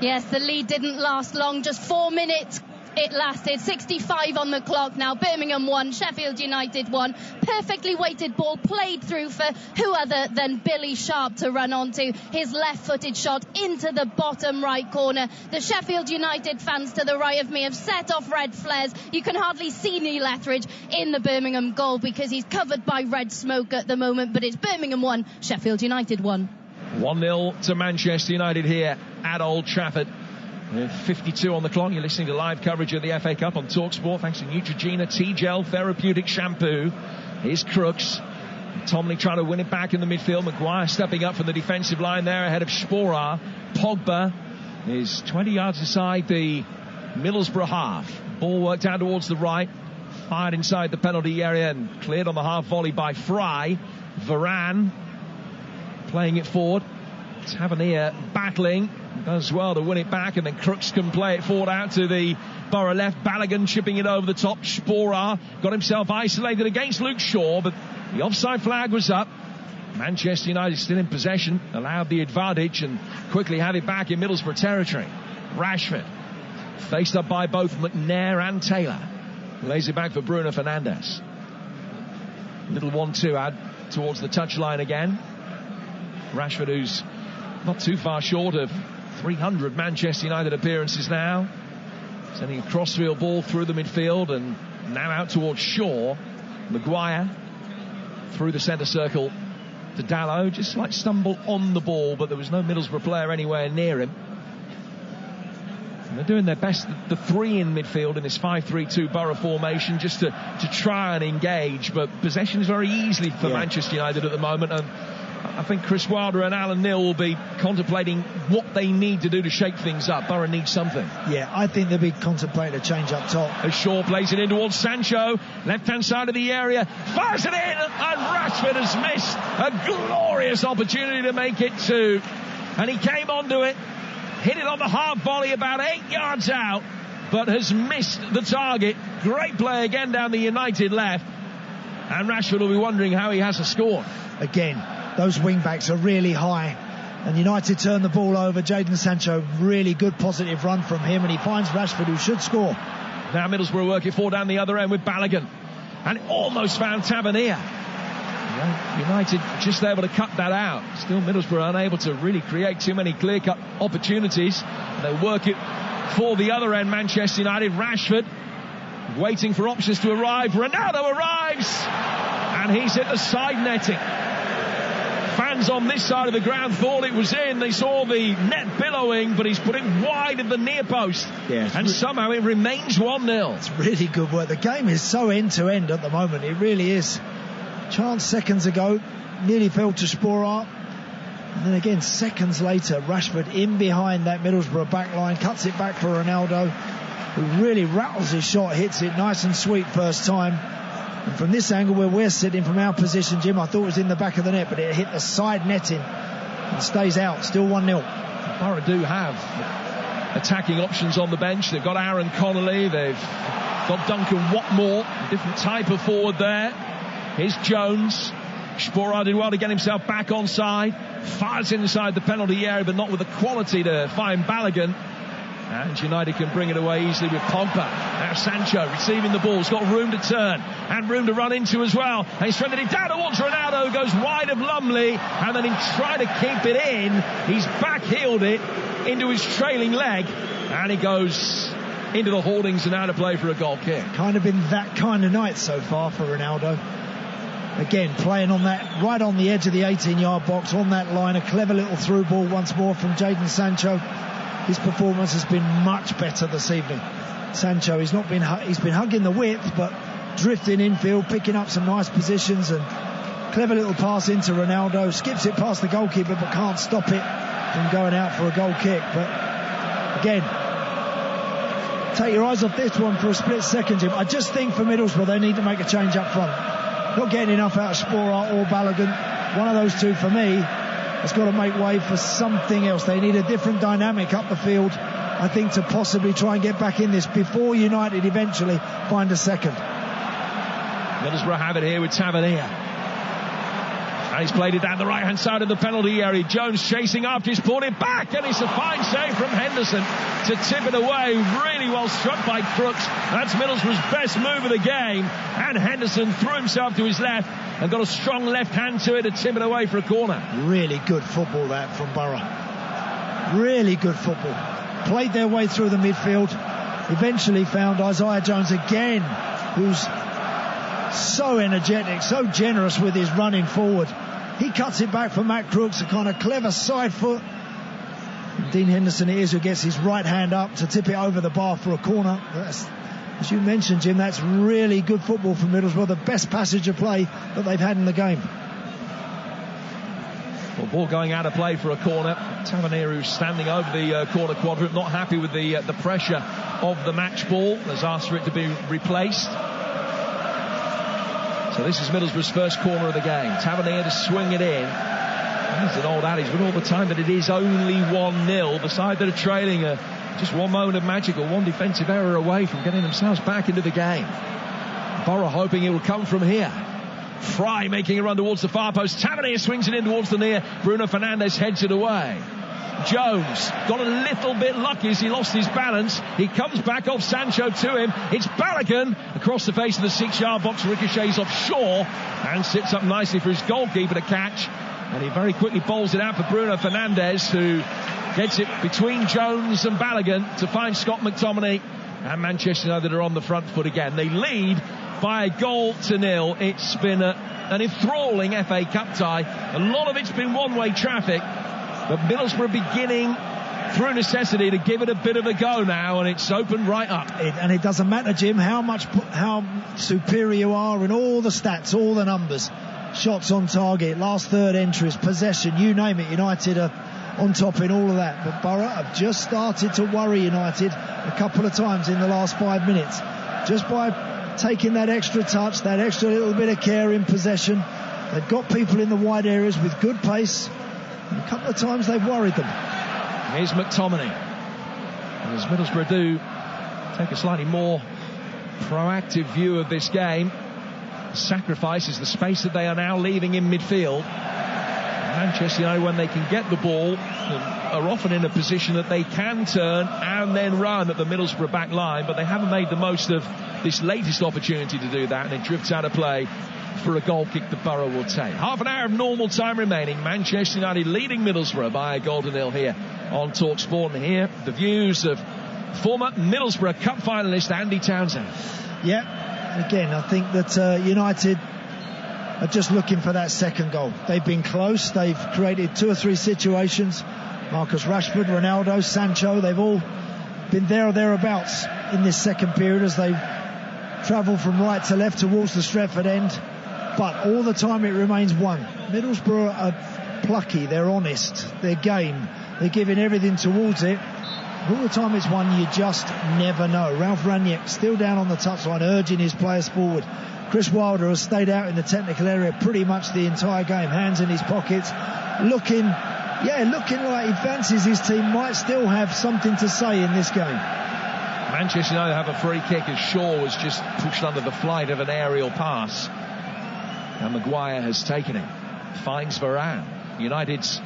Yes, the lead didn't last long, just 4 minutes. It lasted. 65 on the clock now. Birmingham 1, Sheffield United 1. Perfectly weighted ball played through for who other than Billy Sharp to run onto. His left-footed shot into the bottom right corner. The Sheffield United fans to the right of me have set off red flares. You can hardly see Neil Etheridge in the Birmingham goal because he's covered by red smoke at the moment. But it's Birmingham 1, Sheffield United 1. 1-0 to Manchester United here at Old Trafford. 52 on the clock. You're listening to live coverage of the FA Cup on TalkSport thanks to Neutrogena T-Gel Therapeutic Shampoo. Here's Crooks. Tomley trying to win it back in the midfield. Maguire stepping up from the defensive line there ahead of Sporar. Pogba is 20 yards aside the Middlesbrough half. Ball worked out towards the right. Fired inside the penalty area and cleared on the half volley by Fry. Varane playing it forward. Tavernier battling. Does well to win it back, and then Crooks can play it forward out to the Borough left. Balogun chipping it over the top. Sporar got himself isolated against Luke Shaw, but the offside flag was up. Manchester United still in possession, allowed the advantage and quickly have it back in Middlesbrough territory. Rashford faced up by both McNair and Taylor. Lays it back for Bruno Fernandes. Little 1-2 out towards the touchline again. Rashford, who's not too far short of 300 Manchester United appearances now. Sending a crossfield ball through the midfield and now out towards Shaw. Maguire through the centre circle to Dalot. Just slight stumble on the ball, but there was no Middlesbrough player anywhere near him. And they're doing their best, the three in midfield in this 5-3-2 Borough formation, just to try and engage. But possession is very easily for Manchester United at the moment, and I think Chris Wilder and Alan Neil will be contemplating what they need to do to shake things up. Borough needs something. Yeah, I think they'll be contemplating a change up top. As Shaw plays it in towards Sancho, left-hand side of the area, fires it in, and Rashford has missed a glorious opportunity to make it 2. And he came onto it, hit it on the half volley about 8 yards out. but has missed the target. Great play again down the United left. And Rashford will be wondering how he hasn't scored. Again, those wing-backs are really high. And United turn the ball over. Jadon Sancho, really good positive run from him. And he finds Rashford, who should score. Now Middlesbrough work it forward down the other end with Balogun. And almost found Tavernier. United just able to cut that out. Still Middlesbrough unable to really create too many clear-cut opportunities. They work it for the other end, Manchester United. Rashford waiting for options to arrive. Ronaldo arrives, and he's hit the side netting. Fans on this side of the ground thought it was in. They saw the net billowing, but he's put it wide of the near post. And somehow it remains 1-0. It's really good work. The game is so end-to-end at the moment. It really is. Chance seconds ago, nearly fell to Sporar. And then again, seconds later, Rashford in behind that Middlesbrough back line, cuts it back for Ronaldo, who really rattles his shot, hits it nice and sweet first time. And from this angle where we're sitting from our position, Jim, I thought it was in the back of the net, but it hit the side netting and stays out. Still 1-0. Borough do have attacking options on the bench. They've got Aaron Connolly, they've got Duncan Watmore, a different type of forward there. Here's Jones. Sporar did well to get himself back onside. Fires inside the penalty area, but not with the quality to find Balogun. And United can bring it away easily with Pogba. Now Sancho receiving the ball. He's got room to turn and room to run into as well. And he's threaded it down towards Ronaldo. Goes wide of Lumley. And then in trying to keep it in, he's back-heeled it into his trailing leg. And he goes into the hoardings and out of play for a goal kick. Kind of been that kind of night so far for Ronaldo. Again, playing on that, right on the edge of the 18-yard box, on that line. A clever little through ball once more from Jadon Sancho. His performance has been much better this evening. Sancho, he's been hugging the width, but drifting infield, picking up some nice positions, and clever little pass into Ronaldo. Skips it past the goalkeeper, but can't stop it from going out for a goal kick. But again, take your eyes off this one for a split second, Jim. I just think for Middlesbrough, they need to make a change up front. Not getting enough out of Sporar or Balogun. One of those two, for me, has got to make way for something else. They need a different dynamic up the field, I think, to possibly try and get back in this before United eventually find a second. Middlesbrough have it here with Tavernier. And he's played it down the right-hand side of the penalty area. Jones chasing after, he's pulled it back, and it's a fine save from Henderson to tip it away. Really well struck by Crooks. That's Middlesbrough's best move of the game. And Henderson threw himself to his left and got a strong left hand to it to tip it away for a corner. Really good football that from Borough. Really good football. Played their way through the midfield. Eventually found Isaiah Jones again, who's so energetic, so generous with his running forward. He cuts it back for Matt Crooks, a kind of clever side foot. And Dean Henderson it is who gets his right hand up to tip it over the bar for a corner. As you mentioned, Jim, that's really good football from Middlesbrough, the best passage of play that they've had in the game. Well, ball going out of play for a corner. Tavernier, who's standing over the corner quadrant, not happy with the pressure of the match ball, has asked for it to be replaced. So this is Middlesbrough's first corner of the game. Tavernier to swing it in. There's an old adage, but all the time that it is only 1-0, the side that are trailing just one moment of magic or one defensive error away from getting themselves back into the game. Borough hoping it will come from here. Fry making a run towards the far post. Tavernier swings it in towards the near. Bruno Fernandes heads it away. Jones got a little bit lucky as he lost his balance. He comes back off Sancho to him. It's Balogun across the face of the 6-yard box, ricochets off Shaw and sits up nicely for his goalkeeper to catch. And he very quickly bowls it out for Bruno Fernandes, who gets it between Jones and Balogun to find Scott McTominay. And Manchester United are on the front foot again. They lead by 1-0. It's been an enthralling FA Cup tie. A lot of it's been one-way traffic. But Middlesbrough beginning, through necessity, to give it a bit of a go now, and it's opened right up. And it doesn't matter, Jim, how superior you are in all the stats, all the numbers. Shots on target, last third entries, possession, you name it. United are on top in all of that. But Borough have just started to worry United a couple of times in the last 5 minutes. Just by taking that extra touch, that extra little bit of care in possession. They've got people in the wide areas with good pace. And a couple of times they've worried them. Here's McTominay. As Middlesbrough do take a slightly more proactive view of this game. The sacrifice is the space that they are now leaving in midfield. Manchester United, when they can get the ball, are often in a position that they can turn and then run at the Middlesbrough back line, but they haven't made the most of this latest opportunity to do that, and it drifts out of play for a goal kick that Borough will take. Half an hour of normal time remaining. Manchester United leading Middlesbrough by a goal to nil here on TalkSport. And here, the views of former Middlesbrough Cup finalist Andy Townsend. Yeah, again, I think that United are just looking for that second goal. They've been close. They've created 2 or 3 situations. Marcus Rashford, Ronaldo, Sancho, they've all been there or thereabouts in this second period as they've travelled from right to left towards the Stretford end. But all the time it remains 1. Middlesbrough are plucky, they're honest, they're game, they're giving everything towards it. All the time it's 1, you just never know. Ralph Rangnick still down on the touchline, urging his players forward. Chris Wilder has stayed out in the technical area pretty much the entire game, hands in his pockets, looking like he fancies his team might still have something to say in this game. Manchester United have a free kick as Shaw was just pushed under the flight of an aerial pass. And Maguire has taken it. Finds Varane. United's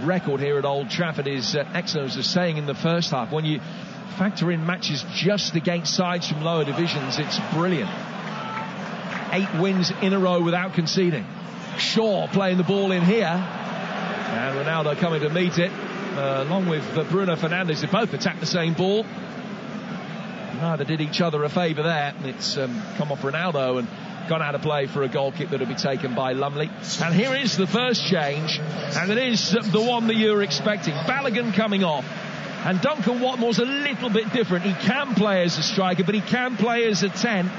record here at Old Trafford is excellent, as I was saying in the first half. When you factor in matches just against sides from lower divisions, it's brilliant. 8 wins in a row without conceding. Shaw playing the ball in here. And Ronaldo coming to meet it. Along with Bruno Fernandes. They both attacked the same ball. Neither did each other a favour there. It's come off Ronaldo and gone out of play for a goal kick that will be taken by Lumley. And here is the first change, and it is the one that you're expecting. Balogun coming off, and Duncan Watmore's a little bit different. He can play as a striker, but he can play as a 10,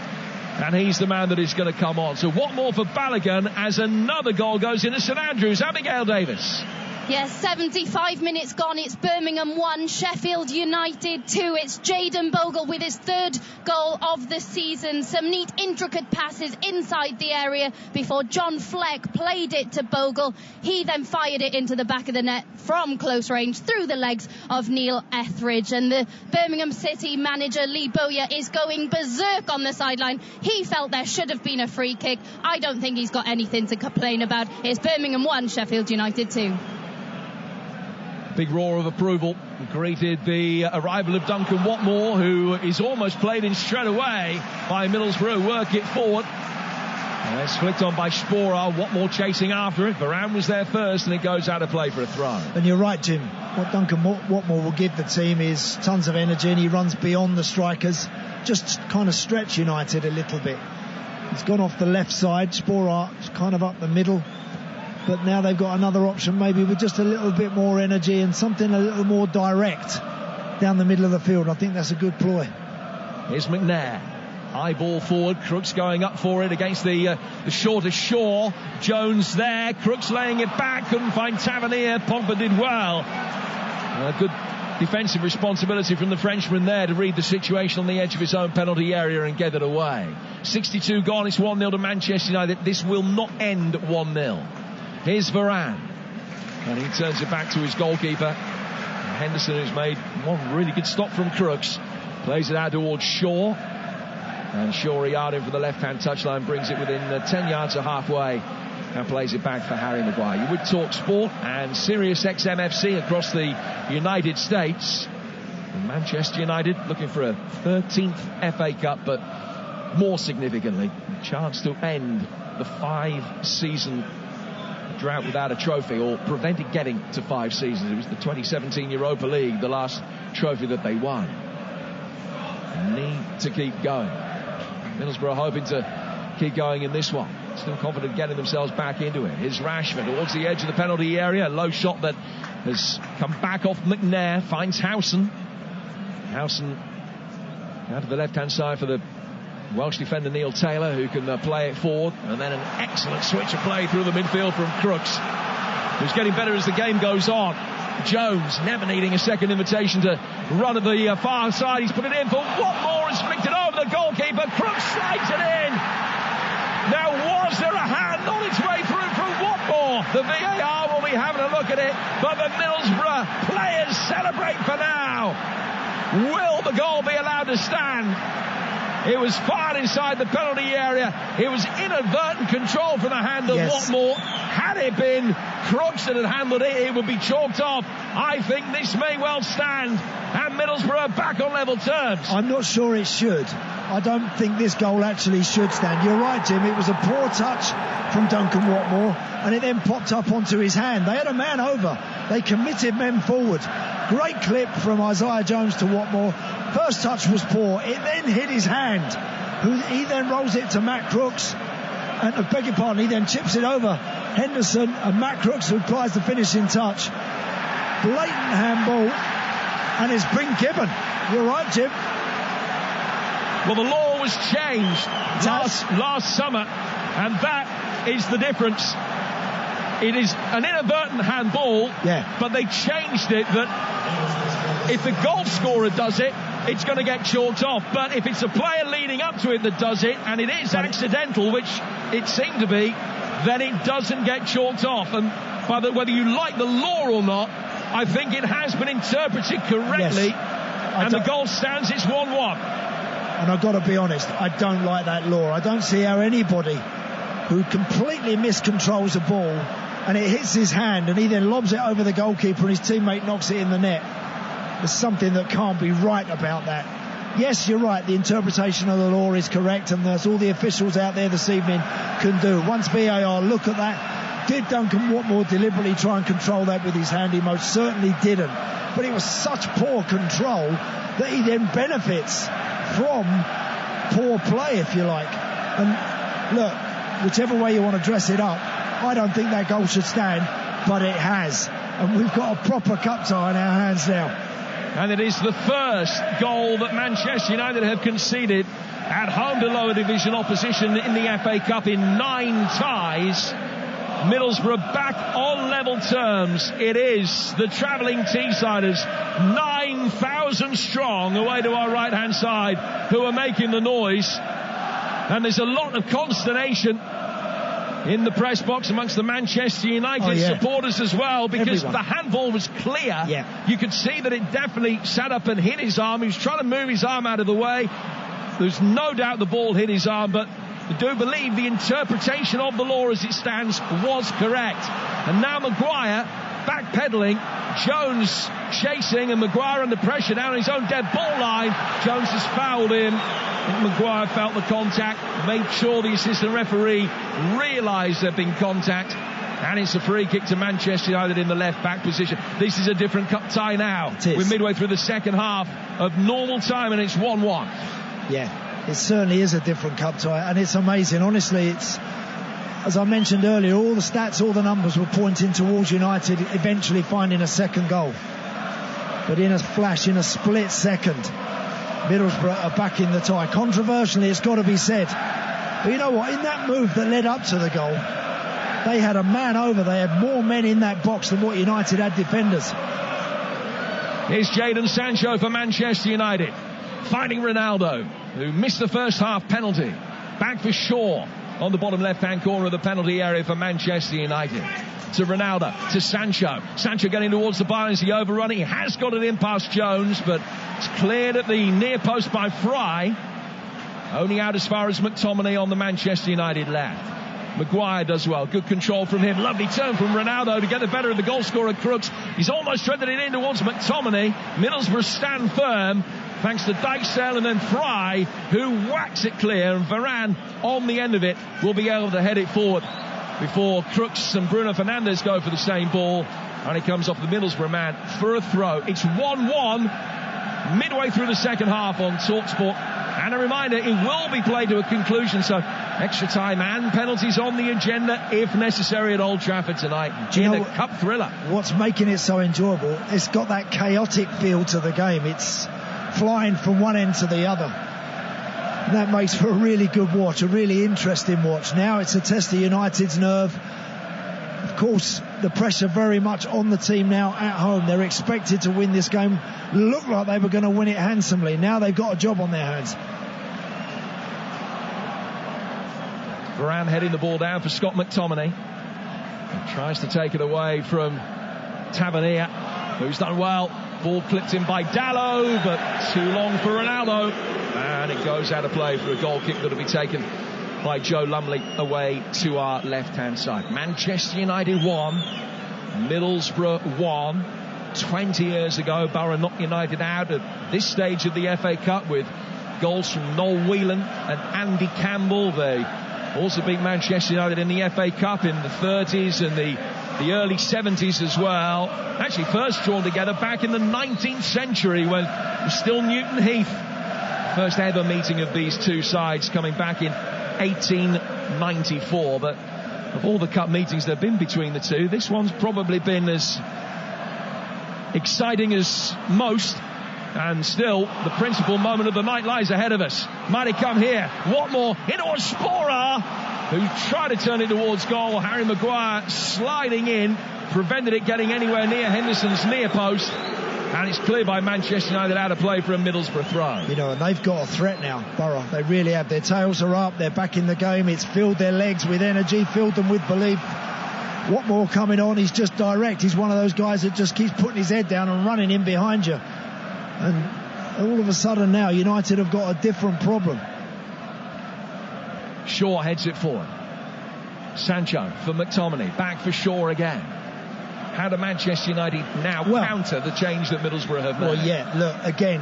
and he's the man that is going to come on. So Watmore for Balogun as another goal goes into St Andrews. Abigail Davis. Yes, 75 minutes gone. It's Birmingham 1, Sheffield United 2. It's Jayden Bogle with his 3rd goal of the season. Some neat, intricate passes inside the area before John Fleck played it to Bogle. He then fired it into the back of the net from close range through the legs of Neil Etheridge. And the Birmingham City manager, Lee Bowyer, is going berserk on the sideline. He felt there should have been a free kick. I don't think he's got anything to complain about. It's Birmingham 1, Sheffield United 2. Big roar of approval greeted the arrival of Duncan Watmore, who is almost played in straight away by Middlesbrough. Work it forward. And it's flicked on by Sporer. Watmore chasing after it. Varane was there first, and it goes out of play for a throw. And you're right, Jim. What Duncan Watmore will give the team is tons of energy, and he runs beyond the strikers. Just kind of stretch United a little bit. He's gone off the left side. Sporer kind of up the middle. But now they've got another option, maybe with just a little bit more energy and something a little more direct down the middle of the field. I think that's a good ploy. Here's McNair. High ball forward. Crooks going up for it against the shorter Shaw. Jones there. Crooks laying it back. Couldn't find Tavernier. Pogba did well. Good defensive responsibility from the Frenchman there to read the situation on the edge of his own penalty area and get it away. 62 gone. It's 1-0 to Manchester United. This will not end 1-0. Here's Varane, and he turns it back to his goalkeeper. Henderson, who's made one really good stop from Crooks, plays it out towards Shaw, and Shaw, a yard in from the left-hand touchline, brings it within 10 yards of halfway and plays it back for Harry Maguire. You would talk sport and Sirius XM-FC across the United States. And Manchester United looking for a 13th FA Cup, but more significantly, a chance to end the 5-season drought without a trophy, or prevent it getting to 5 seasons. It was the 2017 Europa League, the last trophy that they won. Need to keep going. Middlesbrough hoping to keep going in this one. Still confident getting themselves back into it. Here's Rashford towards the edge of the penalty area. Low shot that has come back off McNair. Finds Howson. Howson out to the left-hand side for the Welsh defender Neil Taylor, who can play it forward, and then an excellent switch of play through the midfield from Crooks, who's getting better as the game goes on. Jones never needing a second invitation to run at the far side. He's put it in for Watmore, has flicked it over the goalkeeper. Crooks slides it in. Now, was there a hand on its way through from Watmore? The VAR will be having a look at it, but the Middlesbrough players celebrate for now. Will the goal be allowed to stand? It was fired inside the penalty area. It was inadvertent control from the hand of Watmore. Had it been Crooks that had handled it, it would be chalked off. I think this may well stand, and Middlesbrough are back on level terms. I'm not sure it should. I don't think this goal actually should stand. You're right, Jim. It was a poor touch from Duncan Watmore, and it then popped up onto his hand. They had a man over. They committed men forward. Great clip from Isaiah Jones to Watmore. First touch was poor. It then hit his hand. He then rolls it to Matt Crooks. And I beg your pardon, he then chips it over Henderson, and Matt Crooks, who applies the finishing touch. Blatant handball, and it's Bryn Gibbon. You're right, Jim. Well, the law was changed last summer, and that is the difference. It is an inadvertent handball, but they changed it that if the goal scorer does it, it's going to get chalked off. But if it's a player leading up to it that does it, and it is accidental, which it seemed to be, then it doesn't get chalked off. And whether you like the law or not, I think it has been interpreted correctly, and the goal stands. It's 1-1. And I've got to be honest, I don't like that law. I don't see how anybody who completely miscontrols a ball and it hits his hand and he then lobs it over the goalkeeper and his teammate knocks it in the net. There's something that can't be right about that. Yes, you're right, the interpretation of the law is correct, and that's all the officials out there this evening can do. Once VAR look at that, did Duncan Watmore deliberately try and control that with his hand? He most certainly didn't. But it was such poor control that he then benefits from poor play, if you like. And look, whichever way you want to dress it up, I don't think that goal should stand, but it has. And we've got a proper cup tie in our hands now. And it is the first goal that Manchester United have conceded at home to lower division opposition in the FA Cup in 9 ties. Middlesbrough back on level terms. It is the travelling Teessiders, 9,000 strong, away to our right-hand side, who are making the noise. And there's a lot of consternation in the press box amongst the Manchester United supporters as well, because the handball was clear. You could see that it definitely sat up and hit his arm. He was trying to move his arm out of the way. There's no doubt the ball hit his arm, but I do believe the interpretation of the law as it stands was correct. And now Maguire backpedaling, Jones chasing, and Maguire under pressure down his own dead ball line. Jones has fouled him. Maguire felt the contact, made sure the assistant referee realised there'd been contact, and it's a free kick to Manchester United in the left back position. This is a different cup tie now. We're midway through the second half of normal time, and it's 1-1. Yeah, it certainly is a different cup tie, and it's amazing. Honestly, it's, as I mentioned earlier, all the stats, all the numbers were pointing towards United eventually finding a second goal. But in a flash, in a split second, Middlesbrough are back in the tie. Controversially, it's got to be said. But you know what? In that move that led up to the goal, they had a man over. They had more men in that box than what United had defenders. Here's Jadon Sancho for Manchester United, finding Ronaldo, who missed the first half penalty. Back for Shaw on the bottom left-hand corner of the penalty area for Manchester United. To Ronaldo, to Sancho. Sancho getting towards the bar as he overrun. He has got it in past Jones, but it's cleared at the near post by Fry. Only out as far as McTominay on the Manchester United left. Maguire does well. Good control from him. Lovely turn from Ronaldo to get the better of the goal scorer Crooks. He's almost threaded it in towards McTominay. Middlesbrough stand firm, thanks to Dijksdale and then Fry, who whacks it clear, and Varane on the end of it will be able to head it forward before Crooks and Bruno Fernandes go for the same ball, and it comes off the Middlesbrough man for a throw. It's 1-1 midway through the second half on TalkSport, and a reminder, it will be played to a conclusion, so extra time and penalties on the agenda if necessary at Old Trafford tonight in a cup thriller. What's making it so enjoyable, it's got that chaotic feel to the game. It's flying from one end to the other. And that makes for a really good watch, a really interesting watch. Now it's a test of United's nerve. Of course, the pressure very much on the team now at home. They're expected to win this game. Looked like they were going to win it handsomely. Now they've got a job on their hands. Varane heading the ball down for Scott McTominay. He tries to take it away from Tavernier, who's done well Ball clipped in by Dallo, but too long for Ronaldo. And it goes out of play for a goal kick that'll be taken by Joe Lumley away to our left-hand side. Manchester United 1, Middlesbrough 1. 20 years ago, Borough knocked United out at this stage of the FA Cup with goals from Noel Whelan and Andy Campbell. They also beat Manchester United in the FA Cup in the 30s and the early 70s as well. Actually first drawn together back in the 19th century when it was still Newton Heath. First ever meeting of these two sides coming back in 1894. But of all the cup meetings there have been between the two, this one's probably been as exciting as most. And still, the principal moment of the night lies ahead of us. Might it come here? Watmore into a Spora, who tried to turn it towards goal. Harry Maguire sliding in, prevented it getting anywhere near Henderson's near post. And it's cleared by Manchester United out of play for a Middlesbrough throw. You know, and they've got a threat now, Borough. They really have. Their tails are up. They're back in the game. It's filled their legs with energy, filled them with belief. Watmore coming on, he's just direct. He's one of those guys that just keeps putting his head down and running in behind you. And all of a sudden now, United have got a different problem. Shaw heads it forward. Sancho for McTominay. Back for Shaw again. How do Manchester United now counter the change that Middlesbrough have made? Well, yeah, look, again,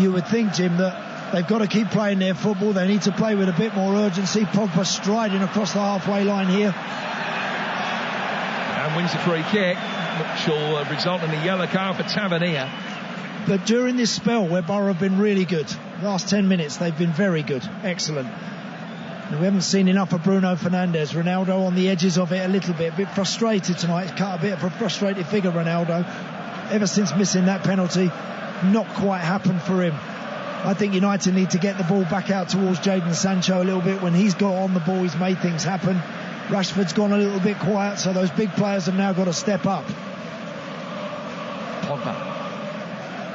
you would think, Jim, that they've got to keep playing their football. They need to play with a bit more urgency. Pogba striding across the halfway line here. And wins the free kick, which will result in a yellow card for Tavernier. But during this spell where Borough have been really good, the last 10 minutes they've been very good, excellent. And we haven't seen enough of Bruno Fernandes. Ronaldo on the edges of it a little bit, a bit frustrated tonight. He's cut a bit of a frustrated figure, Ronaldo. Ever since missing that penalty, not quite happened for him. I think United need to get the ball back out towards Jadon Sancho a little bit. When he's got on the ball, he's made things happen. Rashford's gone a little bit quiet, so those big players have now got to step up.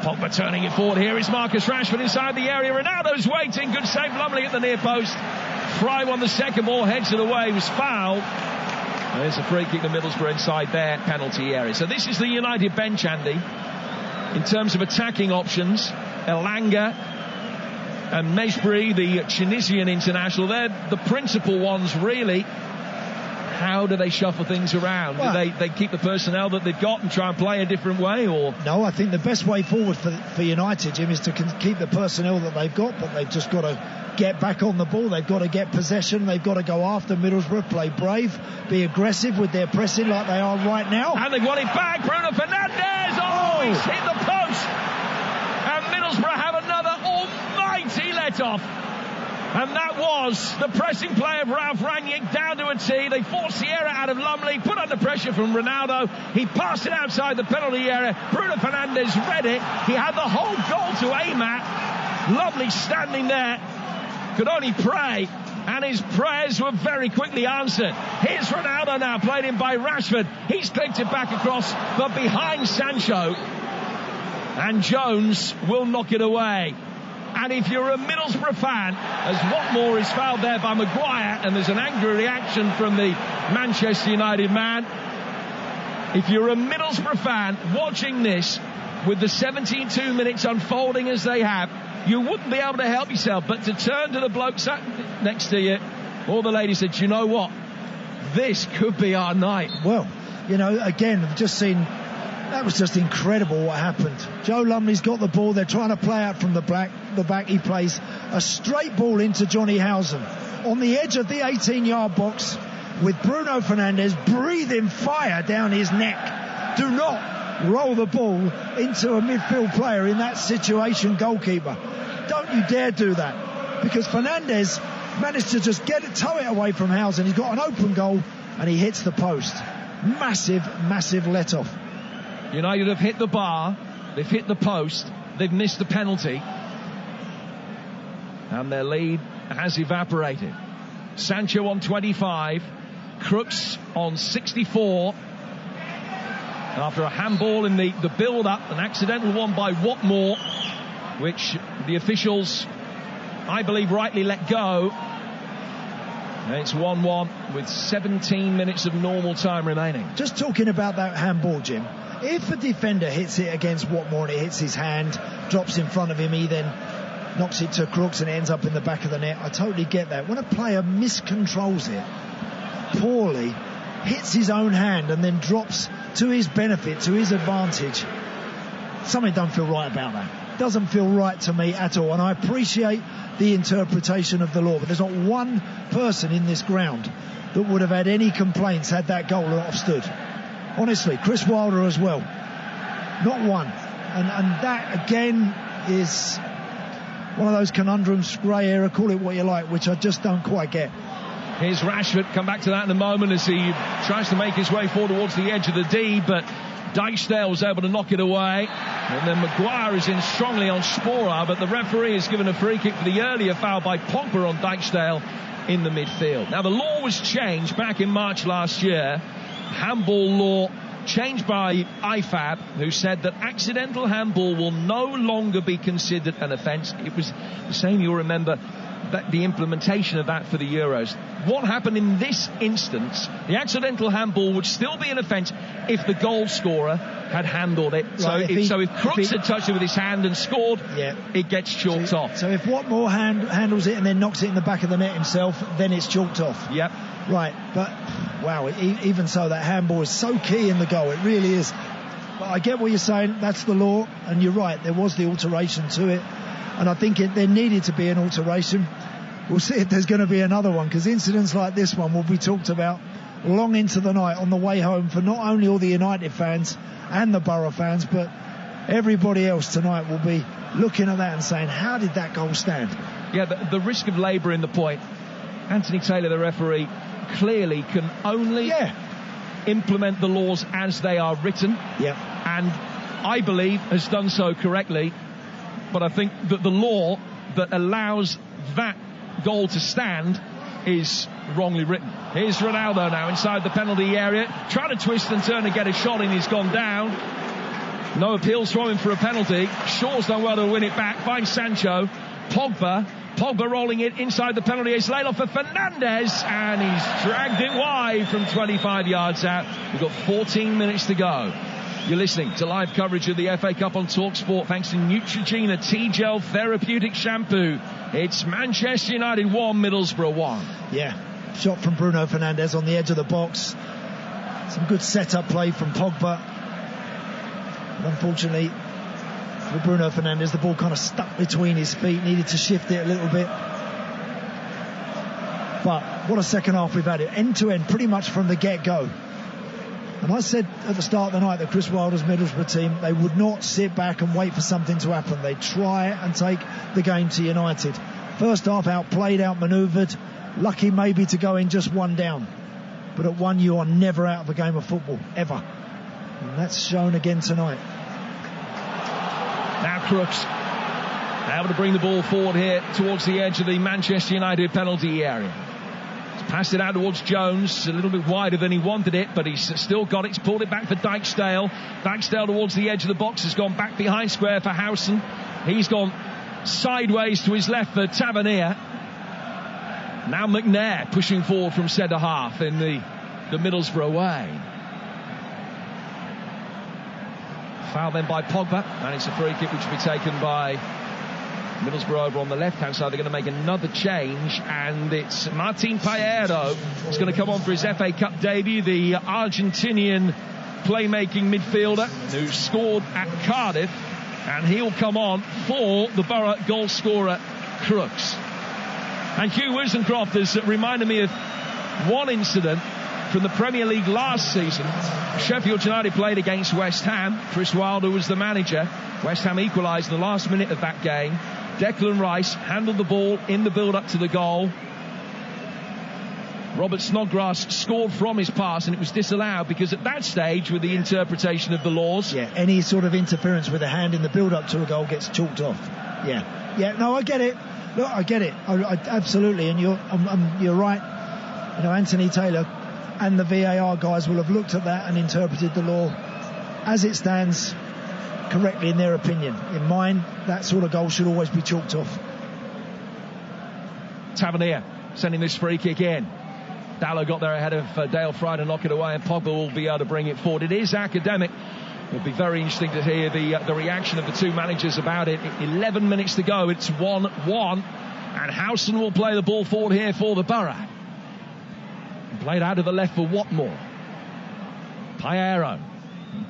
Pogba turning it forward. Here is Marcus Rashford inside the area. Ronaldo's waiting. Good save, Lumley at the near post. Fry won the second ball, heads it away, was fouled. And there's a free kick to Middlesbrough inside their penalty area. So this is the United bench, Andy. In terms of attacking options, Elanga and Mejbri, the Tunisian international, they're the principal ones, really. How do they shuffle things around? Do they keep the personnel that they've got and try and play a different way? Or no, I think the best way forward for United, Jim, is to keep the personnel that they've got, but they've just got to get back on the ball. They've got to get possession. They've got to go after Middlesbrough, play brave, be aggressive with their pressing like they are right now. And they've got it back. Bruno Fernandes! Oh, he's hit the post! And Middlesbrough have another almighty let-off. And that was the pressing play of Ralph Rangnick down to a tee. They forced Sierra out of Lumley, put under pressure from Ronaldo. He passed it outside the penalty area. Bruno Fernandes read it. He had the whole goal to aim at. Lumley standing there, could only pray. And his prayers were very quickly answered. Here's Ronaldo now, played in by Rashford. He's clipped it back across, but behind Sancho. And Jones will knock it away. And if you're a Middlesbrough fan, as Watmore is fouled there by Maguire, and there's an angry reaction from the Manchester United man, if you're a Middlesbrough fan watching this with the 72 minutes unfolding as they have, you wouldn't be able to help yourself but to turn to the bloke sat next to you or the lady said, you know what, this could be our night. Well, you know, again, I've just seen, that was just incredible what happened. Joe Lumley's got the ball. They're trying to play out from the back. He plays a straight ball into Johnny Housen on the edge of the 18-yard box with Bruno Fernandes breathing fire down his neck. Do not roll the ball into a midfield player in that situation, goalkeeper. Don't you dare do that, because Fernandes managed to just tow it away from Housen. He's got an open goal and he hits the post. Massive let-off. United have hit the bar, they've hit the post, they've missed the penalty, and their lead has evaporated. Sancho on 25, Crooks on 64. After a handball in the build-up, an accidental one by Watmore, which the officials, I believe, rightly let go. And it's 1-1 with 17 minutes of normal time remaining. Just talking about that handball, Jim. If a defender hits it against Watmore and it hits his hand, drops in front of him, he then knocks it to Crooks and it ends up in the back of the net. I totally get that. When a player miscontrols it poorly, hits his own hand and then drops to his benefit, to his advantage, something don't feel right about that. Doesn't feel right to me at all. And I appreciate the interpretation of the law, but there's not one person in this ground that would have had any complaints had that goal not have stood. Honestly, Chris Wilder as well. Not one. And that, again, is one of those conundrums, grey area, call it what you like, which I just don't quite get. Here's Rashford, come back to that in a moment as he tries to make his way forward towards the edge of the D, but Dijksteel was able to knock it away. And then Maguire is in strongly on Sporer, but the referee has given a free kick for the earlier foul by Pogba on Dijksteel in the midfield. Now, the law was changed back in March last year. Handball law changed by IFAB, who said that accidental handball will no longer be considered an offence. It was the same, you'll remember, that the implementation of that for the Euros. What happened in this instance, the accidental handball would still be an offence if the goal scorer had handled it. Right, so if Crooks had touched it with his hand and scored, it gets chalked off. So if Watmore handles it and then knocks it in the back of the net himself, then it's chalked off. Yep. Right, but wow, even so, that handball is so key in the goal. It really is. But I get what you're saying. That's the law, and you're right. There was the alteration to it. And I think there needed to be an alteration. We'll see if there's going to be another one, because incidents like this one will be talked about long into the night on the way home for not only all the United fans and the Borough fans, but everybody else tonight will be looking at that and saying, how did that goal stand? Yeah, the risk of labour in the point. Anthony Taylor, the referee, clearly can only implement the laws as they are written. And I believe has done so correctly. But I think that the law that allows that goal to stand is wrongly written. Here's Ronaldo now inside the penalty area, trying to twist and turn and get a shot in. He's gone down. No appeals from him for a penalty. Shaw's done well to win it back. Finds Sancho. Pogba rolling it inside the penalty. It's laid off for Fernandes, and he's dragged it wide from 25 yards out. We've got 14 minutes to go. You're listening to live coverage of the FA Cup on TalkSport thanks to Neutrogena T-Gel Therapeutic Shampoo. It's Manchester United 1, Middlesbrough 1. Yeah, shot from Bruno Fernandes on the edge of the box. Some good set-up play from Pogba. But unfortunately, for Bruno Fernandes, the ball kind of stuck between his feet, needed to shift it a little bit. But what a second half we've had, end-to-end, pretty much from the get-go. And I said at the start of the night that Chris Wilder's Middlesbrough team, they would not sit back and wait for something to happen. They'd try and take the game to United. First half outplayed, outmanoeuvred, lucky maybe to go in just one down. But at one, you are never out of a game of football, ever. And that's shown again tonight. Now Crooks able to bring the ball forward here towards the edge of the Manchester United penalty area. Passed it out towards Jones, a little bit wider than he wanted it, but he's still got it. He's pulled it back for Dijksteel. Dijksteel towards the edge of the box, has gone back behind square for Howson. He's gone sideways to his left for Tavernier. Now McNair pushing forward from centre half in the Middlesbrough way. Foul then by Pogba, and it's a free kick which will be taken by Middlesbrough over on the left-hand side. They're going to make another change, and it's Martin Paero who's going to come on for his FA Cup debut, the Argentinian playmaking midfielder who scored at Cardiff, and he'll come on for the Borough goal scorer Crooks. And Hugh Wisencroft has reminded me of one incident from the Premier League last season. Sheffield United played against West Ham. Chris Wilder was the manager. West Ham equalised in the last minute of that game. Declan Rice handled the ball in the build-up to the goal. Robert Snodgrass scored from his pass, and it was disallowed because at that stage, with the interpretation of the laws, any sort of interference with a hand in the build-up to a goal gets chalked off. No, I get it. Look, I get it. I absolutely, and you're right. You know, Anthony Taylor and the VAR guys will have looked at that and interpreted the law as it stands correctly in their opinion. In mine, that sort of goal should always be chalked off. Tavernier sending this free kick in. Dallow got there ahead of Dale Fry to knock it away, and Pogba will be able to bring it forward. It is academic. It'll be very interesting to hear the reaction of the two managers about it. 11 minutes to go. It's 1-1. And Howson will play the ball forward here for the Borough. Played out of the left for Watmore. Piero,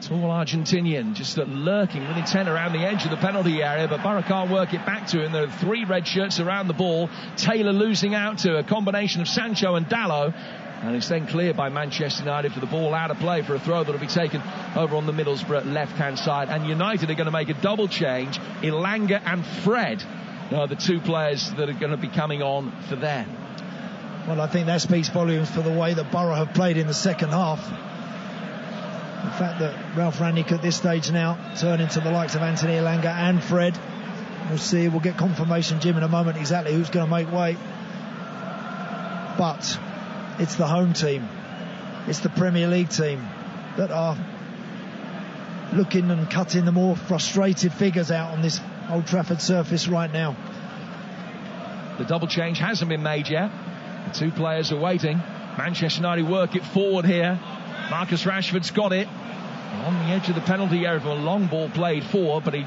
tall Argentinian, just lurking with intent around the edge of the penalty area, but Borough can't work it back to him. There are three red shirts around the ball. Taylor losing out to a combination of Sancho and Dalot. And it's then cleared by Manchester United for the ball out of play for a throw that will be taken over on the Middlesbrough left-hand side. And United are going to make a double change. Ilanga and Fred are the two players that are going to be coming on for them. Well, I think that speaks volumes for the way that Borough have played in the second half. The fact that Ralph Rangnick at this stage now turning to the likes of Anthony Ilanga and Fred. We'll see, we'll get confirmation, Jim, in a moment exactly who's going to make way. But it's the home team, it's the Premier League team that are looking and cutting the more frustrated figures out on this Old Trafford surface right now. The double change hasn't been made yet. The two players are waiting. Manchester United work it forward here. Marcus Rashford's got it on the edge of the penalty area for a long ball played forward, but he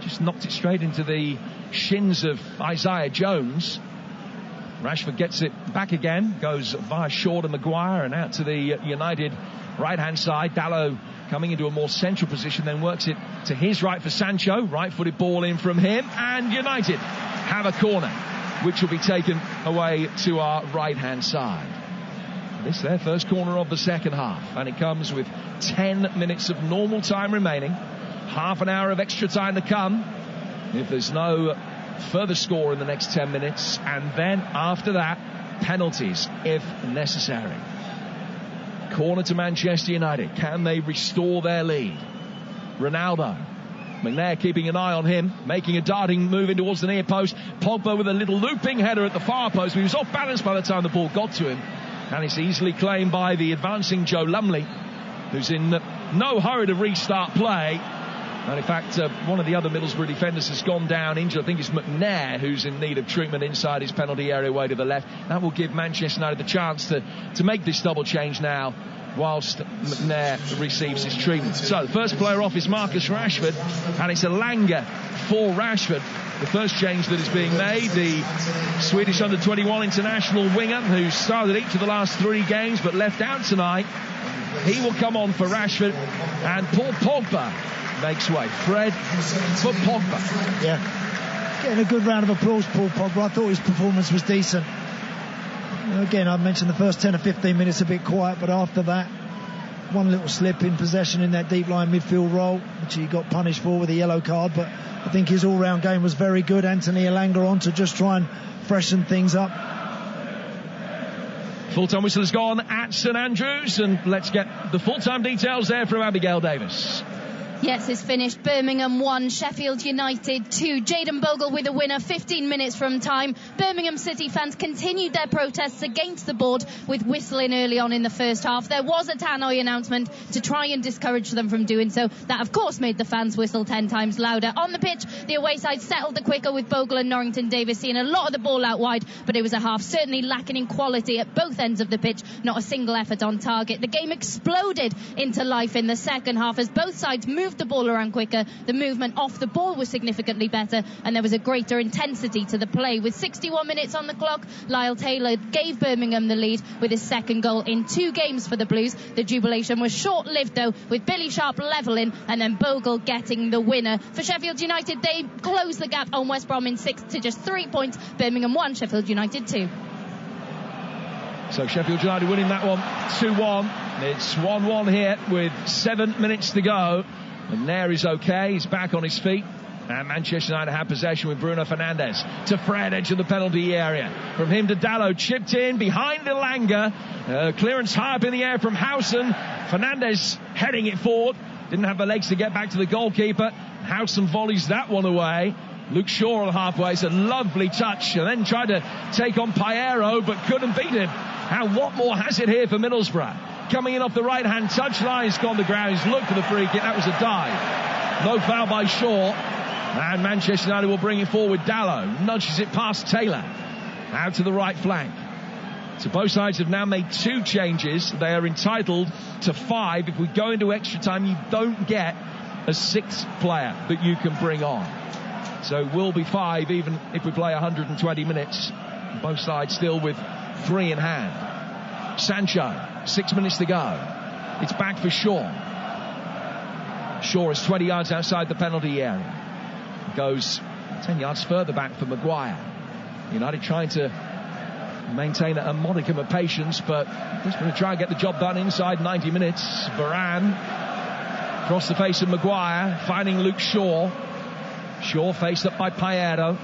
just knocked it straight into the shins of Isaiah Jones. Rashford gets it back again, goes via Shaw to Maguire and out to the United right-hand side. Dalot coming into a more central position, then works it to his right for Sancho. Right-footed ball in from him, and United have a corner, which will be taken away to our right-hand side. This is their first corner of the second half, and it comes with 10 minutes of normal time remaining. Half an hour of extra time to come if there's no further score in the next 10 minutes, and then after that, penalties if necessary. Corner to Manchester United. Can they restore their lead? Ronaldo. McNair keeping an eye on him, making a darting move in towards the near post. Pogba with a little looping header at the far post. He was off balance by the time the ball got to him, and it's easily claimed by the advancing Joe Lumley, who's in no hurry to restart play. And in fact, one of the other Middlesbrough defenders has gone down injured. I think it's McNair who's in need of treatment inside his penalty area way to the left. That will give Manchester United the chance to make this double change now, whilst McNair receives his treatment. So the first player off is Marcus Rashford, and it's Ilanga for Rashford. The first change that is being made, the Swedish under-21 international winger who started each of the last three games but left out tonight. He will come on for Rashford, and Paul Pogba makes way. Fred for Pogba. Yeah, getting a good round of applause, Paul Pogba. I thought his performance was decent. Again, I mentioned the first 10 or 15 minutes a bit quiet, but after that, one little slip in possession in that deep line midfield role, which he got punished for with a yellow card. But I think his all-round game was very good. Anthony Ilanga on to just try and freshen things up. Full-time whistle has gone at St Andrews, and let's get the full-time details there from Abigail Davis. Yes, it's finished. Birmingham 1, Sheffield United 2. Jayden Bogle with a winner 15 minutes from time. Birmingham City fans continued their protests against the board with whistling early on in the first half. There was a tannoy announcement to try and discourage them from doing so. That, of course, made the fans whistle 10 times louder. On the pitch, the away side settled the quicker with Bogle and Norrington Davis seeing a lot of the ball out wide, but it was a half certainly lacking in quality at both ends of the pitch. Not a single effort on target. The game exploded into life in the second half as both sides moved the ball around quicker. The movement off the ball was significantly better, and there was a greater intensity to the play. With 61 minutes on the clock, Lyle Taylor gave Birmingham the lead with his second goal in 2 games for the Blues. The jubilation was short-lived though, with Billy Sharp levelling and then Bogle getting the winner. For Sheffield United, they closed the gap on West Brom in 6th to just 3 points. Birmingham 1, Sheffield United 2. So Sheffield United winning that one 2-1. It's 1-1 here with 7 minutes to go. And Nair is okay, he's back on his feet, and Manchester United have possession with Bruno Fernandes to Fred, edge of the penalty area. From him to Dalot, chipped in behind Ilanga, clearance high up in the air from Howson. Fernandes heading it forward, didn't have the legs to get back to the goalkeeper. Howson volleys that one away. Luke Shaw on halfway, it's a lovely touch, and then tried to take on Piero but couldn't beat him. And Watmore has it here for Middlesbrough. Coming in off the right-hand touchline, he's gone to ground, he's looked for the free kick, that was a dive. No foul by Shaw, and Manchester United will bring it forward. Dalot nudges it past Taylor, out to the right flank. So both sides have now made 2 changes. They are entitled to 5. If we go into extra time, you don't get a 6th player that you can bring on. So it will be 5 even if we play 120 minutes. Both sides still with 3 in hand. Sancho, 6 minutes to go. It's back for Shaw. Shaw is 20 yards outside the penalty area. Goes 10 yards further back for Maguire. United trying to maintain a modicum of patience, but just going to try and get the job done inside 90 minutes. Varane across the face of Maguire, finding Luke Shaw. Shaw faced up by Paero.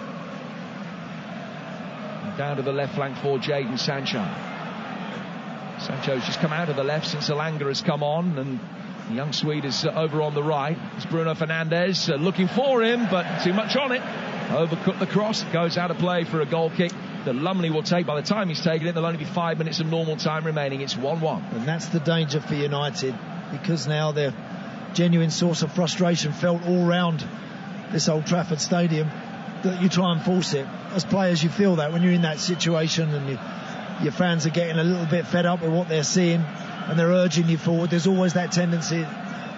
Down to the left flank for Jadon Sancho. Sancho's just come out of the left since Elanga has come on, and the young Swede is over on the right. It's Bruno Fernandes looking for him, but too much on it. Overcut the cross, goes out of play for a goal kick that Lumley will take. By the time he's taken it, there'll only be 5 minutes of normal time remaining. It's 1-1. And that's the danger for United, because now their genuine source of frustration felt all round this Old Trafford Stadium, that you try and force it. As players, you feel that when you're in that situation, and your fans are getting a little bit fed up with what they're seeing and they're urging you forward. There's always that tendency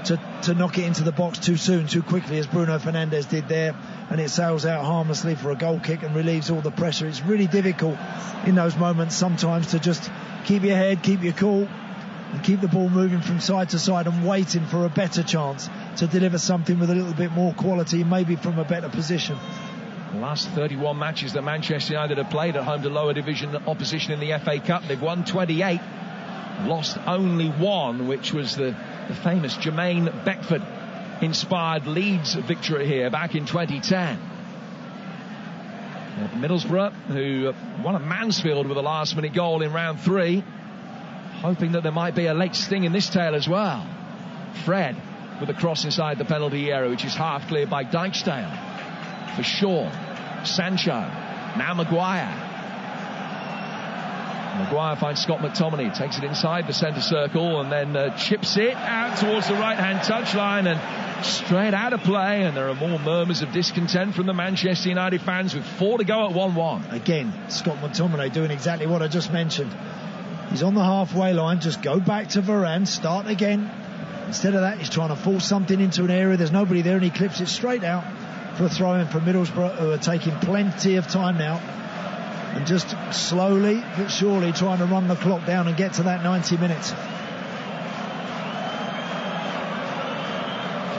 to knock it into the box too soon, too quickly, as Bruno Fernandes did there, and it sails out harmlessly for a goal kick and relieves all the pressure. It's really difficult in those moments sometimes to just keep your head, keep your cool, and keep the ball moving from side to side and waiting for a better chance to deliver something with a little bit more quality, maybe from a better position. The last 31 matches that Manchester United have played at home to lower division opposition in the FA Cup, they've won 28, lost only 1, which was the famous Jermaine Beckford inspired Leeds victory here back in 2010. Middlesbrough, who won at Mansfield with a last minute goal in round 3, hoping that there might be a late sting in this tale as well. Fred with a cross inside the penalty area, which is half cleared by Dijksteel for Shaw. Sancho, now Maguire finds Scott McTominay, takes it inside the centre circle and then chips it out towards the right hand touchline and straight out of play. And there are more murmurs of discontent from the Manchester United fans with 4 to go at 1-1. Again, Scott McTominay doing exactly what I just mentioned. He's on the halfway line, just go back to Varane, start again. Instead of that, he's trying to force something into an area, there's nobody there, and he clips it straight out for a throw-in for Middlesbrough, who are taking plenty of time now and just slowly but surely trying to run the clock down and get to that 90 minutes.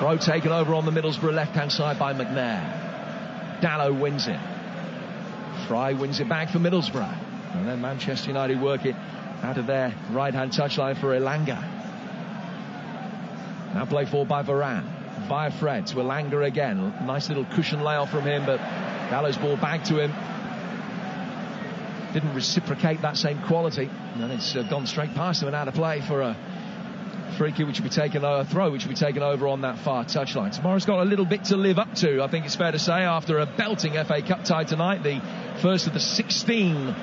Throw taken over on the Middlesbrough left-hand side by McNair. Dallow wins it. Fry wins it back for Middlesbrough. And then Manchester United work it out of their right-hand touchline for Elanga. Now play forward by Varane. Via Fred to Elanga again. Nice little cushion layoff from him, but Dallow's ball back to him. Didn't reciprocate that same quality. And it's gone straight past him and out of play for a free kick, which will be taken, a throw which will be taken over on that far touchline. Tomorrow's got a little bit to live up to, I think it's fair to say, after a belting FA Cup tie tonight, the first of the 16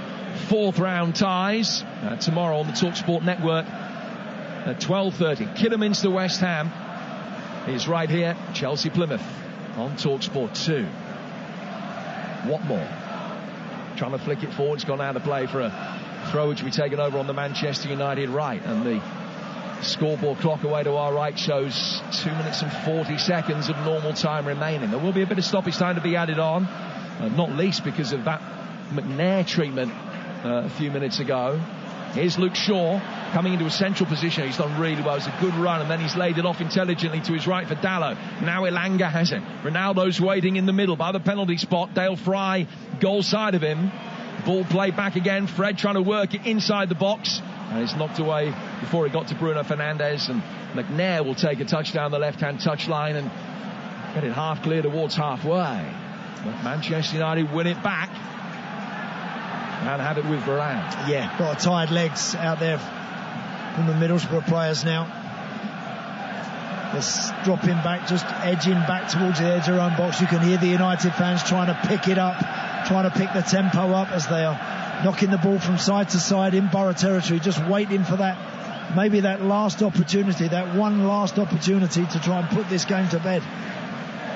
fourth round ties. Tomorrow on the TalkSport network at 12:30. Kidderminster West Ham is right here. Chelsea Plymouth on TalkSport 2. Watmore trying to flick it forward. It's gone out of play for a throw which will be taken over on the Manchester United right. And the scoreboard clock away to our right shows 2 minutes and 40 seconds of normal time remaining. There will be a bit of stoppage time to be added on, not least because of that McNair treatment a few minutes ago. Here's Luke Shaw coming into a central position. He's done really well. It's a good run, and then he's laid it off intelligently to his right for Dallow. Now Elanga has it. Ronaldo's waiting in the middle by the penalty spot. Dale Fry goal side of him. Ball played back again. Fred trying to work it inside the box, and it's knocked away before it got to Bruno Fernandes. And McNair will take a touch down the left-hand touchline and get it half clear towards halfway. But Manchester United win it back and have it with Varane. Yeah, got tired legs out there from the Middlesbrough players now. They're dropping back, just edging back towards the edge of their own box. You can hear the United fans trying to pick it up, trying to pick the tempo up as they are knocking the ball from side to side in Borough territory, just waiting for that, maybe that last opportunity, that one last opportunity to try and put this game to bed.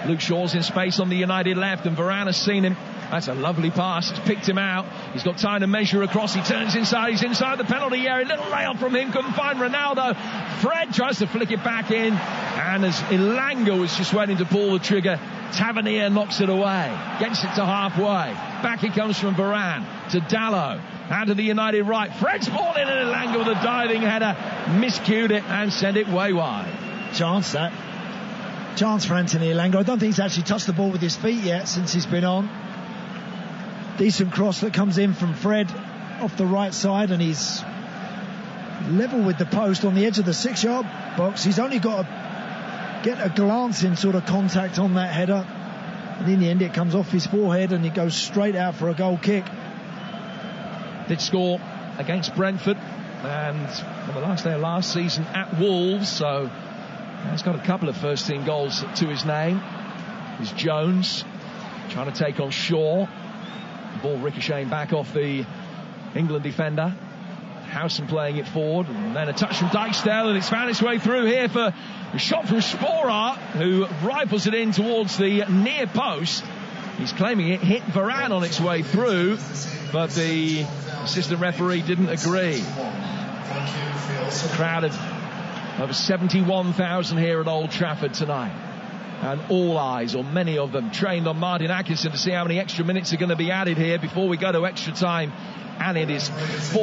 Luke Shaw's in space on the United left, and Varane has seen him. That's a lovely pass. It's picked him out. He's got time to measure across. He turns inside. He's inside the penalty area. Little layup from him. Couldn't find Ronaldo. Fred tries to flick it back in. And as Elanga was just waiting to pull the trigger, Tavernier knocks it away. Gets it to halfway. Back it comes from Varane to Dalot. Out to the United right. Fred's ball in, and Elanga with a diving header. Miscued it and sent it way wide. Chance for Anthony Elanga. I don't think he's actually touched the ball with his feet yet since he's been on. Decent cross that comes in from Fred off the right side, and he's level with the post on the edge of the 6-yard box. He's only got to get a glancing sort of contact on that header, and in the end it comes off his forehead and he goes straight out for a goal kick. Did score against Brentford and on the last day of last season at Wolves, so he's got a couple of first team goals to his name. Is Jones trying to take on Shaw. The ball ricocheting back off the England defender. Howson playing it forward, and then a touch from Dijksdale, and it's found its way through here for a shot from Sporar, who rifles it in towards the near post. He's claiming it hit Varane on its way through, but the assistant referee didn't agree. A crowd of over 71,000 here at Old Trafford tonight, and all eyes, or many of them, trained on Martin Atkinson to see how many extra minutes are going to be added here before we go to extra time. And it is 4.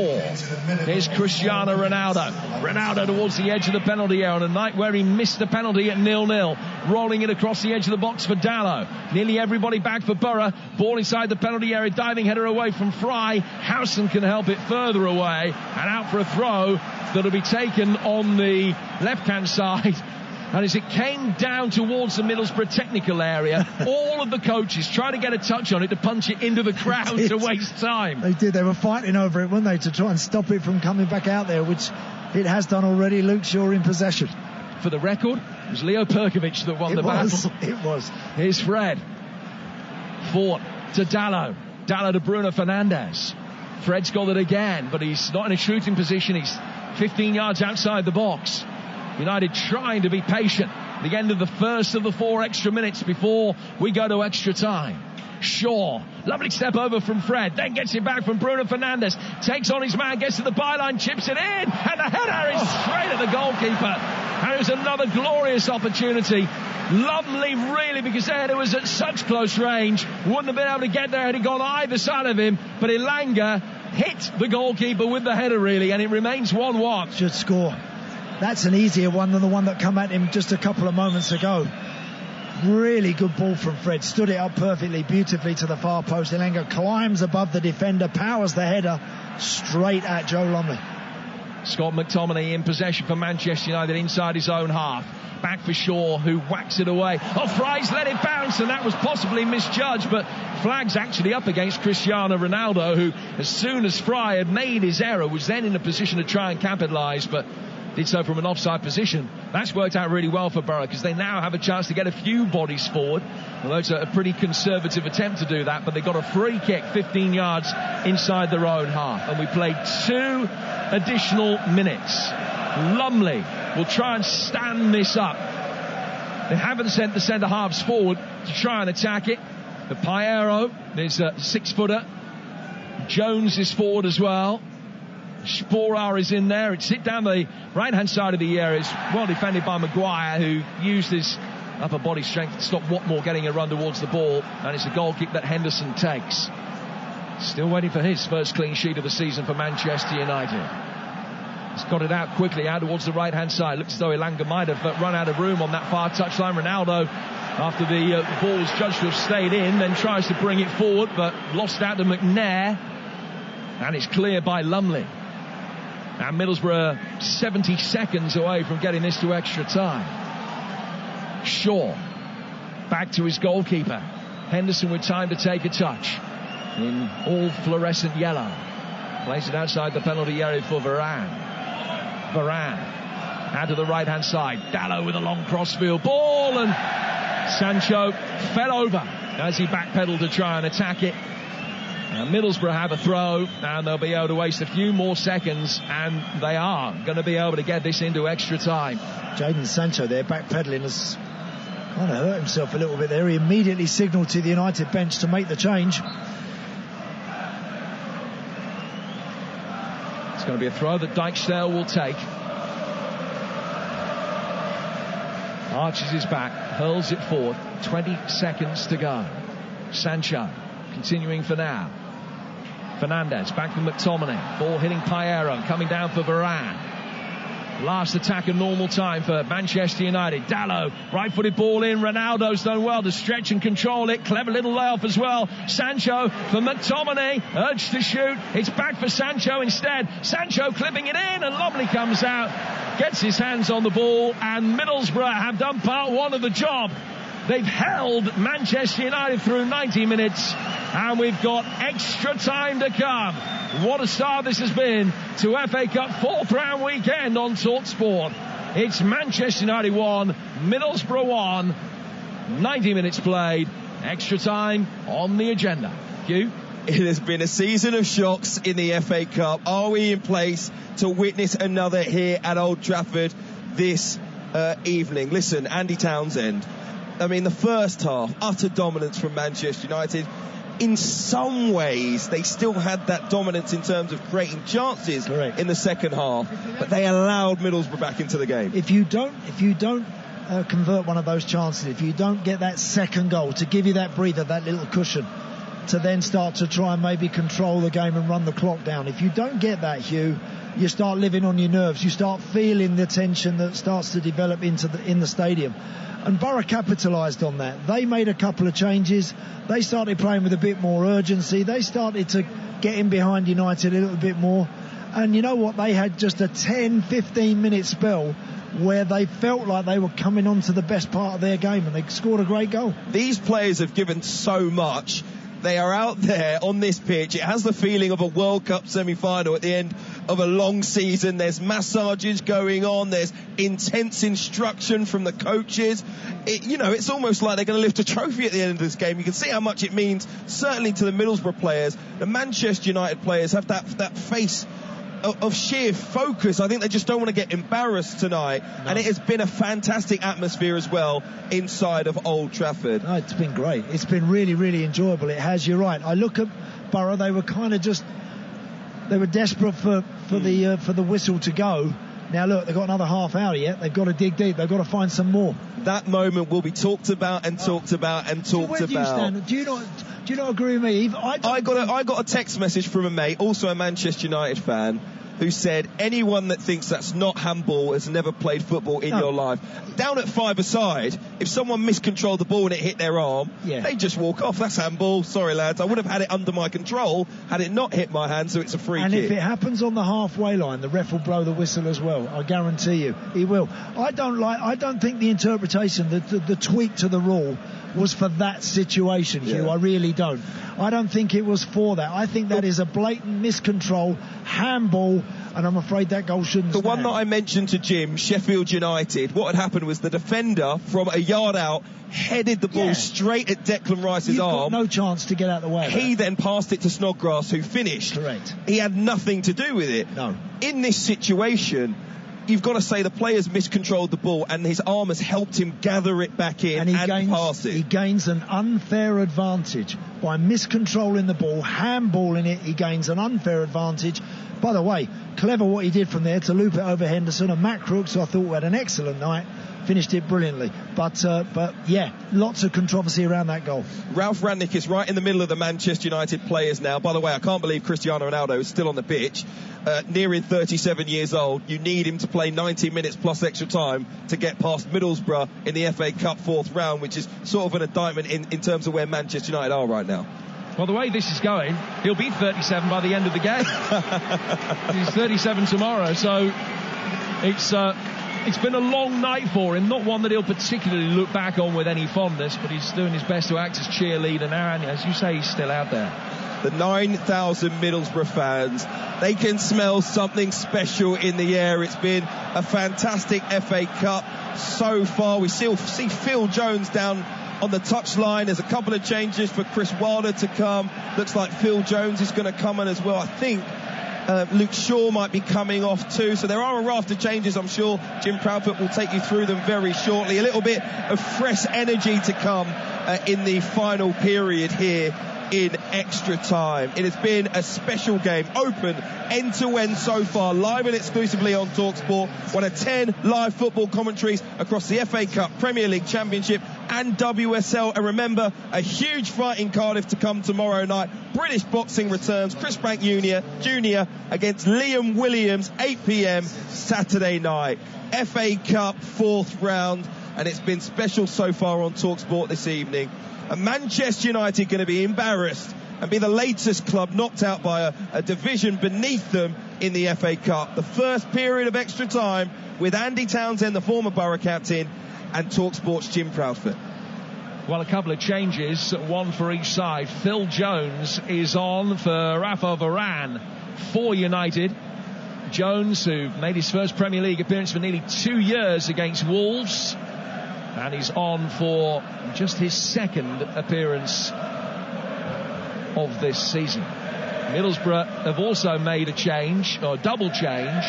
Here's Cristiano Ronaldo. Ronaldo towards the edge of the penalty area on a night where he missed the penalty at 0-0. Rolling it across the edge of the box for Dalot. Nearly everybody back for Borough. Ball inside the penalty area. Diving header away from Fry. Howson can help it further away. And out for a throw that'll be taken on the left-hand side. And as it came down towards the Middlesbrough technical area, all of the coaches tried to get a touch on it to punch it into the crowd to waste time. They did. They were fighting over it, weren't they, to try and stop it from coming back out there, which it has done already. Luke Shaw in possession. For the record, it was Leo Perkovic that won the battle. It was. Here's Fred. Ford to Dalot. Dalot to Bruno Fernandes. Fred's got it again, but he's not in a shooting position. He's 15 yards outside the box. United trying to be patient. The end of the first of the 4 extra minutes before we go to extra time. Shaw, lovely step over from Fred, then gets it back from Bruno Fernandes, takes on his man, gets to the byline, chips it in, and the header is straight at the goalkeeper. And it was another glorious opportunity. Lumley, really, because the header was at such close range, wouldn't have been able to get there had he gone either side of him, but Elanga hit the goalkeeper with the header, really, and it remains 1-1. Should score. That's an easier one than the one that came at him just a couple of moments ago. Really good ball from Fred. Stood it up perfectly, beautifully to the far post. Elanga climbs above the defender, powers the header straight at Joe Lumley. Scott McTominay in possession for Manchester United inside his own half. Back for Shaw, who whacks it away. Oh, Fry's let it bounce, and that was possibly misjudged, but flag's actually up against Cristiano Ronaldo, who, as soon as Fry had made his error, was then in a position to try and capitalise, but did so from an offside position. That's worked out really well for Borough, because they now have a chance to get a few bodies forward, although it's a pretty conservative attempt to do that, but they got a free kick 15 yards inside their own half, and we played 2 additional minutes. Lumley will try and stand this up. They haven't sent the centre-halves forward to try and attack it. The Piero, there's a 6-footer. Jones is forward as well. Sporar is in there. It's hit down the right-hand side of the area. It's well defended by Maguire, who used his upper body strength to stop Watmore getting a run towards the ball. And it's a goal kick that Henderson takes. Still waiting for his first clean sheet of the season for Manchester United. He's got it out quickly, out towards the right-hand side. Looks as though Elanga might have run out of room on that far touchline. Ronaldo, after the ball was judged to have stayed in, then tries to bring it forward, but lost out to McNair. And it's cleared by Lumley. And Middlesbrough 70 seconds away from getting this to extra time. Shaw back to his goalkeeper. Henderson with time to take a touch in all fluorescent yellow. Plays it outside the penalty area for Varane. Out to the right hand side. Dalot with a long crossfield ball, and Sancho fell over as he backpedaled to try and attack it. Middlesbrough have a throw, and they'll be able to waste a few more seconds, and they are going to be able to get this into extra time. Jadon Sancho there backpedaling as Kind of hurt himself a little bit there. He immediately signalled to the United bench to make the change. It's going to be a throw that Dijksteel will take. Arches his back, hurls it forward. 20 seconds to go. Sancho continuing for now. Fernandes back to McTominay. Ball hitting Piero, coming down for Varane. Last attack in normal time for Manchester United. Dalot, right-footed ball in. Ronaldo's done well to stretch and control it. Clever little layoff as well. Sancho for McTominay. Urged to shoot. It's back for Sancho instead. Sancho clipping it in, and Lomley comes out. Gets his hands on the ball, and Middlesbrough have done part one of the job. They've held Manchester United through 90 minutes, and we've got extra time to come. What a start this has been to FA Cup 4th round weekend on TalkSport. It's Manchester United 1, Middlesbrough 1, 90 minutes played, extra time on the agenda. Hugh? It has been a season of shocks in the FA Cup. Are we in place to witness another here at Old Trafford this evening? Listen, Andy Townsend, I mean, the first half, utter dominance from Manchester United. In some ways, they still had that dominance in terms of creating chances in the second half, but they allowed Middlesbrough back into the game. If you don't convert one of those chances, if you don't get that second goal to give you that breather, that little cushion, to then start to try and maybe control the game and run the clock down, if you don't get that, Hugh, you start living on your nerves. You start feeling the tension that starts to develop in the stadium. And Borough capitalised on that. They made a couple of changes. They started playing with a bit more urgency. They started to get in behind United a little bit more. And you know what? They had just a 10-15 minute spell where they felt like they were coming on to the best part of their game, and they scored a great goal. These players have given so much. They are out there on this pitch. It has the feeling of a World Cup semi-final at the end of a long season. There's massages going on. There's intense instruction from the coaches. It's almost like they're going to lift a trophy at the end of this game. You can see how much it means, certainly to the Middlesbrough players. The Manchester United players have that face of sheer focus. I think they just don't want to get embarrassed tonight. No. And it has been a fantastic atmosphere as well inside of Old Trafford. No, it's been great. It's been really, really enjoyable. It has. You're right. I look at Borough. They were kind of they were desperate for the whistle to go. Now look, they've got another half hour yet. They've got to dig deep. They've got to find some more. That moment will be talked about and talked about and talked about. Do you stand? Do you not agree with me? I got a text message from a mate, also a Manchester United fan, who said anyone that thinks that's not handball has never played football in your life. Down at 5-a-side, if someone miscontrolled the ball and it hit their arm, they just walk off. That's handball. Sorry, lads. I would have had it under my control had it not hit my hand, so it's a free kick. And if it happens on the halfway line, the ref will blow the whistle as well. I guarantee you, he will. I don't think the interpretation, the tweak to the rule was for that situation, Hugh. I really don't. I don't think it was for that. I think that is a blatant miscontrol, handball, and I'm afraid that goal shouldn't stand. The one that I mentioned to Jim, Sheffield United, what had happened was the defender from a yard out headed the ball straight at Declan Rice's arm. Got no chance to get out of the way. He then passed it to Snodgrass, who finished. Correct. He had nothing to do with it. No. In this situation, you've got to say the player's miscontrolled the ball and his arm has helped him gather it back in and pass it. He gains an unfair advantage by miscontrolling the ball, handballing it. He gains an unfair advantage. By the way, clever what he did from there to loop it over Henderson, and Matt Crooks, I thought, had an excellent night. Finished it brilliantly. But yeah, lots of controversy around that goal. Ralph Rangnick is right in the middle of the Manchester United players now. By the way, I can't believe Cristiano Ronaldo is still on the pitch. Nearing 37 years old. You need him to play 90 minutes plus extra time to get past Middlesbrough in the FA Cup 4th round, which is sort of an indictment in terms of where Manchester United are right now. Well, the way this is going, he'll be 37 by the end of the game. He's 37 tomorrow, so it's been a long night for him. Not one that he'll particularly look back on with any fondness, but he's doing his best to act as cheerleader now, and as you say, he's still out there. The 9,000 Middlesbrough fans, they can smell something special in the air. It's been a fantastic FA Cup so far. We still see Phil Jones down on the touchline. There's a couple of changes for Chris Wilder to come. Looks like Phil Jones is going to come in as well. I think Luke Shaw might be coming off too, so there are a raft of changes. I'm sure Jim Proudfoot will take you through them very shortly. A little bit of fresh energy to come in the final period here in extra time. It has been a special game, open end to end so far, live and exclusively on TalkSport. One of 10 live football commentaries across the FA Cup, Premier League, Championship and WSL. And remember, a huge fight in Cardiff to come tomorrow night. British boxing returns. Chris Bank Jr. against Liam Williams, 8 p.m. Saturday night. FA Cup 4th round, and it's been special so far on TalkSport this evening. And Manchester United going to be embarrassed and be the latest club knocked out by a division beneath them in the FA Cup. The first period of extra time with Andy Townsend, the former Borough captain, and TalkSport's Jim Proudfoot. Well, a couple of changes, one for each side. Phil Jones is on for Rafa Varane for United. Jones, who made his first Premier League appearance for nearly 2 years against Wolves, and he's on for just his second appearance of this season. Middlesbrough have also made a change, or a double change.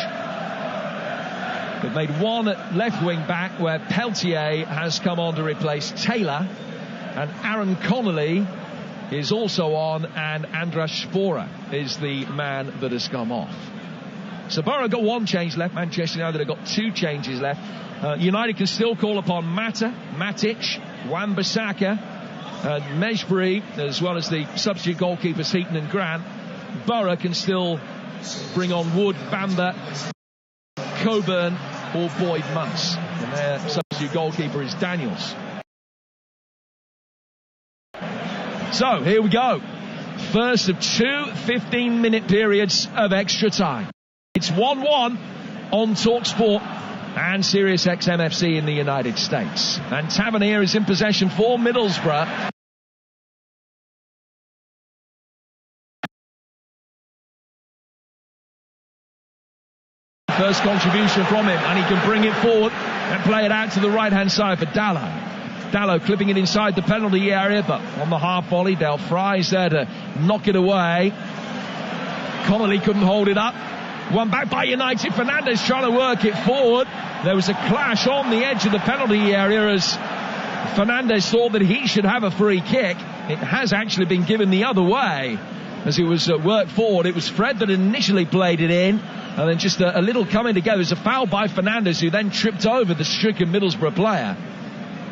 They've made one at left wing back, where Peltier has come on to replace Taylor, and Aaron Connolly is also on, and Andras Spora is the man that has come off. So Borough got one change left. Manchester United have got 2 changes left. United can still call upon Mata, Matic, Wan-Bissaka, Mejbri, as well as the substitute goalkeepers Heaton and Grant. Borough can still bring on Wood, Bamba, Coburn or Boyd Muntz. And their substitute goalkeeper is Daniels. So, here we go. First of 2 15-minute periods of extra time. It's 1-1 on TalkSport and Sirius XM FC in the United States. And Tavernier is in possession for Middlesbrough. First contribution from him, and he can bring it forward and play it out to the right-hand side for Dallow. Dallow clipping it inside the penalty area, but on the half volley, Del Fry's there to knock it away. Connolly couldn't hold it up. One back by United. Fernandez trying to work it forward. There was a clash on the edge of the penalty area as Fernandez thought that he should have a free kick. It has actually been given the other way as it was worked forward. It was Fred that initially played it in, and then just a little coming together. It was a foul by Fernandez, who then tripped over the stricken Middlesbrough player.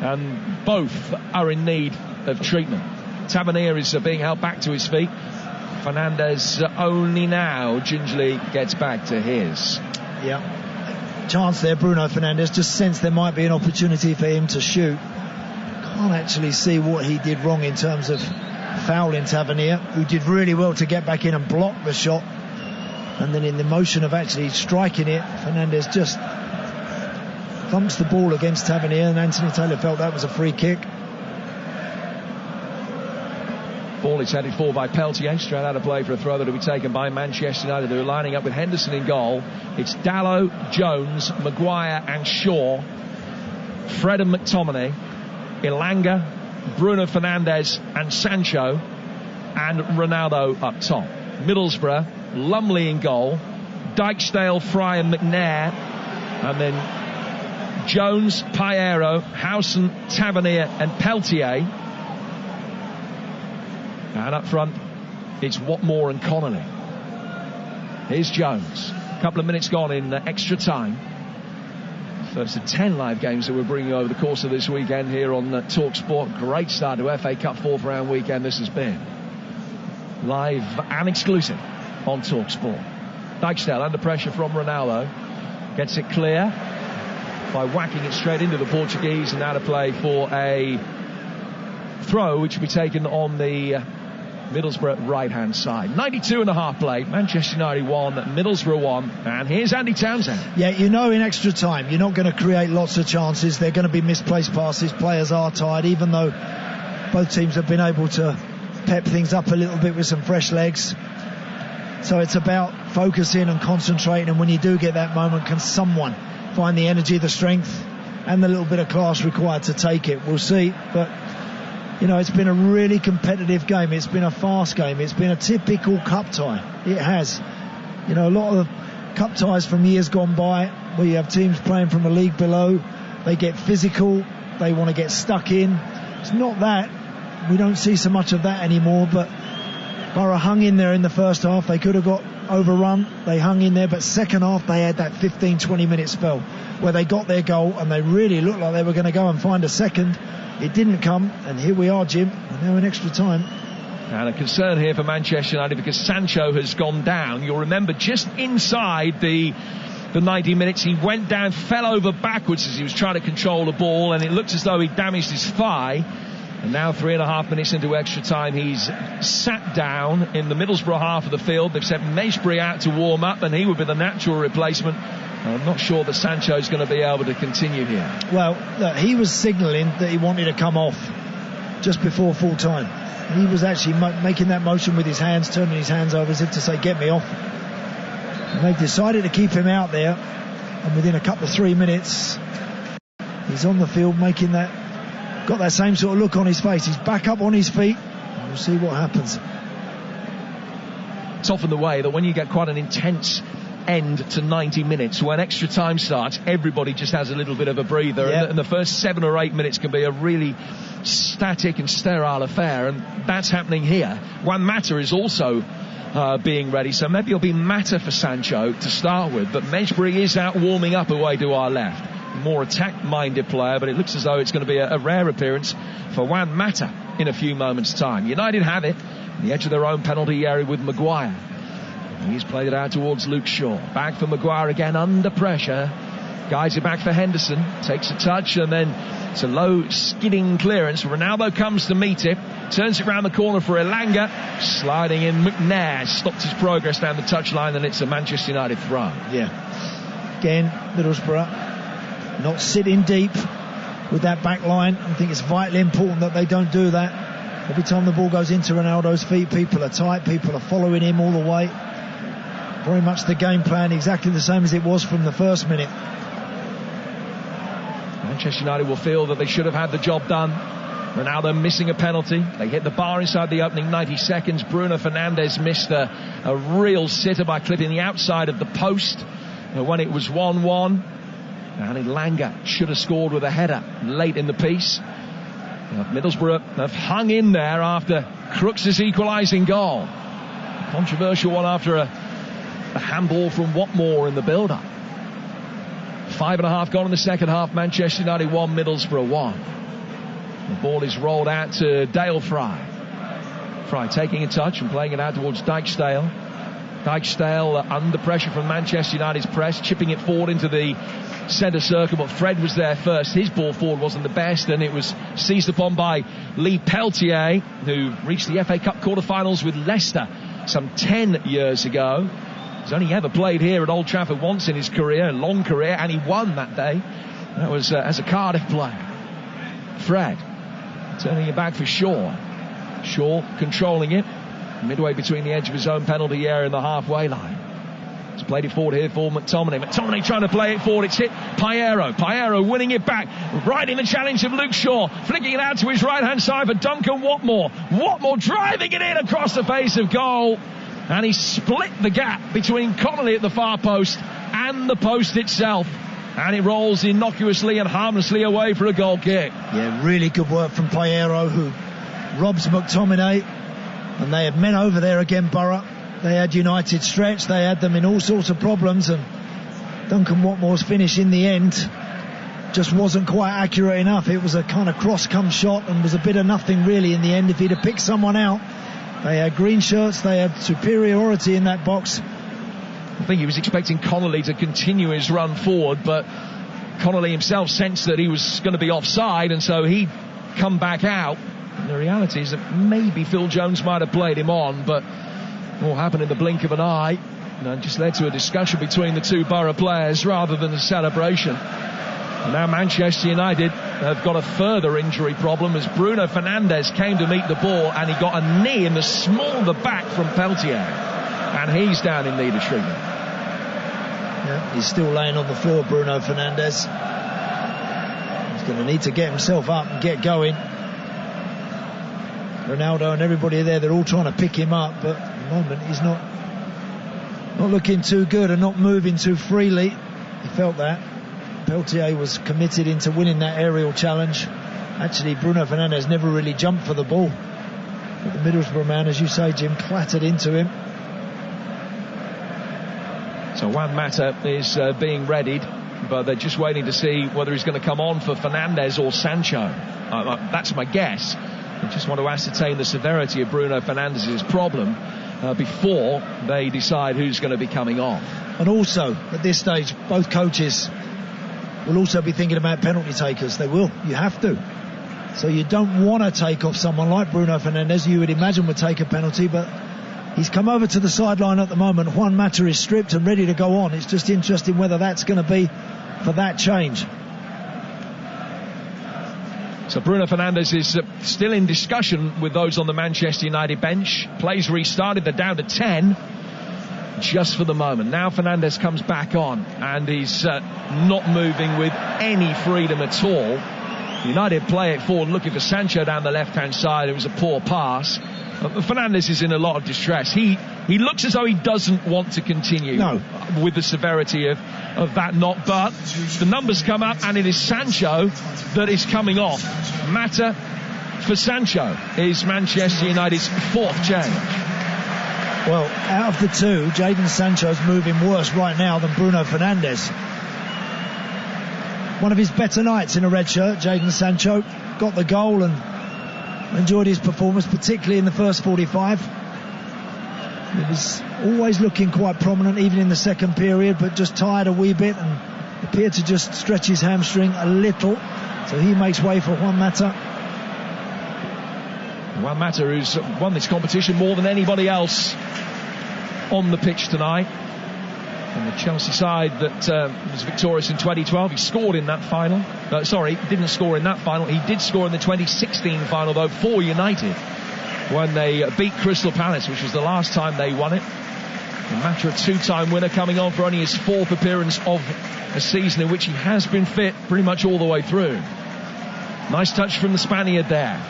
And both are in need of treatment. Tavernier is being held back to his feet. Fernandez only now gingerly gets back to his. Yeah. Chance there, Bruno Fernandes. Just sensed there might be an opportunity for him to shoot. Can't actually see what he did wrong in terms of fouling Tavernier, who did really well to get back in and block the shot. And then in the motion of actually striking it, Fernandez just thumps the ball against Tavernier, and Anthony Taylor felt that was a free kick. Ball is headed forward by Peltier, straight out of play for a throw that will be taken by Manchester United, who are lining up with Henderson in goal. It's Dallow, Jones, Maguire and Shaw, Fred and McTominay, Elanga, Bruno Fernandes and Sancho, and Ronaldo up top. Middlesbrough, Lumley in goal, Dijksteel, Fry and McNair, and then Jones, Piero, Howson, Tavernier and Peltier. And up front, it's Watmore and Connolly. Here's Jones. A couple of minutes gone in extra time. First of 10 live games that we're bringing over the course of this weekend here on TalkSport. Great start to FA Cup 4th round weekend this has been. Live and exclusive on TalkSport. Dijksteel under pressure from Ronaldo. Gets it clear by whacking it straight into the Portuguese, and now to play for a throw which will be taken on the Middlesbrough right-hand side. 92 and a half played. Manchester United 1, Middlesbrough 1. And here's Andy Townsend. Yeah, you know in extra time you're not going to create lots of chances. They're going to be misplaced passes. Players are tired, even though both teams have been able to pep things up a little bit with some fresh legs. So it's about focusing and concentrating, and when you do get that moment, can someone find the energy, the strength and the little bit of class required to take it? We'll see. But you know, it's been a really competitive game. It's been a fast game. It's been a typical cup tie. It has. You know, a lot of cup ties from years gone by, where you have teams playing from a league below, they get physical, they want to get stuck in. It's not that. We don't see so much of that anymore, but Borough hung in there in the first half. They could have got overrun. They hung in there, but second half they had that 15-20 minute spell where they got their goal and they really looked like they were going to go and find a second. It didn't come, and here we are, Jim. We're now in extra time. And a concern here for Manchester United because Sancho has gone down. You'll remember just inside the 90 minutes he went down, fell over backwards as he was trying to control the ball, and it looked as though he damaged his thigh. And now 3.5 minutes into extra time, he's sat down in the Middlesbrough half of the field. They've sent Mejbri out to warm up, and he would be the natural replacement. I'm not sure that Sancho's going to be able to continue here. Well, look, he was signalling that he wanted to come off just before full time. He was actually making that motion with his hands, turning his hands over as if to say, get me off. And they've decided to keep him out there, and within a couple of 3 minutes he's on the field making that, got that same sort of look on his face. He's back up on his feet, and we'll see what happens. It's often the way that when you get quite an intense end to 90 minutes, when extra time starts, everybody just has a little bit of a breather, and the first 7 or 8 minutes can be a really static and sterile affair, and that's happening here. Juan Mata is also being ready, so maybe it'll be Mata for Sancho to start with, but Mejbri is out warming up away to our left. More attack-minded player, but it looks as though it's going to be a rare appearance for Juan Mata in a few moments' time. United have it on the edge of their own penalty area with Maguire. He's played it out towards Luke Shaw. Back for Maguire again, under pressure. Guides it back for Henderson. Takes a touch, and then it's a low skidding clearance. Ronaldo comes to meet it. Turns it round the corner for Elanga. Sliding in, McNair stopped his progress down the touchline, and it's a Manchester United throw. Yeah. Again, Middlesbrough not sitting deep with that back line. I think it's vitally important that they don't do that. Every time the ball goes into Ronaldo's feet, people are tight, people are following him all the way. Very much the game plan, exactly the same as it was from the first minute. Manchester United will feel that they should have had the job done. Ronaldo missing a penalty. They hit the bar inside the opening 90 seconds. Bruno Fernandes missed a real sitter by clipping the outside of the post when it was 1-1. And Elanga should have scored with a header late in the piece. Middlesbrough have hung in there after Crooks' equalising goal. A controversial one after a handball from Watmore in the build-up. 5.5 gone in the second half. Manchester United 1, Middlesbrough 1. The ball is rolled out to Dale Fry. Fry taking a touch and playing it out towards Dijksteel. Dijksteel under pressure from Manchester United's press, chipping it forward into the centre circle, but Fred was there first. His ball forward wasn't the best, and it was seized upon by Lee Peltier, who reached the FA Cup quarter-finals with Leicester some 10 years ago. He's only ever played here at Old Trafford once in his career, a long career, and he won that day. That was as a Cardiff player. Fred turning it back for Shaw. Shaw controlling it midway between the edge of his own penalty area and the halfway line. He's played it forward here for McTominay. McTominay trying to play it forward. It's hit Piero. Piero winning it back. Right in the challenge of Luke Shaw. Flicking it out to his right-hand side for Duncan Watmore. Watmore driving it in across the face of goal. And he split the gap between Connolly at the far post and the post itself. And it rolls innocuously and harmlessly away for a goal kick. Yeah, really good work from Piero, who robs McTominay. And they had men over there again, Borough. They had United stretched, they had them in all sorts of problems, and Duncan Watmore's finish in the end just wasn't quite accurate enough. It was a kind of cross-come shot and was a bit of nothing really in the end. If he'd have picked someone out, they had green shirts, they had superiority in that box. I think he was expecting Connolly to continue his run forward, but Connolly himself sensed that he was going to be offside, and so he'd come back out. And the reality is that maybe Phil Jones might have played him on, but all happened in the blink of an eye, and just led to a discussion between the two Borough players rather than a celebration. And now Manchester United have got a further injury problem as Bruno Fernandes came to meet the ball and he got a knee in the small of the back from Peltier, and he's down in need of treatment. Yeah, he's still laying on the floor, Bruno Fernandes. He's going to need to get himself up and get going. Ronaldo and everybody there, they're all trying to pick him up, but at the moment he's not not looking too good and not moving too freely. He felt that. Peltier was committed into winning that aerial challenge. Actually, Bruno Fernandes never really jumped for the ball. But the Middlesbrough man, as you say, Jim, clattered into him. So Juan Mata is being readied, but they're just waiting to see whether he's going to come on for Fernandes or Sancho. That's my guess. I just want to ascertain the severity of Bruno Fernandes' problem before they decide who's going to be coming off. And also, at this stage, both coaches will also be thinking about penalty takers. They will. You have to. So you don't want to take off someone like Bruno Fernandes, you would imagine would take a penalty, but he's come over to the sideline at the moment. Juan Mata is stripped and ready to go on. It's just interesting whether that's going to be for that change. So Bruno Fernandes is still in discussion with those on the Manchester United bench. Plays restarted, they're down to 10 just for the moment. Now Fernandes comes back on and he's not moving with any freedom at all. United play it forward, looking for Sancho down the left-hand side. It was a poor pass. Fernandes is in a lot of distress. He looks as though he doesn't want to continue with the severity of that knock, but the numbers come up and it is Sancho that is coming off. Mata for Sancho is Manchester United's fourth change. Well, out of the two, Jadon Sancho's moving worse right now than Bruno Fernandes. One of his better nights in a red shirt, Jadon Sancho got the goal and enjoyed his performance, particularly in the first 45. He was always looking quite prominent, even in the second period, but just tired a wee bit and appeared to just stretch his hamstring a little. So he makes way for Juan Mata. Juan Mata, who's won this competition more than anybody else on the pitch tonight. And the Chelsea side that was victorious in 2012, he scored in that final. He didn't score in that final. He did score in the 2016 final, though, for United, when they beat Crystal Palace, which was the last time they won it. And Mata, a two-time winner, coming on for only his fourth appearance of a season in which he has been fit pretty much all the way through. Nice touch from the Spaniard there.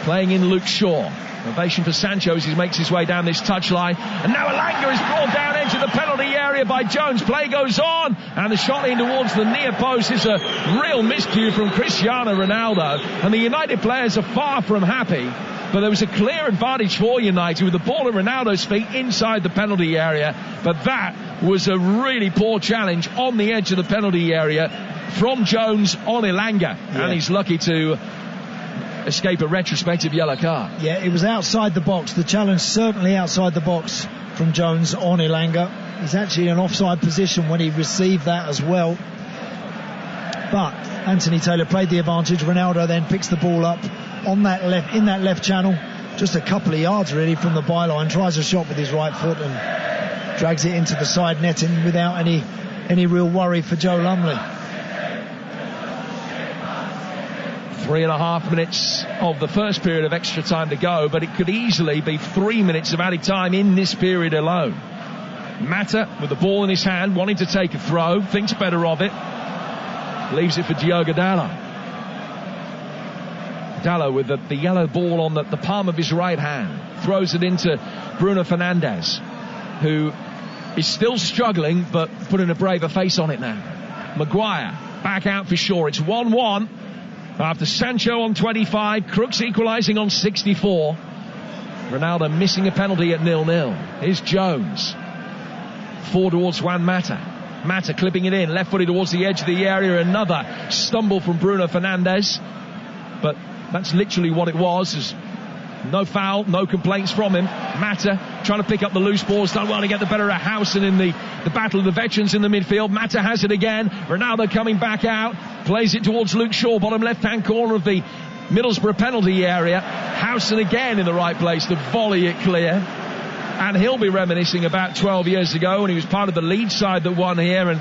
Playing in Luke Shaw. Ovation for Sancho as he makes his way down this touchline. And now Elanga is brought down edge of the penalty area by Jones. Play goes on. And the shot in towards the near post is a real miscue from Cristiano Ronaldo. And the United players are far from happy. But there was a clear advantage for United with the ball at Ronaldo's feet inside the penalty area. But that was a really poor challenge on the edge of the penalty area from Jones on Elanga. Yeah. And he's lucky to escape a retrospective yellow card. Yeah, it was outside the box. The challenge certainly outside the box from Jones on Elanga. He's actually in an offside position when he received that as well. But Anthony Taylor played the advantage. Ronaldo then picks the ball up on that in that left channel, just a couple of yards really from the byline. Tries a shot with his right foot and drags it into the side netting without any real worry for Joe Lumley. 3.5 minutes of the first period of extra time to go, but it could easily be 3 minutes of added time in this period alone. Mata with the ball in his hand, wanting to take a throw, thinks better of it, leaves it for Diogo Dalot. Dalot with the yellow ball on the palm of his right hand, throws it into Bruno Fernandes, who is still struggling but putting a braver face on it now. Maguire back out for Shaw. It's 1-1 after Sancho on 25, Crooks equalising on 64. Ronaldo missing a penalty at 0-0. Here's Jones. Forward towards Juan Mata. Mata clipping it in, left-footed towards the edge of the area. Another stumble from Bruno Fernandes. But that's literally what it was. There's no foul, no complaints from him. Mata trying to pick up the loose balls, done well to get the better of Howson in the battle of the veterans in the midfield. Mata has it again. Ronaldo coming back out, plays it towards Luke Shaw, bottom left-hand corner of the Middlesbrough penalty area. Howson again in the right place to volley it clear. And he'll be reminiscing about 12 years ago when he was part of the Leeds side that won here, and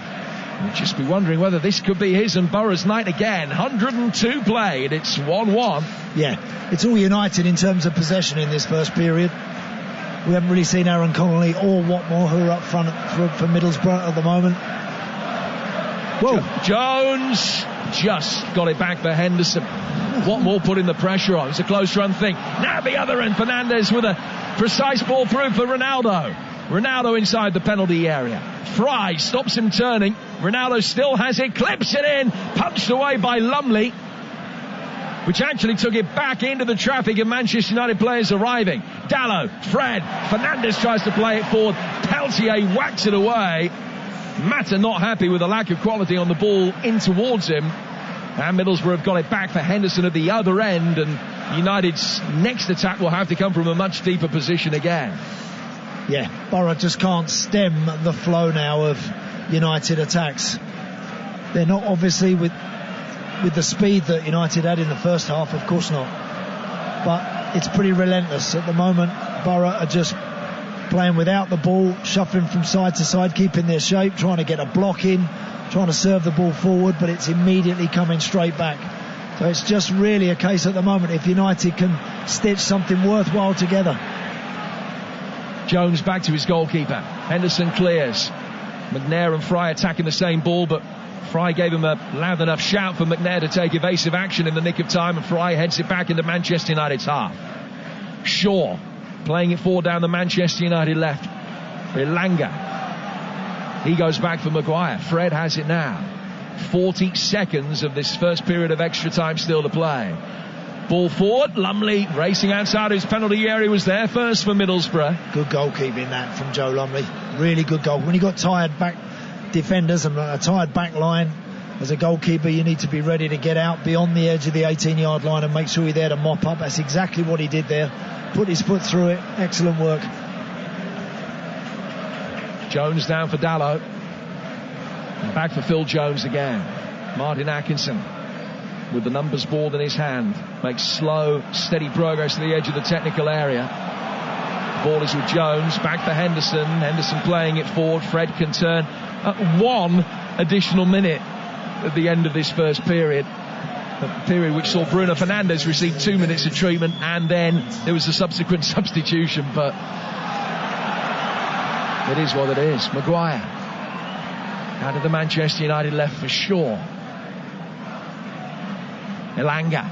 we'll just be wondering whether this could be his and Borough's night again. 102 played, it's 1-1. Yeah, it's all United in terms of possession in this first period. We haven't really seen Aaron Connolly or Watmore, who are up front for Middlesbrough at the moment. Whoa. Jones just got it back for Henderson. Watmore putting the pressure on. It's a close run thing. Now the other end, Fernandes with a precise ball through for Ronaldo. Ronaldo inside the penalty area. Fry stops him turning. Ronaldo still has it, clips it in, punched away by Lumley, which actually took it back into the traffic of Manchester United players arriving. Dalot, Fred, Fernandes tries to play it forward. Peltier whacks it away. Mata not happy with the lack of quality on the ball in towards him. And Middlesbrough have got it back for Henderson at the other end, and United's next attack will have to come from a much deeper position again. Yeah, Borough just can't stem the flow now of United attacks. They're not obviously with the speed that United had in the first half, of course not. But it's pretty relentless at the moment. Borough are just playing without the ball, shuffling from side to side, keeping their shape, trying to get a block in, trying to serve the ball forward, but it's immediately coming straight back. So it's just really a case at the moment if United can stitch something worthwhile together. Jones back to his goalkeeper. Henderson clears. McNair and Fry attacking the same ball, but Fry gave him a loud enough shout for McNair to take evasive action in the nick of time, and Fry heads it back into Manchester United's half. Shaw playing it forward down the Manchester United left. Elanga. He goes back for Maguire. Fred has it now. 40 seconds of this first period of extra time still to play. Ball forward. Lumley racing outside his penalty area was there first for Middlesbrough. Good goalkeeping that from Joe Lumley. Really good goal. When you got tired back defenders and a tired back line, as a goalkeeper you need to be ready to get out beyond the edge of the 18-yard line and make sure you're there to mop up. That's exactly what he did there. Put his foot through it. Excellent work. Jones down for Dalot. And back for Phil Jones again. Martin Atkinson with the numbers ball in his hand makes slow, steady progress to the edge of the technical area. Ball is with Jones. Back for Henderson. Henderson playing it forward. Fred can turn. 1 additional minute at the end of this first period. A period which saw Bruno Fernandes receive 2 minutes of treatment, and then there was a subsequent substitution, but it is what it is. Maguire out of the Manchester United left for Shaw. Elanga,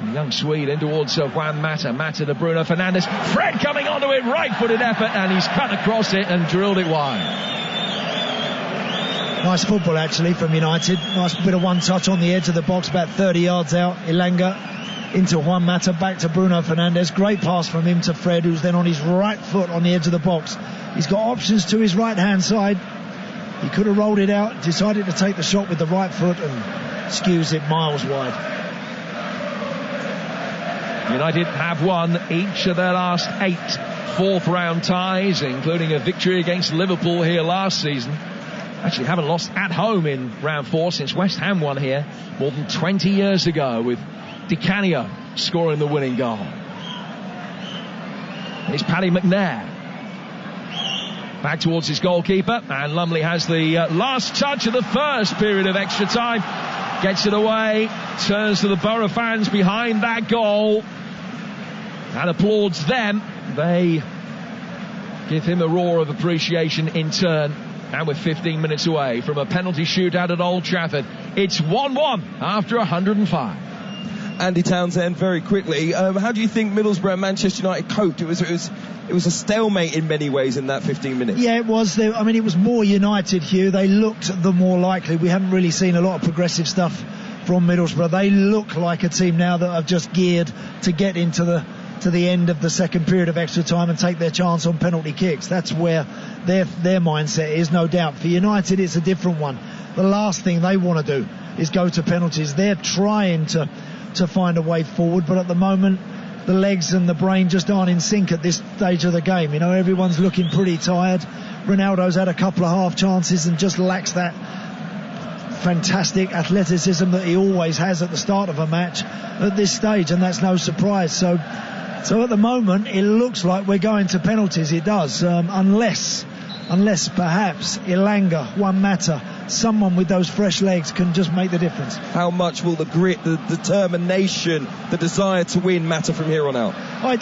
the young Swede, in towards Juan Mata. Mata to Bruno Fernandes. Fred coming onto it, right-footed effort, and he's cut across it and drilled it wide. Nice football actually from United. Nice bit of one touch on the edge of the box, about 30 yards out. Elanga into Juan Mata, back to Bruno Fernandes. Great pass from him to Fred, who's then on his right foot on the edge of the box. He's got options to his right hand side. He could have rolled it out, decided to take the shot with the right foot and skews it miles wide. United have won each of their last 8 fourth round ties, including a victory against Liverpool here last season. Actually haven't lost at home in round 4 since West Ham won here more than 20 years ago, with Di Canio scoring the winning goal. It's Paddy McNair back towards his goalkeeper, and Lumley has the last touch of the first period of extra time. Gets it away, turns to the Borough fans behind that goal and applauds them. They give him a roar of appreciation in turn. And we're 15 minutes away from a penalty shootout at Old Trafford. It's 1-1 after 105. Andy Townsend, very quickly, how do you think Middlesbrough and Manchester United coped? It was a stalemate in many ways in that 15 minutes. Yeah, it was. I mean, it was more United, Hugh. They looked the more likely. We haven't really seen a lot of progressive stuff from Middlesbrough. They look like a team now that have just geared to get into the end of the second period of extra time and take their chance on penalty kicks. That's where their mindset is, no doubt. For United, it's a different one. The last thing they want to do is go to penalties. They're trying to find a way forward, but at the moment the legs and the brain just aren't in sync at this stage of the game. You know, everyone's looking pretty tired. Ronaldo's had a couple of half chances and just lacks that fantastic athleticism that he always has at the start of a match at this stage, and that's no surprise. So at the moment it looks like we're going to penalties. It does, unless perhaps Elanga, Juan Mata, someone with those fresh legs can just make the difference. How much will the grit, the determination, the desire to win matter from here on out?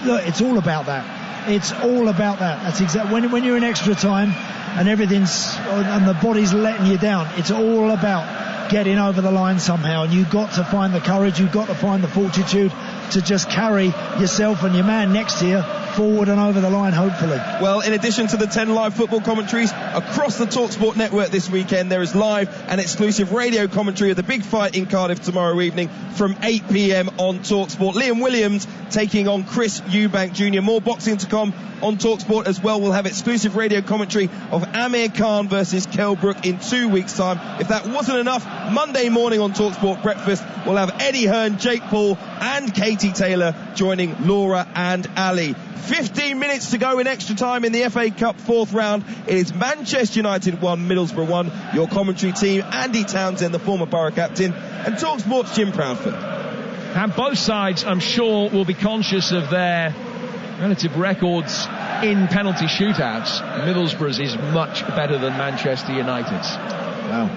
Look, it's all about that. It's all about that. That's exactly when you're in extra time and and the body's letting you down. It's all about getting over the line somehow, and you've got to find the courage, you've got to find the fortitude to just carry yourself and your man next to you forward and over the line, hopefully. Well, in addition to the 10 live football commentaries across the TalkSport network this weekend, there is live and exclusive radio commentary of the big fight in Cardiff tomorrow evening from 8 p.m. on TalkSport. Liam Williams taking on Chris Eubank Jr. More boxing to come on TalkSport as well. We'll have exclusive radio commentary of Amir Khan versus Kell Brook in 2 weeks' time. If that wasn't enough, Monday morning on TalkSport Breakfast, we'll have Eddie Hearn, Jake Paul and Katie Taylor joining Laura and Ali. 15 minutes to go in extra time in the FA Cup fourth round. It is Manchester United 1, Middlesbrough 1. Your commentary team, Andy Townsend, the former Borough captain, and TalkSport's Jim Proudfoot. And both sides, I'm sure, will be conscious of their relative records in penalty shootouts. Middlesbrough's is much better than Manchester United's. Wow.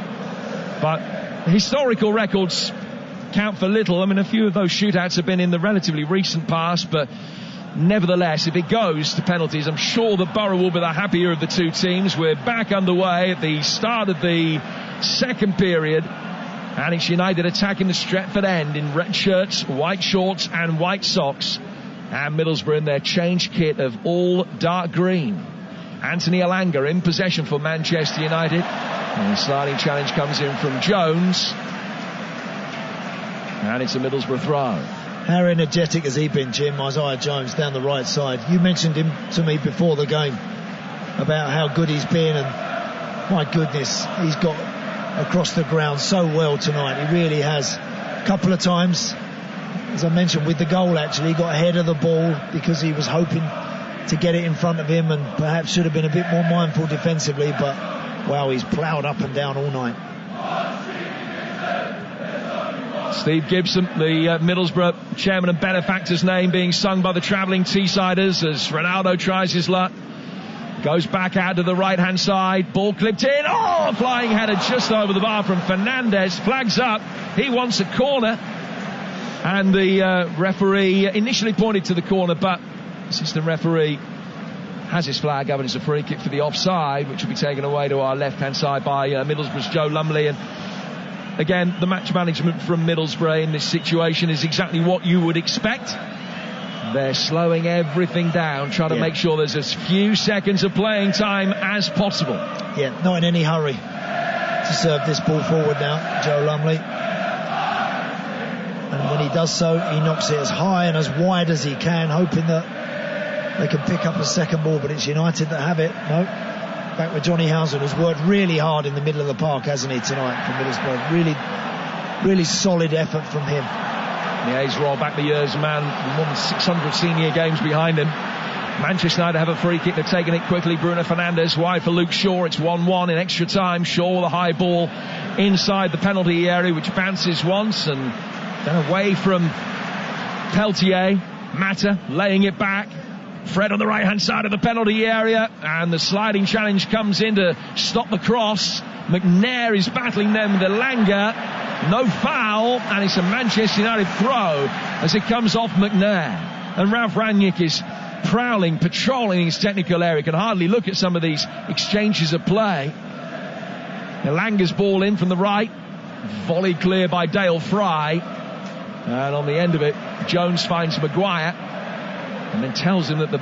But historical records count for little. I mean, a few of those shootouts have been in the relatively recent past, but nevertheless, if it goes to penalties, I'm sure that Borough will be the happier of the two teams. We're back underway at the start of the second period, and it's United attacking the Stretford end in red shirts, white shorts and white socks, and Middlesbrough in their change kit of all dark green. Anthony Elanga in possession for Manchester United, and the sliding challenge comes in from Jones, and it's a Middlesbrough throw. How energetic has he been, Jim? Isaiah Jones down the right side. You mentioned him to me before the game about how good he's been, and my goodness, he's got across the ground so well tonight. He really has. A couple of times, as I mentioned, with the goal actually, he got ahead of the ball because he was hoping to get it in front of him and perhaps should have been a bit more mindful defensively, but wow, he's ploughed up and down all night. Steve Gibson, the Middlesbrough chairman and benefactor's name being sung by the travelling Teessiders as Ronaldo tries his luck. Goes back out to the right-hand side. Ball clipped in. Oh, a flying header just over the bar from Fernandez. Flags up. He wants a corner. And the referee initially pointed to the corner, but assistant referee has his flag up, and it's a free kick for the offside, which will be taken away to our left-hand side by Middlesbrough's Joe Lumley. And again, the match management from Middlesbrough in this situation is exactly what you would expect. They're slowing everything down, trying to make sure there's as few seconds of playing time as possible. Yeah, not in any hurry to serve this ball forward now, Joe Lumley. And when he does so, he knocks it as high and as wide as he can, hoping that they can pick up a second ball, but it's United that have it. No. Back with Johnny Housen, who's worked really hard in the middle of the park, hasn't he, tonight for Middlesbrough. Really solid effort from him. Yeah, he's rolled back the years, man. More than 600 senior games behind him. Manchester United have a free kick. They're taking it quickly. Bruno Fernandes wide for Luke Shaw. It's 1-1 in extra time. Shaw with a high ball inside the penalty area, which bounces once and then away from Peltier. Mata laying it back. Fred on the right-hand side of the penalty area, and the sliding challenge comes in to stop the cross. McNair is battling them with Elanga. No foul, and it's a Manchester United throw as it comes off McNair. And Ralph Rangnick is prowling, patrolling his technical area. Can hardly look at some of these exchanges of play. Elanga's ball in from the right, volley clear by Dale Fry, and on the end of it, Jones finds Maguire and then tells him that the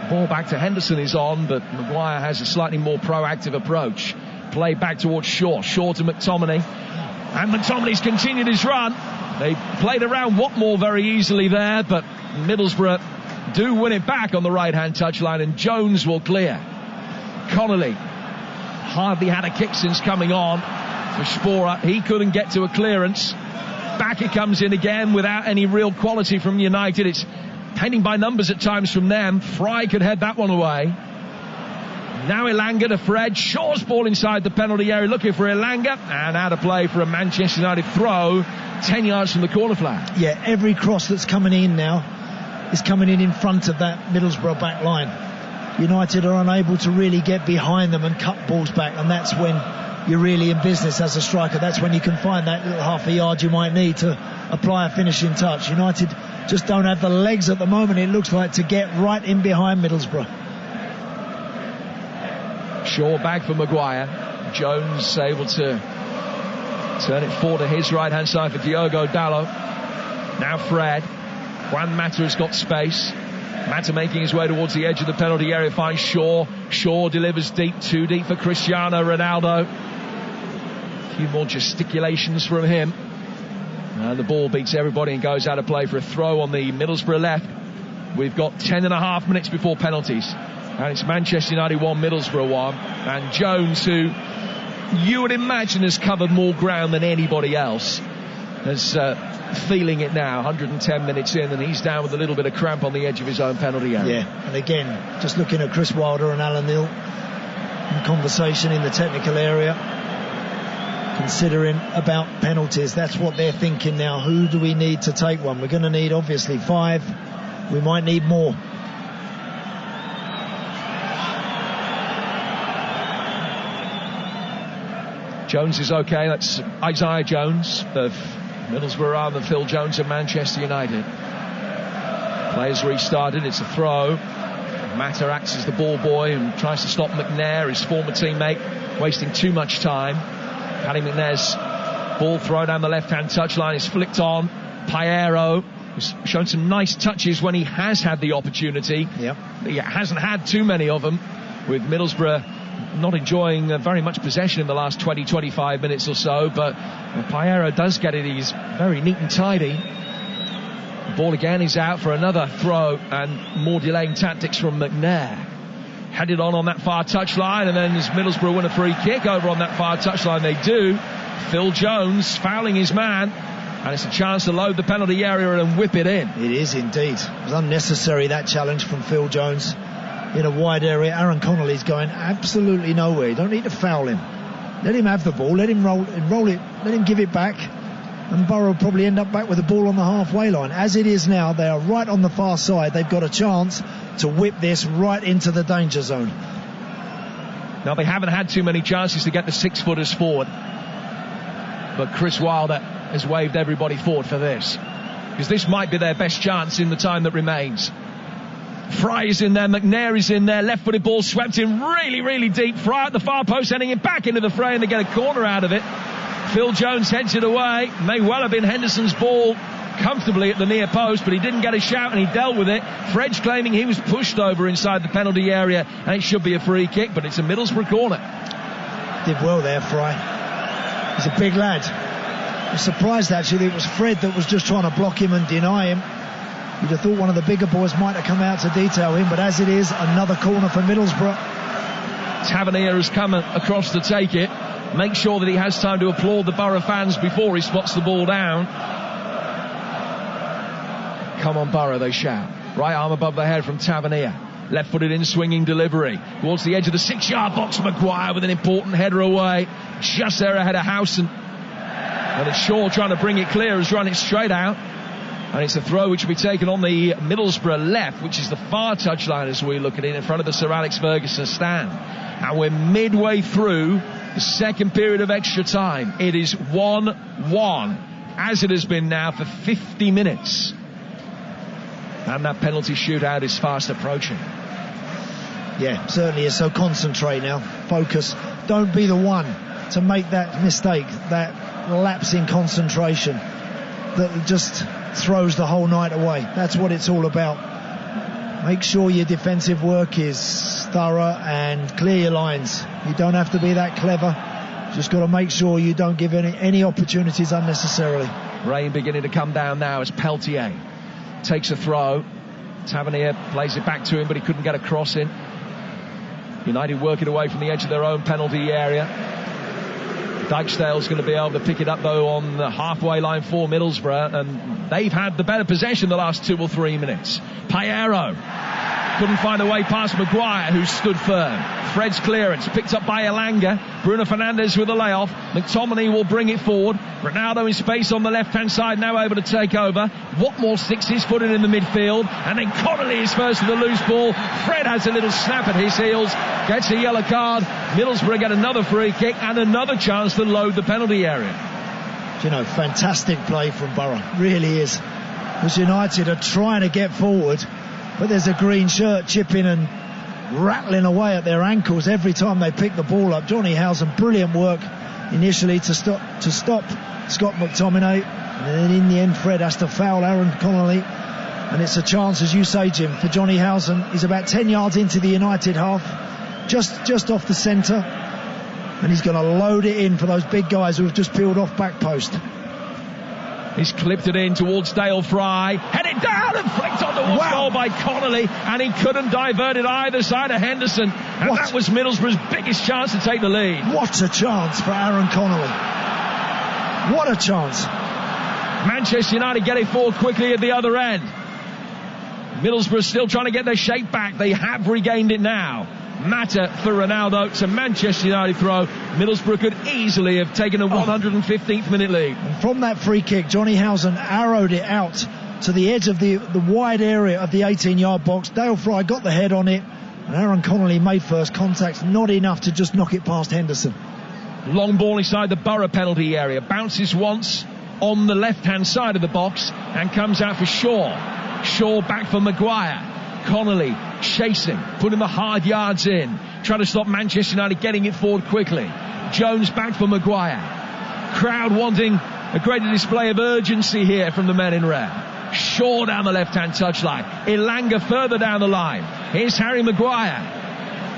ball back to Henderson is on, but Maguire has a slightly more proactive approach. Play back towards Shaw. Shaw to McTominay. And McTominay's continued his run. They played around Watmore very easily there, but Middlesbrough do win it back on the right-hand touchline, and Jones will clear. Connolly hardly had a kick since coming on for Sporer. He couldn't get to a clearance. Back it comes in again without any real quality from United. It's painting by numbers at times from them. Fry could head that one away. Now Elanga to Fred. Shaw's ball inside the penalty area looking for Elanga, and out of play for a Manchester United throw 10 yards from the corner flag. Yeah, every cross that's coming in now is coming in front of that Middlesbrough back line. United are unable to really get behind them and cut balls back, and that's when you're really in business as a striker. That's when you can find that little half a yard you might need to apply a finishing touch. United just don't have the legs at the moment, it looks like, to get right in behind Middlesbrough. Shaw back for Maguire. Jones able to turn it forward to his right hand side for Diogo Dalot. Now Fred. Juan Mata has got space. Mata making his way towards the edge of the penalty area, finds Shaw. Shaw delivers deep, too deep for Cristiano Ronaldo. A few more gesticulations from him. And the ball beats everybody and goes out of play for a throw on the Middlesbrough left. We've got 10.5 minutes before penalties. And it's Manchester United 1, Middlesbrough 1. And Jones, who you would imagine has covered more ground than anybody else, is feeling it now, 110 minutes in, and he's down with a little bit of cramp on the edge of his own penalty area. Yeah, and again, just looking at Chris Wilder and Alan Neil in conversation in the technical area, considering about penalties. That's what they're thinking now. Who do we need to take one? We're going to need, obviously, 5. We might need more. Jones is okay. That's Isaiah Jones of Middlesbrough rather than Phil Jones of Manchester United. Players restarted. It's a throw. Mata acts as the ball boy and tries to stop McNair, his former teammate, wasting too much time. Paddy McNair's ball throw down the left-hand touchline is flicked on. Piero has shown some nice touches when he has had the opportunity. Yep. He hasn't had too many of them, with Middlesbrough not enjoying very much possession in the last 20-25 minutes or so, but Piero does get it. He's very neat and tidy. The ball again is out for another throw, and more delaying tactics from McNair. Headed on that far touchline, and then as Middlesbrough win a free kick over on that far touchline, they do. Phil Jones fouling his man, and it's a chance to load the penalty area and whip it in. It is indeed. It was unnecessary, that challenge from Phil Jones. In a wide area, Aaron Connolly's going absolutely nowhere. You don't need to foul him. Let him have the ball, let him roll it, let him give it back, and Borough will probably end up back with the ball on the halfway line. As it is now, they are right on the far side. They've got a chance to whip this right into the danger zone. Now, they haven't had too many chances to get the 6-footers forward, but Chris Wilder has waved everybody forward for this, because this might be their best chance in the time that remains. Fry is in there, McNair is in there, left-footed ball swept in really, really deep. Fry at the far post, heading it back into the fray, and they get a corner out of it. Phil Jones heads it away. May well have been Henderson's ball comfortably at the near post, but he didn't get a shout and he dealt with it. Fredge claiming he was pushed over inside the penalty area, and it should be a free kick, but it's a Middlesbrough corner. Did well there, Fry. He's a big lad. I was surprised actually that it was Fred that was just trying to block him and deny him. You'd have thought one of the bigger boys might have come out to detail him, but as it is, another corner for Middlesbrough. Tavernier has come across to take it. Make sure that he has time to applaud the Borough fans before he spots the ball down. Come on, Borough, they shout. Right arm above the head from Tavernier. Left-footed in, swinging delivery. Towards the edge of the 6-yard box, Maguire with an important header away. Just there ahead of Howson. And it's Shaw trying to bring it clear, has run it straight out. And it's a throw which will be taken on the Middlesbrough left, which is the far touchline as we look at it, in front of the Sir Alex Ferguson stand. And we're midway through the second period of extra time. It is 1-1, as it has been now for 50 minutes. And that penalty shootout is fast approaching. Yeah, certainly is. So concentrate now. Focus. Don't be the one to make that mistake, that lapse in concentration that just throws the whole night away. That's what it's all about. Make sure your defensive work is thorough and clear your lines. You don't have to be that clever. Just got to make sure you don't give any opportunities unnecessarily. Rain beginning to come down now as Peltier takes a throw. Tavernier plays it back to him, but he couldn't get a cross in. United working away from the edge of their own penalty area. Dijkstale's going to be able to pick it up, though, on the halfway line for Middlesbrough, and they've had the better possession the last 2 or 3 minutes. Piero couldn't find a way past Maguire, who stood firm. Fred's clearance picked up by Elanga. Bruno Fernandes with a layoff. McTominay will bring it forward. Ronaldo in space on the left-hand side, now able to take over. Watmore sticks his foot in the midfield, and then Connolly is first with a loose ball. Fred has a little snap at his heels, gets a yellow card. Middlesbrough get another free kick and another chance to load the penalty area. You know, fantastic play from Borough, really is. Because United are trying to get forward, but there's a green shirt chipping and rattling away at their ankles every time they pick the ball up. Johnny Howson, brilliant work initially to stop Scott McTominay, and then in the end Fred has to foul Aaron Connolly. And it's a chance, as you say, Jim, for Johnny Howson. He's about 10 yards into the United half, just off the centre, and he's going to load it in for those big guys who have just peeled off back post. He's clipped it in towards Dale Fry, headed down and flicked on towards goal by Connolly, and he couldn't divert it either side of Henderson, and that was Middlesbrough's biggest chance to take the lead. What a chance for Aaron Connolly. What a chance. Manchester United get it forward quickly at the other end. Middlesbrough still trying to get their shape back. They have regained it now. Mata for Ronaldo. It's a Manchester United throw. Middlesbrough could easily have taken a 115th minute lead. And from that free kick, Johnny Howson arrowed it out to the edge of the wide area of the 18-yard box. Dale Fry got the head on it, and Aaron Connolly made first contact. Not enough to just knock it past Henderson. Long ball inside the Borough penalty area. Bounces once on the left-hand side of the box and comes out for Shaw. Shaw back for Maguire. Connolly chasing, putting the hard yards in, trying to stop Manchester United getting it forward quickly. Jones back for Maguire. Crowd wanting a greater display of urgency here from the men in red. Shaw down the left-hand touchline. Elanga further down the line. Here's Harry Maguire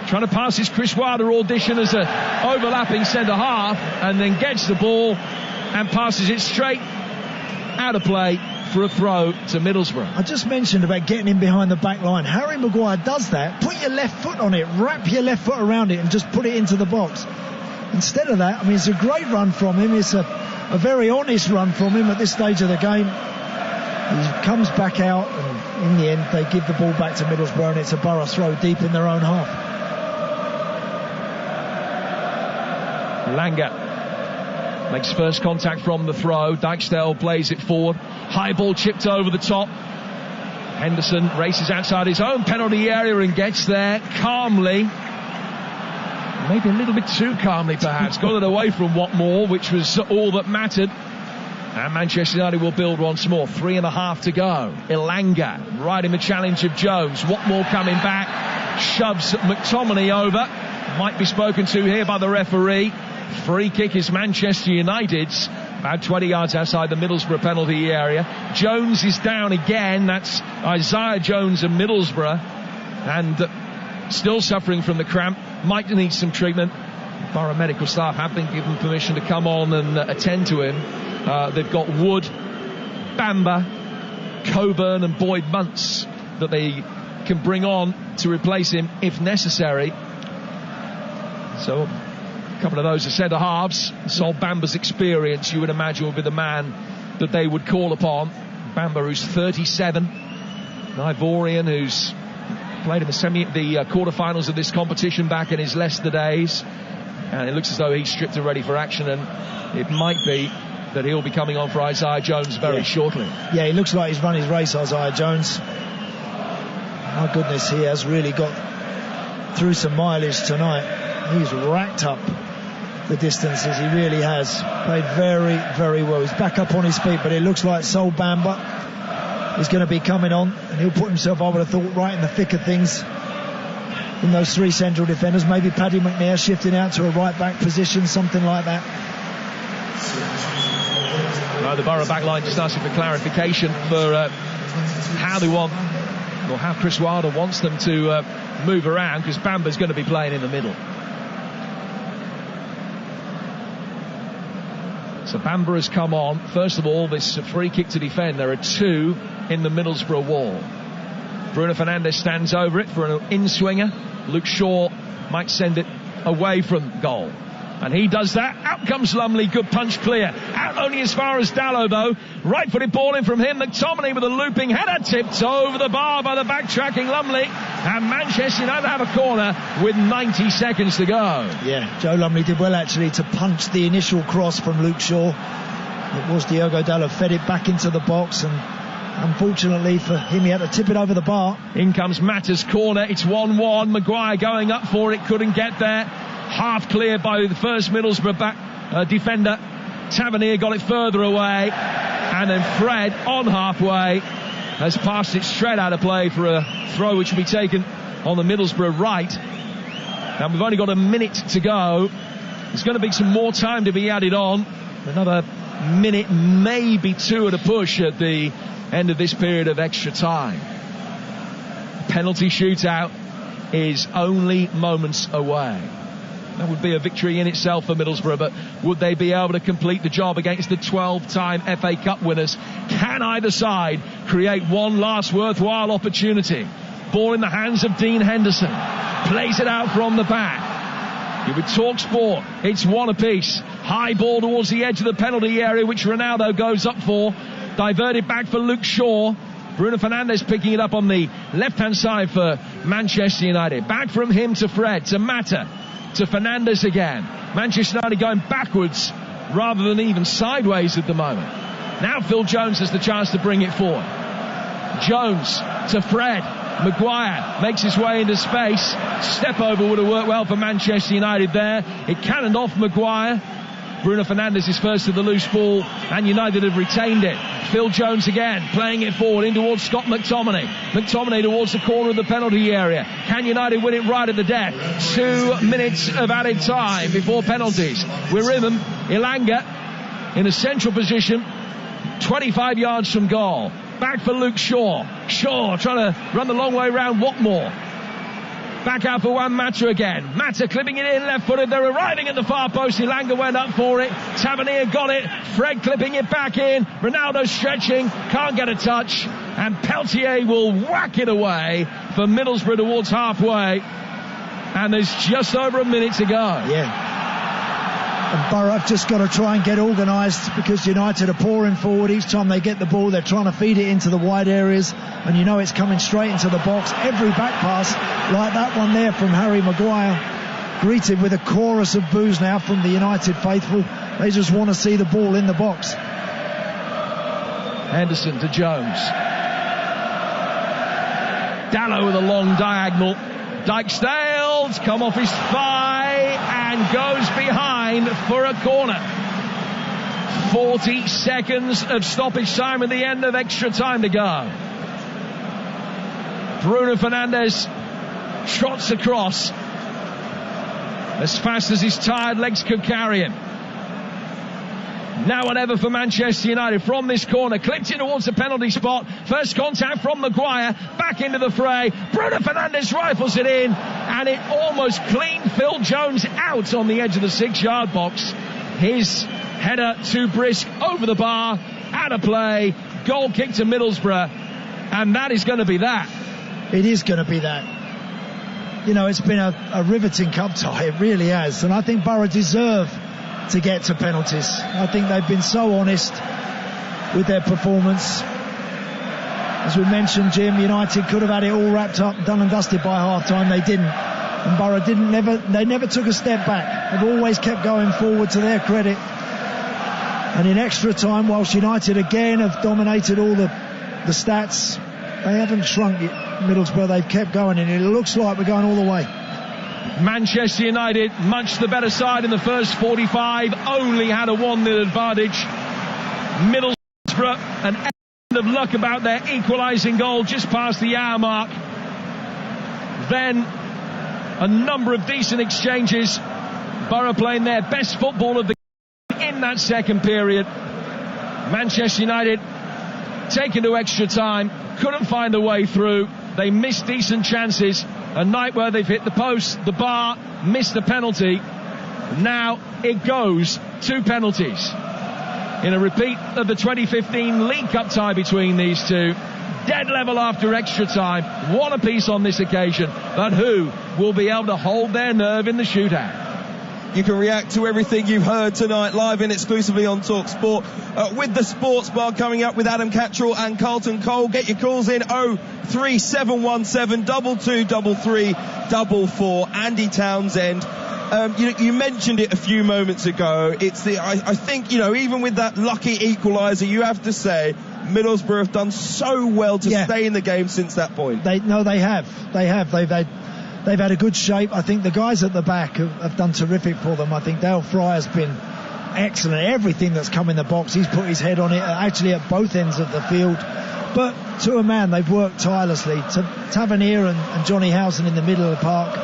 trying to pass his Chris Wilder audition as a overlapping centre-half, and then gets the ball and passes it straight out of play for a throw to Middlesbrough. I just mentioned about getting in behind the back line. Harry Maguire does that. Put your left foot on it, wrap your left foot around it, and just put it into the box. Instead of that, I mean, it's a great run from him. It's a very honest run from him at this stage of the game. He comes back out, and in the end, they give the ball back to Middlesbrough, and it's a Borough throw deep in their own half. Langer makes first contact from the throw. Dijksdale plays it forward. High ball chipped over the top. Henderson races outside his own penalty area and gets there calmly. Maybe a little bit too calmly, perhaps. Got it away from Watmore, which was all that mattered. And Manchester United will build once more. 3.5 to go. Elanga riding the challenge of Jones. Watmore coming back. Shoves McTominay over. Might be spoken to here by the referee. Free kick is Manchester United's, about 20 yards outside the Middlesbrough penalty area. Jones is down again. That's Isaiah Jones of Middlesbrough, and still suffering from the cramp. Might need some treatment. Borough medical staff have been given permission to come on and attend to him. They've got Wood, Bamba, Coburn and Boyd Muntz that they can bring on to replace him if necessary. So a couple of those are centre halves. Sol Bamba's experience, you would imagine, would be the man that they would call upon. Bamba, who's 37, an Ivorian who's played in the quarterfinals of this competition back in his Leicester days, and it looks as though he's stripped and ready for action, and it might be that he'll be coming on for Isaiah Jones very shortly. Yeah, he looks like he's run his race, Isaiah Jones. My goodness, he has really got through some mileage tonight. He's racked up the distances, he really has. Played very, very well. He's back up on his feet, but it looks like Sol Bamba is going to be coming on, and he'll put himself, I would have thought, right in the thick of things in those three central defenders. Maybe Paddy McNair shifting out to a right back position, something like that. No, the Borough back line just asking for clarification for how they want, or how Chris Wilder wants them to move around, because Bamba's going to be playing in the middle. So Bamba has come on. First of all, this free kick to defend. There are two in the Middlesbrough wall. Bruno Fernandes stands over it for an in-swinger. Luke Shaw might send it away from goal. And he does that. Out comes Lumley. Good punch clear. Out only as far as Dallow, though. Right-footed ball in from him. McTominay with a looping header, tipped over the bar by the backtracking Lumley. And Manchester United have a corner with 90 seconds to go. Yeah, Joe Lumley did well, actually, to punch the initial cross from Luke Shaw. It was Diogo Dallow, fed it back into the box, and unfortunately for him, he had to tip it over the bar. In comes Mata's corner. It's 1-1. Maguire going up for it. Couldn't get there. Half cleared by the first Middlesbrough defender. Tavernier got it further away, and then Fred on halfway has passed it straight out of play for a throw which will be taken on the Middlesbrough right. Now we've only got a minute to go. There's going to be some more time to be added on. Another minute, maybe two at a push at the end of this period of extra time. Penalty shootout is only moments away. That would be a victory in itself for Middlesbrough, but would they be able to complete the job against the 12-time FA Cup winners? Can either side create one last worthwhile opportunity? Ball in the hands of Dean Henderson. Plays it out from the back. You're with TalkSport. It's one apiece. High ball towards the edge of the penalty area, which Ronaldo goes up for. Diverted back for Luke Shaw. Bruno Fernandes picking it up on the left-hand side for Manchester United. Back from him to Fred, to Mata, to Fernandes again. Manchester United going backwards rather than even sideways at the moment. Now Phil Jones has the chance to bring it forward. Jones to Fred. Maguire makes his way into space. Step over would have worked well for Manchester United there. It cannoned off Maguire. Bruno Fernandes is first to the loose ball, and United have retained it. Phil Jones again, playing it forward in towards Scott McTominay. McTominay towards the corner of the penalty area. Can United win it right at the death? 2 minutes of added time before penalties. We're in them. Ilanga in a central position, 25 yards from goal. Back for Luke Shaw. Shaw trying to run the long way round Watmore. Back out for Juan Mata again. Mata clipping it in left-footed. They're arriving at the far post. Ilanga went up for it. Tavernier got it. Fred clipping it back in. Ronaldo stretching. Can't get a touch. And Peltier will whack it away for Middlesbrough towards halfway. And there's just over a minute to go. Yeah. And Borough have just got to try and get organised, because United are pouring forward. Each time they get the ball, they're trying to feed it into the wide areas, and you know it's coming straight into the box. Every back pass, like that one there from Harry Maguire, greeted with a chorus of boos now from the United faithful. They just want to see the ball in the box. Henderson to Jones. Dallow with a long diagonal. Dijkstale's come off his thigh and goes behind for a corner. 40 seconds of stoppage time at the end of extra time to go. Bruno Fernandes trots across as fast as his tired legs could carry him. Now and ever for Manchester United from this corner. Clipped in towards the penalty spot. First contact from Maguire. Back into the fray. Bruno Fernandes rifles it in. And it almost cleaned Phil Jones out on the edge of the 6-yard box. His header too brisk over the bar. Out of play. Goal kick to Middlesbrough. And that is going to be that. It is going to be that. You know, it's been a riveting cup tie. It really has. And I think Borough deserve to get to penalties. I think they've been so honest with their performance. As we mentioned, Jim, United could have had it all wrapped up, done and dusted by half-time. They didn't. And Borough they never took a step back. They've always kept going forward, to their credit. And in extra time, whilst United again have dominated all the stats, they haven't shrunk Middlesbrough. They've kept going, and it looks like we're going all the way. Manchester United, much the better side in the first 45, only had a 1-0 advantage. Middlesbrough, an end of luck about their equalising goal just past the hour mark. Then a number of decent exchanges. Borough playing their best football of the game in that second period. Manchester United taken to extra time, couldn't find a way through. They missed decent chances. A night where they've hit the post, the bar, missed the penalty. Now it goes to penalties. In a repeat of the 2015 League Cup tie between these two. Dead level after extra time. One apiece on this occasion. But who will be able to hold their nerve in the shootout? You can react to everything you've heard tonight live and exclusively on TalkSport with the Sports Bar coming up with Adam Cattrall and Carlton Cole. Get your calls in 03717 2233 44. Andy Townsend. You mentioned it a few moments ago. It's I think, even with that lucky equaliser, you have to say Middlesbrough have done so well to stay in the game since that point. They have. They've had a good shape. I think the guys at the back have done terrific for them. I think Dale Fry has been excellent. Everything that's come in the box, he's put his head on it, actually at both ends of the field. But to a man, they've worked tirelessly. Tavernier and Johnny Howson in the middle of the park.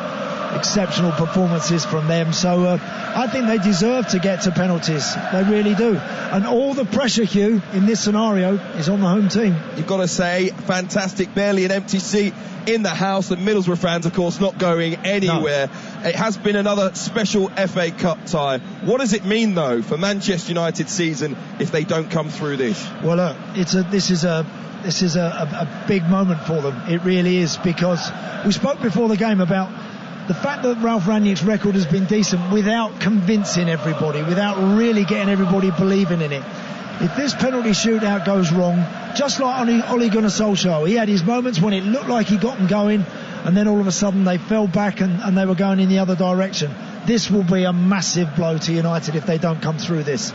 exceptional performances from them. So I think they deserve to get to penalties. They really do. And all the pressure, Hugh, in this scenario is on the home team. You've got to say, fantastic, barely an empty seat in the house. The Middlesbrough fans, of course, not going anywhere. No. It has been another special FA Cup tie. What does it mean, though, for Manchester United's season if they don't come through this? Well, look, this is a big moment for them. It really is, because we spoke before the game about the fact that Ralph Rangnick's record has been decent without convincing everybody, without really getting everybody believing in it. If this penalty shootout goes wrong, just like Ole Gunnar Solskjaer, he had his moments when it looked like he got them going, and then all of a sudden they fell back and they were going in the other direction. This will be a massive blow to United if they don't come through this.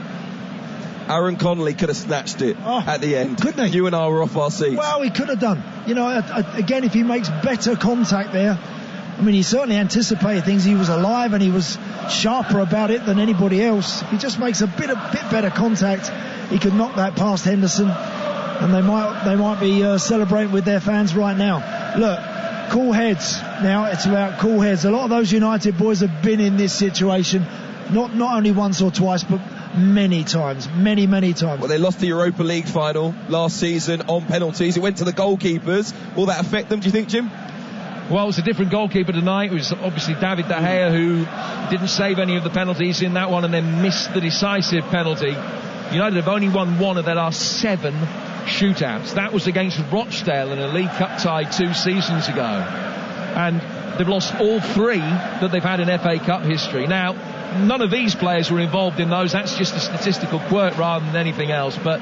Aaron Connolly could have snatched it at the end. Couldn't he? You and I were off our seats. Well, he could have done. You know, again, if he makes better contact there, I mean, he certainly anticipated things. He was alive and he was sharper about it than anybody else. If he just makes a bit better contact, he could knock that past Henderson, and they might be celebrating with their fans right now. Look, cool heads. Now it's about cool heads. A lot of those United boys have been in this situation, not only once or twice, but many times. Well, they lost the Europa League final last season on penalties. It went to the goalkeepers. Will that affect them, do you think, Jim? Well, it was a different goalkeeper tonight. It was obviously David De Gea, who didn't save any of the penalties in that one and then missed the decisive penalty. United have only won one of their last 7 shootouts. That was against Rochdale in a League Cup tie 2 seasons ago. And they've lost all 3 that they've had in FA Cup history. Now, none of these players were involved in those. That's just a statistical quirk rather than anything else. But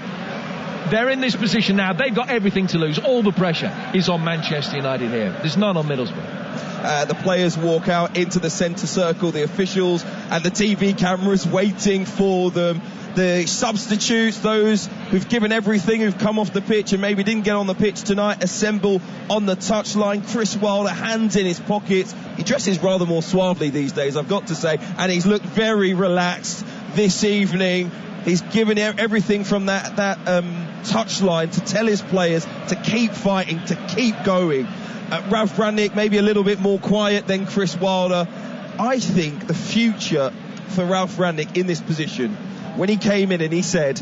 they're in this position now. They've got everything to lose. All the pressure is on Manchester United here. There's none on Middlesbrough. The players walk out into the centre circle, the officials and the TV cameras waiting for them. The substitutes, those who've given everything, who've come off the pitch and maybe didn't get on the pitch tonight, assemble on the touchline. Chris Wilder, hands in his pockets. He dresses rather more suavely these days, I've got to say, and he's looked very relaxed this evening. He's given everything from that touchline to tell his players to keep fighting, to keep going. Ralph Rangnick maybe a little bit more quiet than Chris Wilder. I think the future for Ralph Rangnick in this position, when he came in and he said,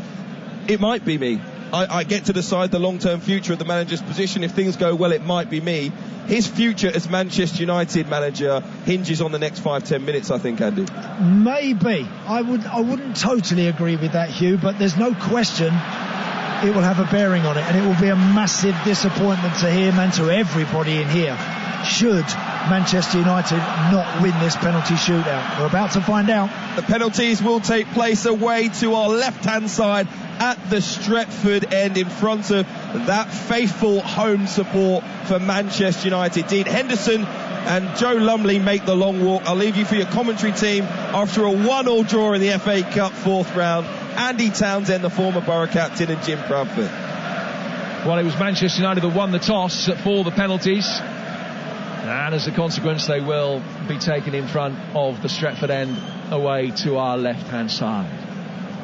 it might be me. I get to decide the long-term future of the manager's position. If things go well, it might be me. His future as Manchester United manager hinges on the next 5-10 minutes, I think, Andy. Maybe. I wouldn't totally agree with that, Hugh, but there's no question it will have a bearing on it, and it will be a massive disappointment to him and to everybody in here should Manchester United not win this penalty shootout. We're about to find out. The penalties will take place away to our left-hand side at the Stretford end in front of that faithful home support for Manchester United. Dean Henderson and Joe Lumley make the long walk. I'll leave you for your commentary team after a 1-1 draw in the FA Cup 4th round. Andy Townsend, the former Borough captain, and Jim Bradford. Well, it was Manchester United that won the toss for the penalties, and as a consequence they will be taken in front of the Stretford end away to our left-hand side.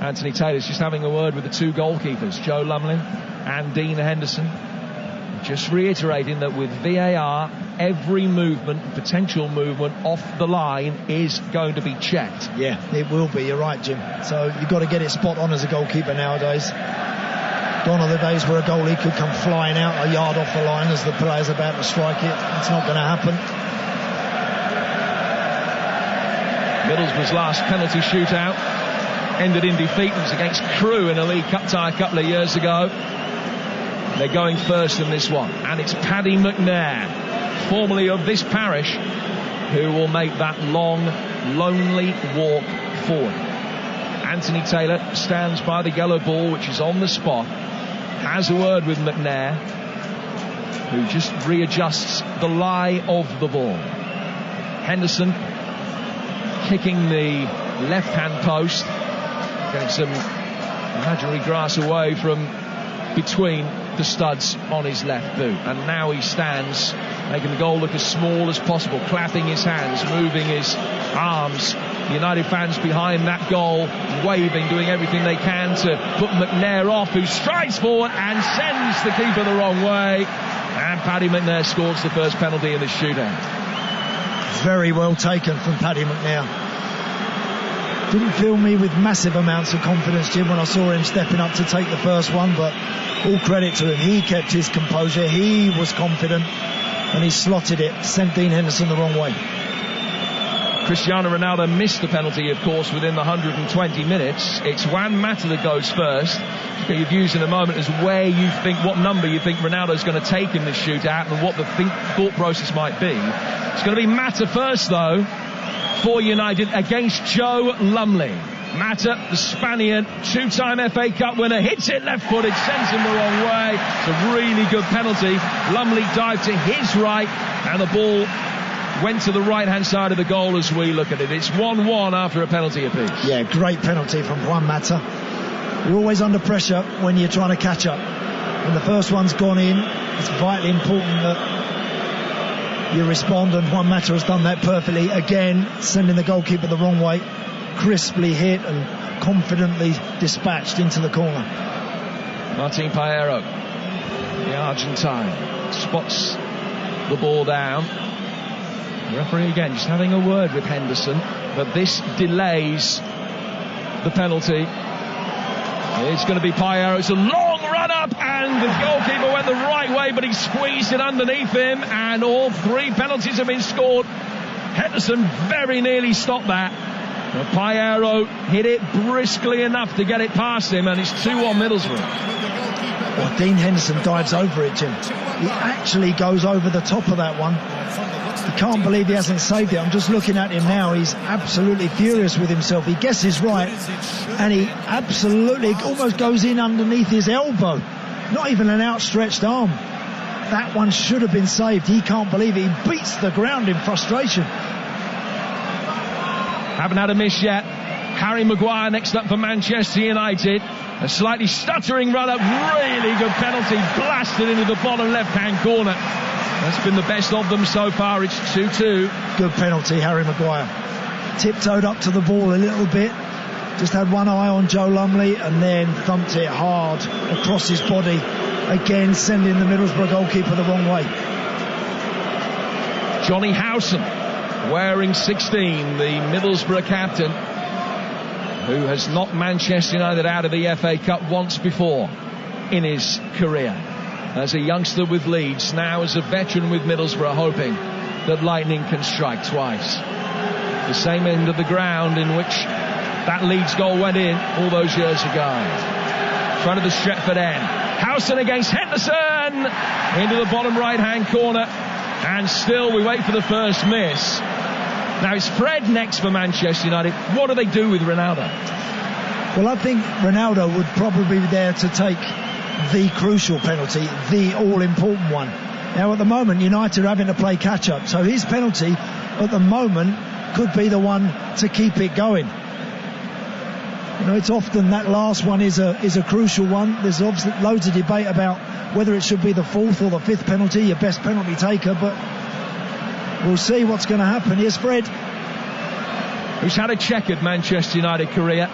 Anthony Taylor's just having a word with the 2 goalkeepers, Joe Lumley and Dean Henderson, just reiterating that with VAR every movement, potential movement off the line is going to be checked. Yeah, it will be, you're right, Jim. So you've got to get it spot on as a goalkeeper nowadays. Gone are the days where a goalie could come flying out a yard off the line as the player's about to strike it. It's not going to happen. Middlesbrough's last penalty shootout ended in defeat. It was against Crewe in a League Cup tie a couple of years ago. They're going first in this one, and it's Paddy McNair, formerly of this parish, who will make that long, lonely walk forward. Anthony Taylor stands by the yellow ball, which is on the spot, has a word with McNair, who just readjusts the lie of the ball. Henderson kicking the left-hand post, getting some imaginary grass away from between the studs on his left boot, and now he stands making the goal look as small as possible, clapping his hands, moving his arms. The United fans behind that goal waving, doing everything they can to put McNair off, who strides forward and sends the keeper the wrong way, and Paddy McNair scores the first penalty in the shootout. Very well taken from Paddy McNair. Didn't fill me with massive amounts of confidence, Jim, when I saw him stepping up to take the first one, but all credit to him. He kept his composure, he was confident, and he slotted it, sent Dean Henderson the wrong way. Cristiano Ronaldo missed the penalty, of course, within the 120 minutes. It's Juan Mata that goes first. Okay, you've used in a moment as where you think, what number you think Ronaldo's going to take in this shootout and what the thought process might be. It's going to be Mata first, though, for United against Joe Lumley. Mata, the Spaniard, two-time FA Cup winner, hits it left-footed, sends him the wrong way. It's a really good penalty. Lumley dived to his right, and the ball went to the right-hand side of the goal as we look at it. It's 1-1 after a penalty apiece. Yeah, great penalty from Juan Mata. You're always under pressure when you're trying to catch up. When the first one's gone in, it's vitally important that you respond, and Juan Mata has done that perfectly. Again, sending the goalkeeper the wrong way, crisply hit and confidently dispatched into the corner. Martin Paero, the Argentine, spots the ball down. The referee again just having a word with Henderson, but this delays the penalty. It's going to be Paero. It's a long run up, and the goalkeeper went the right way, but he squeezed it underneath him, and all three penalties have been scored. Henderson very nearly stopped that. But Paero hit it briskly enough to get it past him, and it's 2-1 Middlesbrough. Well, Dean Henderson dives over it, Jim. He actually goes over the top of that one. You can't believe he hasn't saved it. I'm just looking at him now. He's absolutely furious with himself. He guesses right, and he absolutely almost goes in underneath his elbow. Not even an outstretched arm. That one should have been saved. He can't believe it. He beats the ground in frustration. Haven't had a miss yet. Harry Maguire next up for Manchester United. A slightly stuttering run-up. Really good penalty. Blasted into the bottom left-hand corner. That's been the best of them so far. It's 2-2. Good penalty, Harry Maguire. Tiptoed up to the ball a little bit. Just had one eye on Joe Lumley and then thumped it hard across his body. Again, sending the Middlesbrough goalkeeper the wrong way. Johnny Howson, wearing 16, the Middlesbrough captain, who has knocked Manchester United out of the FA Cup once before in his career. As a youngster with Leeds, now as a veteran with Middlesbrough, hoping that lightning can strike twice. The same end of the ground in which that Leeds goal went in all those years ago. Front of the Stretford end. Howson against Henderson! Into the bottom right-hand corner. And still we wait for the first miss. Now it's Fred next for Manchester United. What do they do with Ronaldo? Well, I think Ronaldo would probably be there to take the crucial penalty, the all-important one. Now at the moment United are having to play catch-up, so his penalty at the moment could be the one to keep it going. You know, it's often that last one is a crucial one. There's obviously loads of debate about whether it should be the fourth or the fifth penalty, your best penalty taker, but we'll see what's going to happen. Here's Fred, who's had a checkered Manchester United career.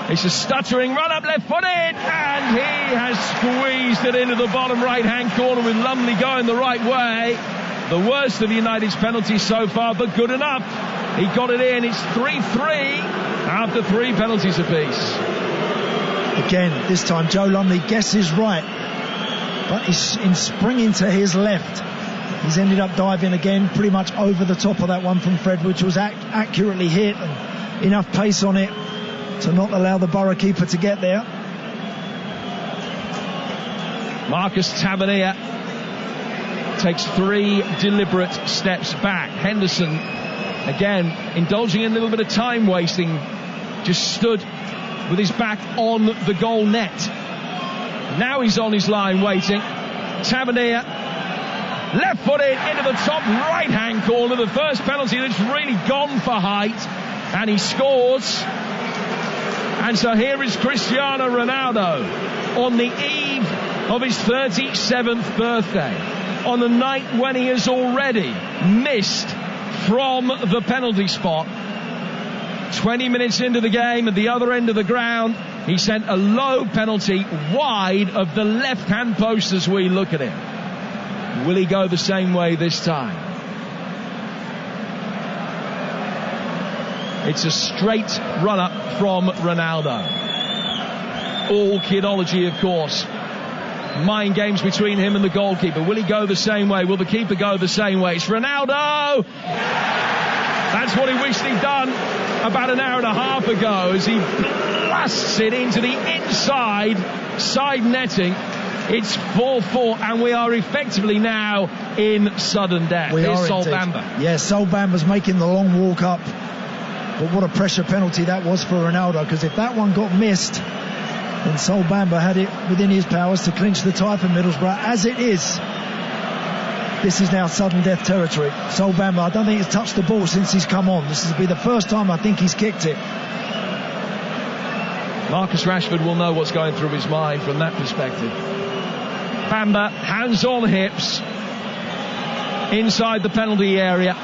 It's a stuttering run-up left-footed, and he has squeezed it into the bottom right-hand corner with Lumley going the right way. The worst of United's penalties so far, but good enough. He got it in. It's 3-3 after three penalties apiece. Again, this time Joe Lumley guesses right, but he's in springing to his left. He's ended up diving again, pretty much over the top of that one from Fred, which was accurately hit and enough pace on it to not allow the Borough keeper to get there. Marcus Tavernier takes three deliberate steps back. Henderson, again, indulging in a little bit of time wasting, just stood with his back on the goal net. Now he's on his line waiting. Tavernier, left-footed into the top right-hand corner. The first penalty that's really gone for height, and he scores. And so here is Cristiano Ronaldo on the eve of his 37th birthday, on the night when he has already missed from the penalty spot. 20 minutes into the game, at the other end of the ground, he sent a low penalty wide of the left-hand post as we look at him. Will he go the same way this time? It's a straight run-up from Ronaldo. All kidology, of course. Mind games between him and the goalkeeper. Will he go the same way? Will the keeper go the same way? It's Ronaldo! That's what he wished he'd done about an hour and a half ago as he blasts it into the inside side netting. It's 4-4 and we are effectively now in sudden death. Here's Sol Bamba. Yeah, Sol Bamba's making the long walk up. But what a pressure penalty that was for Ronaldo, because if that one got missed, then Sol Bamba had it within his powers to clinch the tie for Middlesbrough. As it is, this is now sudden death territory. Sol Bamba, I don't think he's touched the ball since he's come on. This will be the first time I think he's kicked it. Marcus Rashford will know what's going through his mind from that perspective. Bamba, hands on hips, inside the penalty area.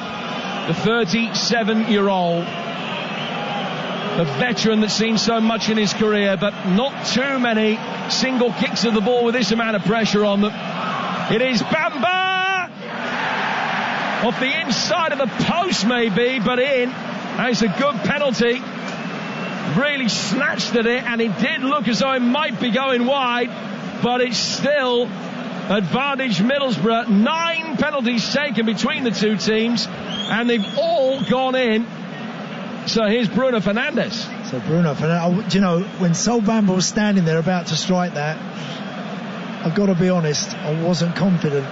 The 37-year-old, a veteran that's seen so much in his career, but not too many single kicks of the ball with this amount of pressure on them. It is Bamba! Off the inside of the post maybe, but in. And it's a good penalty. Really snatched at it, and it did look as though it might be going wide, but it's still advantage Middlesbrough. 9 penalties taken between the two teams, and they've all gone in. So here's Bruno Fernandes. So Bruno Fernandes, you know, when Sol Bamba was standing there about to strike that, I've got to be honest, I wasn't confident.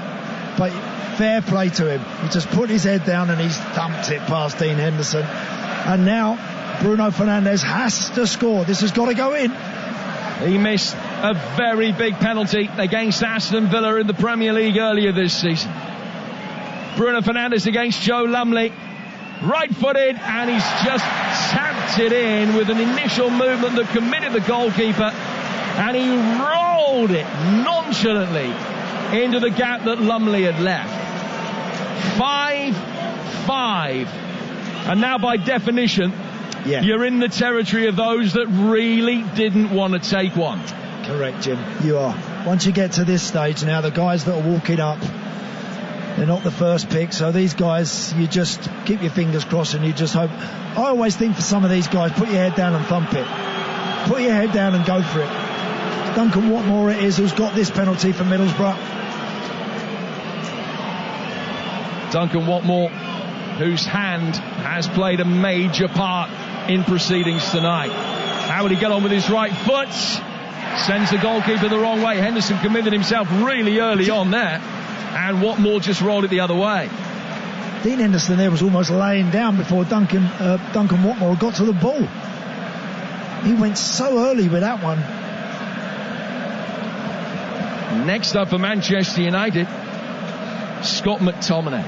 But fair play to him. He just put his head down and he's thumped it past Dean Henderson. And now Bruno Fernandes has to score. This has got to go in. He missed a very big penalty against Aston Villa in the Premier League earlier this season. Bruno Fernandes against Joe Lumley. Right-footed, and he's just tapped it in with an initial movement that committed the goalkeeper, and he rolled it nonchalantly into the gap that Lumley had left. 5-5. And now by definition, you're in the territory of those that really didn't want to take one. Correct, Jim. You are. Once you get to this stage now, the guys that are walking up, they're not the first pick, so these guys, you just keep your fingers crossed and you just hope. I always think for some of these guys, put your head down and thump it. Put your head down and go for it. Duncan Watmore it is who's got this penalty for Middlesbrough. Duncan Watmore, whose hand has played a major part in proceedings tonight. How would he get on with his right foot? Sends the goalkeeper the wrong way. Henderson committed himself really early on there, and Watmore just rolled it the other way. Dean Henderson there was almost laying down before Duncan Watmore got to the ball. He went so early with that one. Next up for Manchester United, Scott McTominay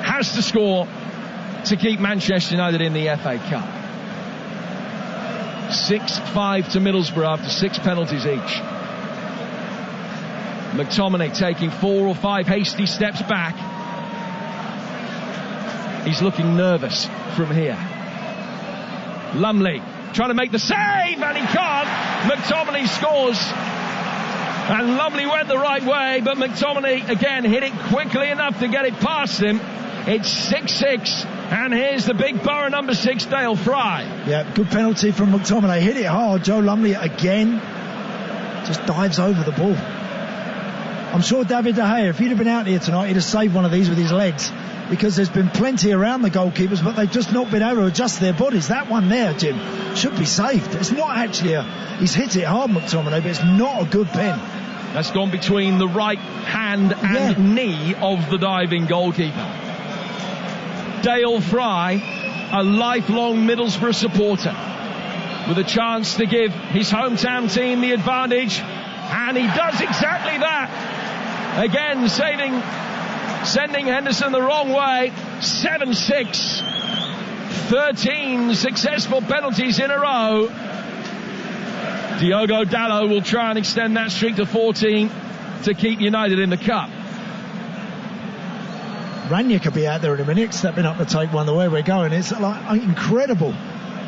has to score to keep Manchester United in the FA Cup. 6-5 to Middlesbrough after 6 penalties each. McTominay taking 4 or 5 hasty steps back. He's looking nervous from here. Lumley trying to make the save, and he can't. McTominay scores. And Lumley went the right way, but McTominay again hit it quickly enough to get it past him. It's 6-6, and here's the big Borough number 6, Dale Fry. Yeah, good penalty from McTominay. Hit it hard. Joe Lumley again just dives over the ball. I'm sure David De Gea, if he'd have been out here tonight, he'd have saved one of these with his legs, because there's been plenty around the goalkeepers, but they've just not been able to adjust their bodies. That one there, Jim, should be saved. It's not actually he's hit it hard, McTominay, but it's not a good pen. That's gone between the right hand and knee of the diving goalkeeper. Dale Fry, a lifelong Middlesbrough supporter, with a chance to give his hometown team the advantage, and he does exactly that. Again, sending Henderson the wrong way. 7-6. 13 successful penalties in a row. Diogo Dalot will try and extend that streak to 14 to keep United in the cup. Rania could be out there in a minute, stepping up to take one the way we're going. It's like incredible.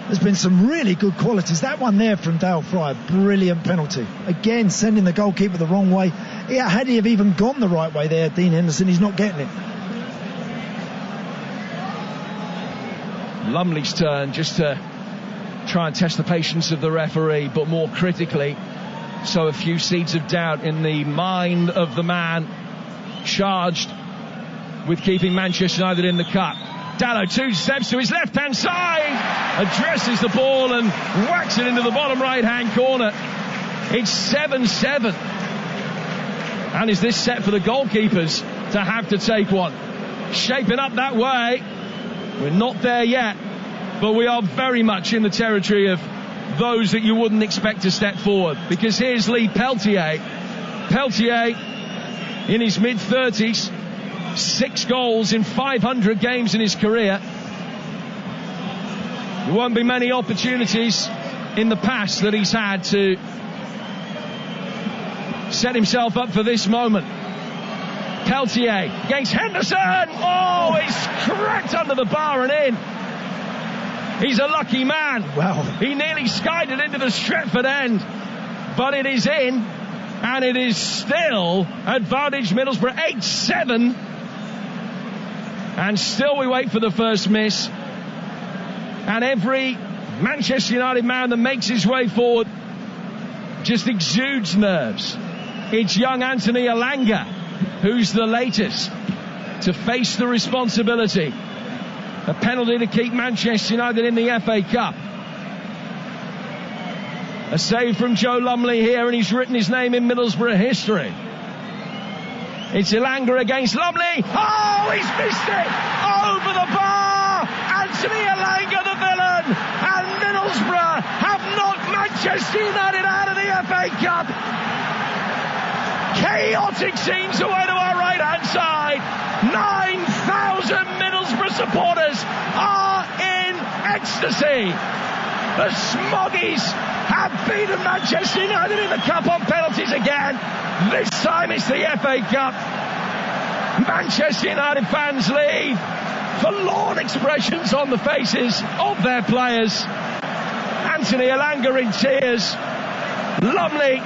There's been some really good qualities. That one there from Dale Fry, brilliant penalty. Again, sending the goalkeeper the wrong way. Yeah, had he have even gone the right way there, Dean Henderson, he's not getting it. Lumley's turn, just to try and test the patience of the referee, but more critically, sow a few seeds of doubt in the mind of the man charged with keeping Manchester United in the cup. Dalot, 2 steps to his left-hand side, addresses the ball and whacks it into the bottom right-hand corner. It's 7-7. And is this set for the goalkeepers to have to take one? Shaping up that way. We're not there yet, but we are very much in the territory of those that you wouldn't expect to step forward. Because here's Lee Peltier. Peltier, in his mid-30s, 6 goals in 500 games in his career. There won't be many opportunities in the past that he's had to set himself up for this moment. Peltier against Henderson. Oh, he's cracked under the bar and in. He's a lucky man. Wow. He nearly skied it into the Stretford end, but it is in, and it is still advantage Middlesbrough, 8-7. And still we wait for the first miss. And every Manchester United man that makes his way forward just exudes nerves. It's young Anthony Elanga who's the latest to face the responsibility. A penalty to keep Manchester United in the FA Cup. A save from Joe Lumley here, and he's written his name in Middlesbrough history. It's Elanga against Lumley. Oh, he's missed it! Over the bar! Anthony Elanga, the villain! And Middlesbrough have knocked Manchester United out of the FA Cup! Chaotic scenes away to our right-hand side. 9,000 Middlesbrough supporters are in ecstasy. The Smoggies have beaten Manchester United in the cup on penalties again. This time it's the FA Cup. Manchester United fans leave forlorn expressions on the faces of their players. Anthony Elanga in tears. Lumley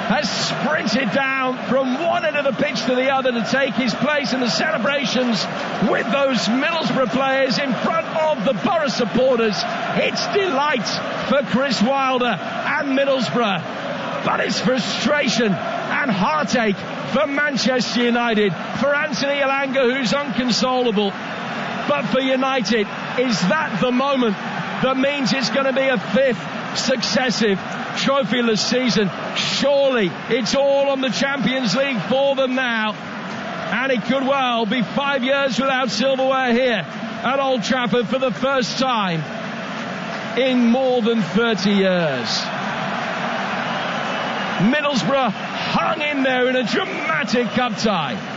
has sprinted down from one end of the pitch to the other to take his place in the celebrations with those Middlesbrough players in front of the Borough supporters. It's delight for Chris Wilder and Middlesbrough, but it's frustration and heartache for Manchester United, for Anthony Elanga, who's unconsolable. But for United, is that the moment that means it's going to be a 5th successive trophyless season? Surely it's all on the Champions League for them now, and it could well be 5 years without silverware here at Old Trafford for the first time in more than 30 years. Middlesbrough hung in there in a dramatic cup tie.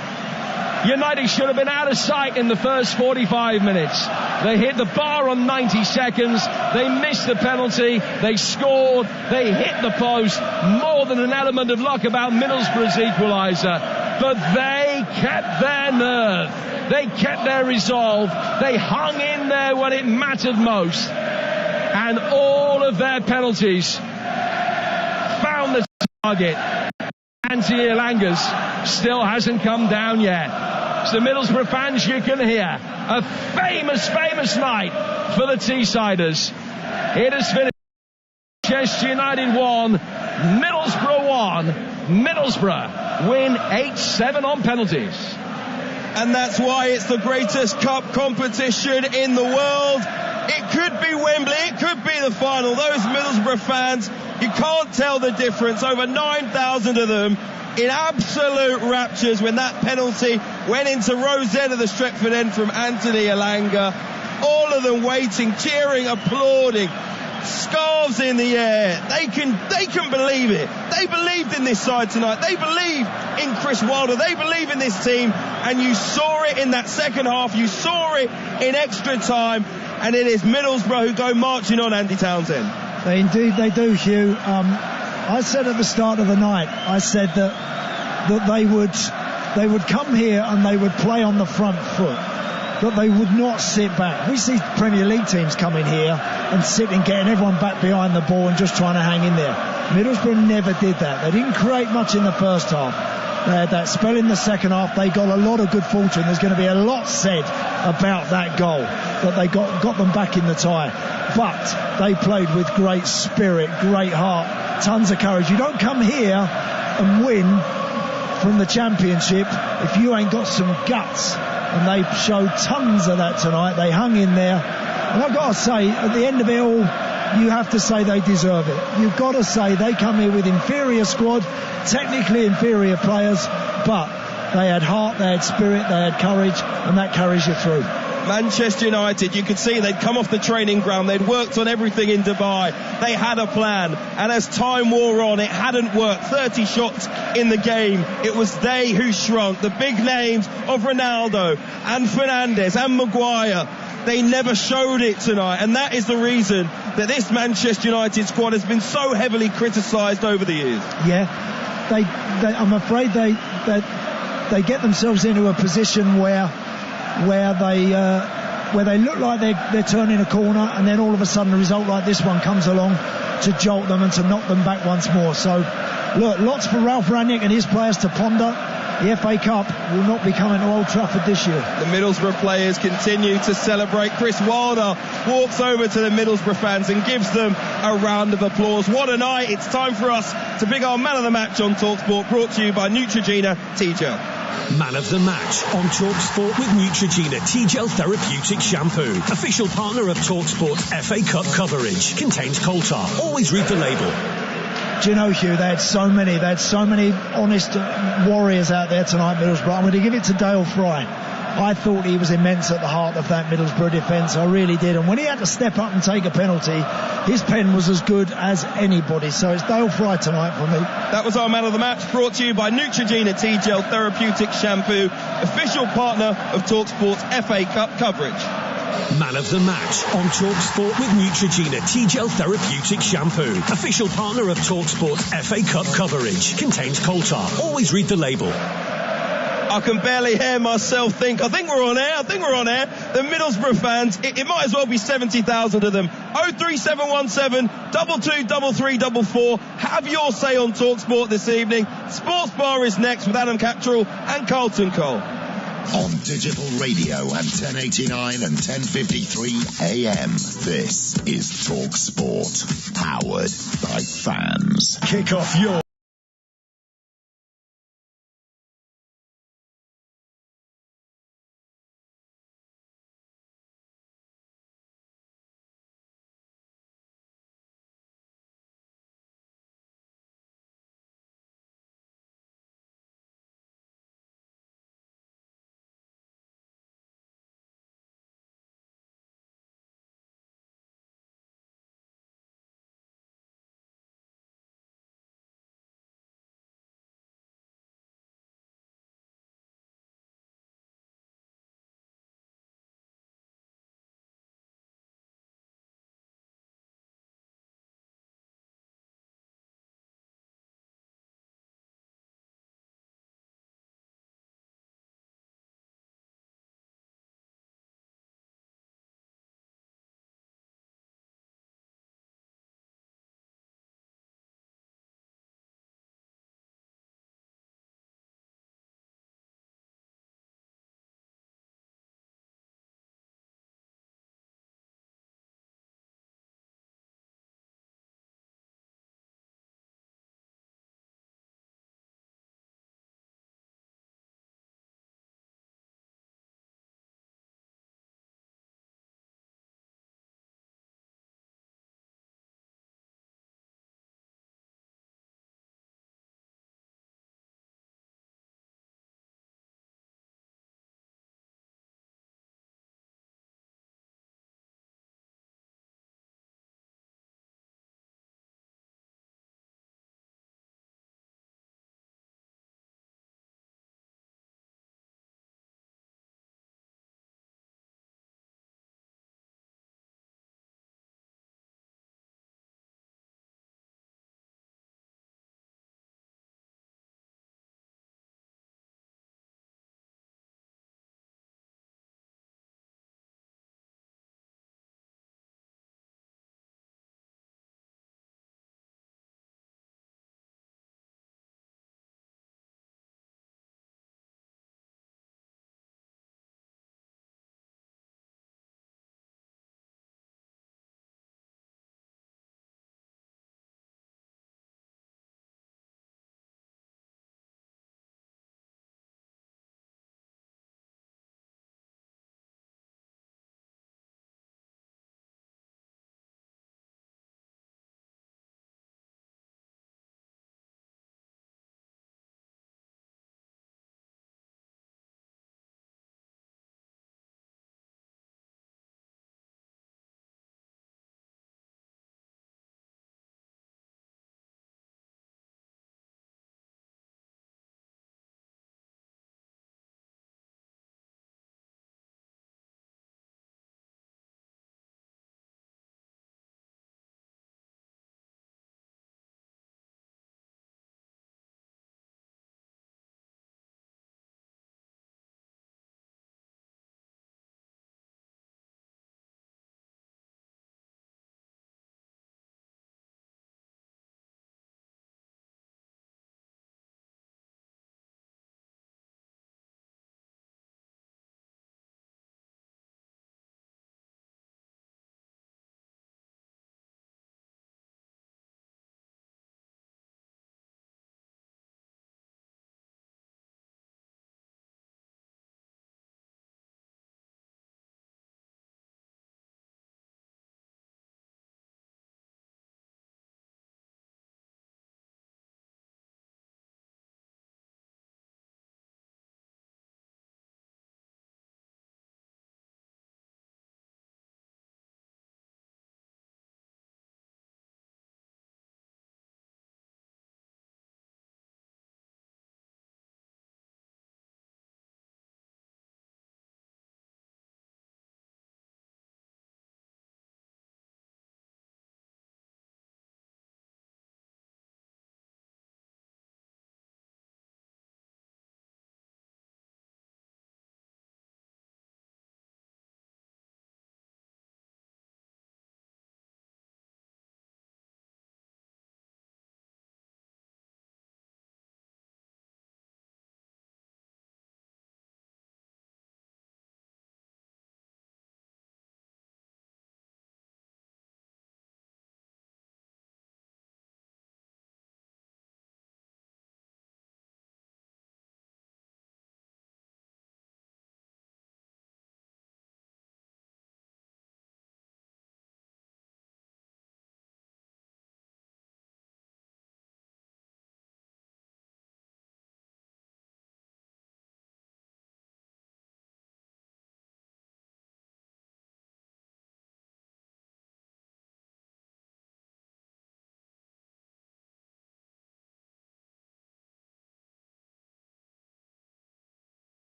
United should have been out of sight in the first 45 minutes. They hit the bar on 90 seconds. They missed the penalty. They scored. They hit the post. More than an element of luck about Middlesbrough's equaliser. But they kept their nerve. They kept their resolve. They hung in there when it mattered most. And all of their penalties found the target. Anthony Elanga's still hasn't come down yet. So Middlesbrough fans, you can hear a famous night for the Teessiders. It has finished. Manchester United 1, Middlesbrough 1. Middlesbrough win 8-7 on penalties. And that's why it's the greatest cup competition in the world. It could be Wembley, it could be the final. Those Middlesbrough fans, you can't tell the difference. Over 9,000 of them in absolute raptures when that penalty went into rows end of the Stretford end from Anthony Elanga. All of them waiting, cheering, applauding, scarves in the air. They can believe it. They believed in this side tonight. They believe in Chris Wilder. They believe in this team. And you saw it in that second half. You saw it in extra time. And it is Middlesbrough who go marching on, Andy Townsend. Indeed they do, Hugh. I said at the start of the night, I said that they would come here and they would play on the front foot, that they would not sit back. We see Premier League teams come in here and sit and getting everyone back behind the ball and just trying to hang in there. Middlesbrough never did that. They didn't create much in the first half. They had that spell in the second half. They got a lot of good fortune. There's going to be a lot said about that goal, that they got them back in the tie. But they played with great spirit, great heart, tons of courage. You don't come here and win from the Championship if you ain't got some guts. And they showed tons of that tonight. They hung in there. And I've got to say, at the end of it all, you have to say they deserve it. You've got to say they come here with inferior squad, technically inferior players, but they had heart, they had spirit, they had courage, and that carries you through. Manchester United, you could see they'd come off the training ground, they'd worked on everything in Dubai, they had a plan, and as time wore on, it hadn't worked. 30 shots in the game, it was they who shrunk. The big names of Ronaldo and Fernandes and Maguire, they never showed it tonight, and that is the reason that this Manchester United squad has been so heavily criticised over the years. Yeah, I'm afraid they get themselves into a position where they look like they're turning a corner, and then all of a sudden a result like this one comes along to jolt them and to knock them back once more. So look, lots for Ralph Rangnick and his players to ponder. The FA Cup will not be coming to Old Trafford this year. The Middlesbrough players continue to celebrate. Chris Wilder walks over to the Middlesbrough fans and gives them a round of applause. What a night. It's time for us to pick our man of the match on TalkSport, brought to you by Neutrogena T-Gel. Man of the match on TalkSport with Neutrogena T-Gel Therapeutic Shampoo. Official partner of TalkSport's FA Cup coverage. Contains coal tar. Always read the label. Do you know, Hugh, they had so many honest warriors out there tonight, Middlesbrough. I'm going to give it to Dale Fry. I thought he was immense at the heart of that Middlesbrough defence. I really did. And when he had to step up and take a penalty, his pen was as good as anybody. So it's Dale Fry tonight for me. That was our man of the match, brought to you by Neutrogena T-Gel Therapeutic Shampoo, official partner of TalkSport's FA Cup coverage. Man of the match on TalkSport with Neutrogena T-Gel Therapeutic Shampoo. Official partner of TalkSport's FA Cup coverage. Contains coal tar. Always read the label. I can barely hear myself think. I think we're on air. The Middlesbrough fans, it might as well be 70,000 of them. 03717 223344. Have your say on TalkSport this evening. Sports Bar is next with Adam Cattrall and Carlton Cole. On digital radio at 1089 and 1053 AM. This is TalkSport, powered by fans. Kick off your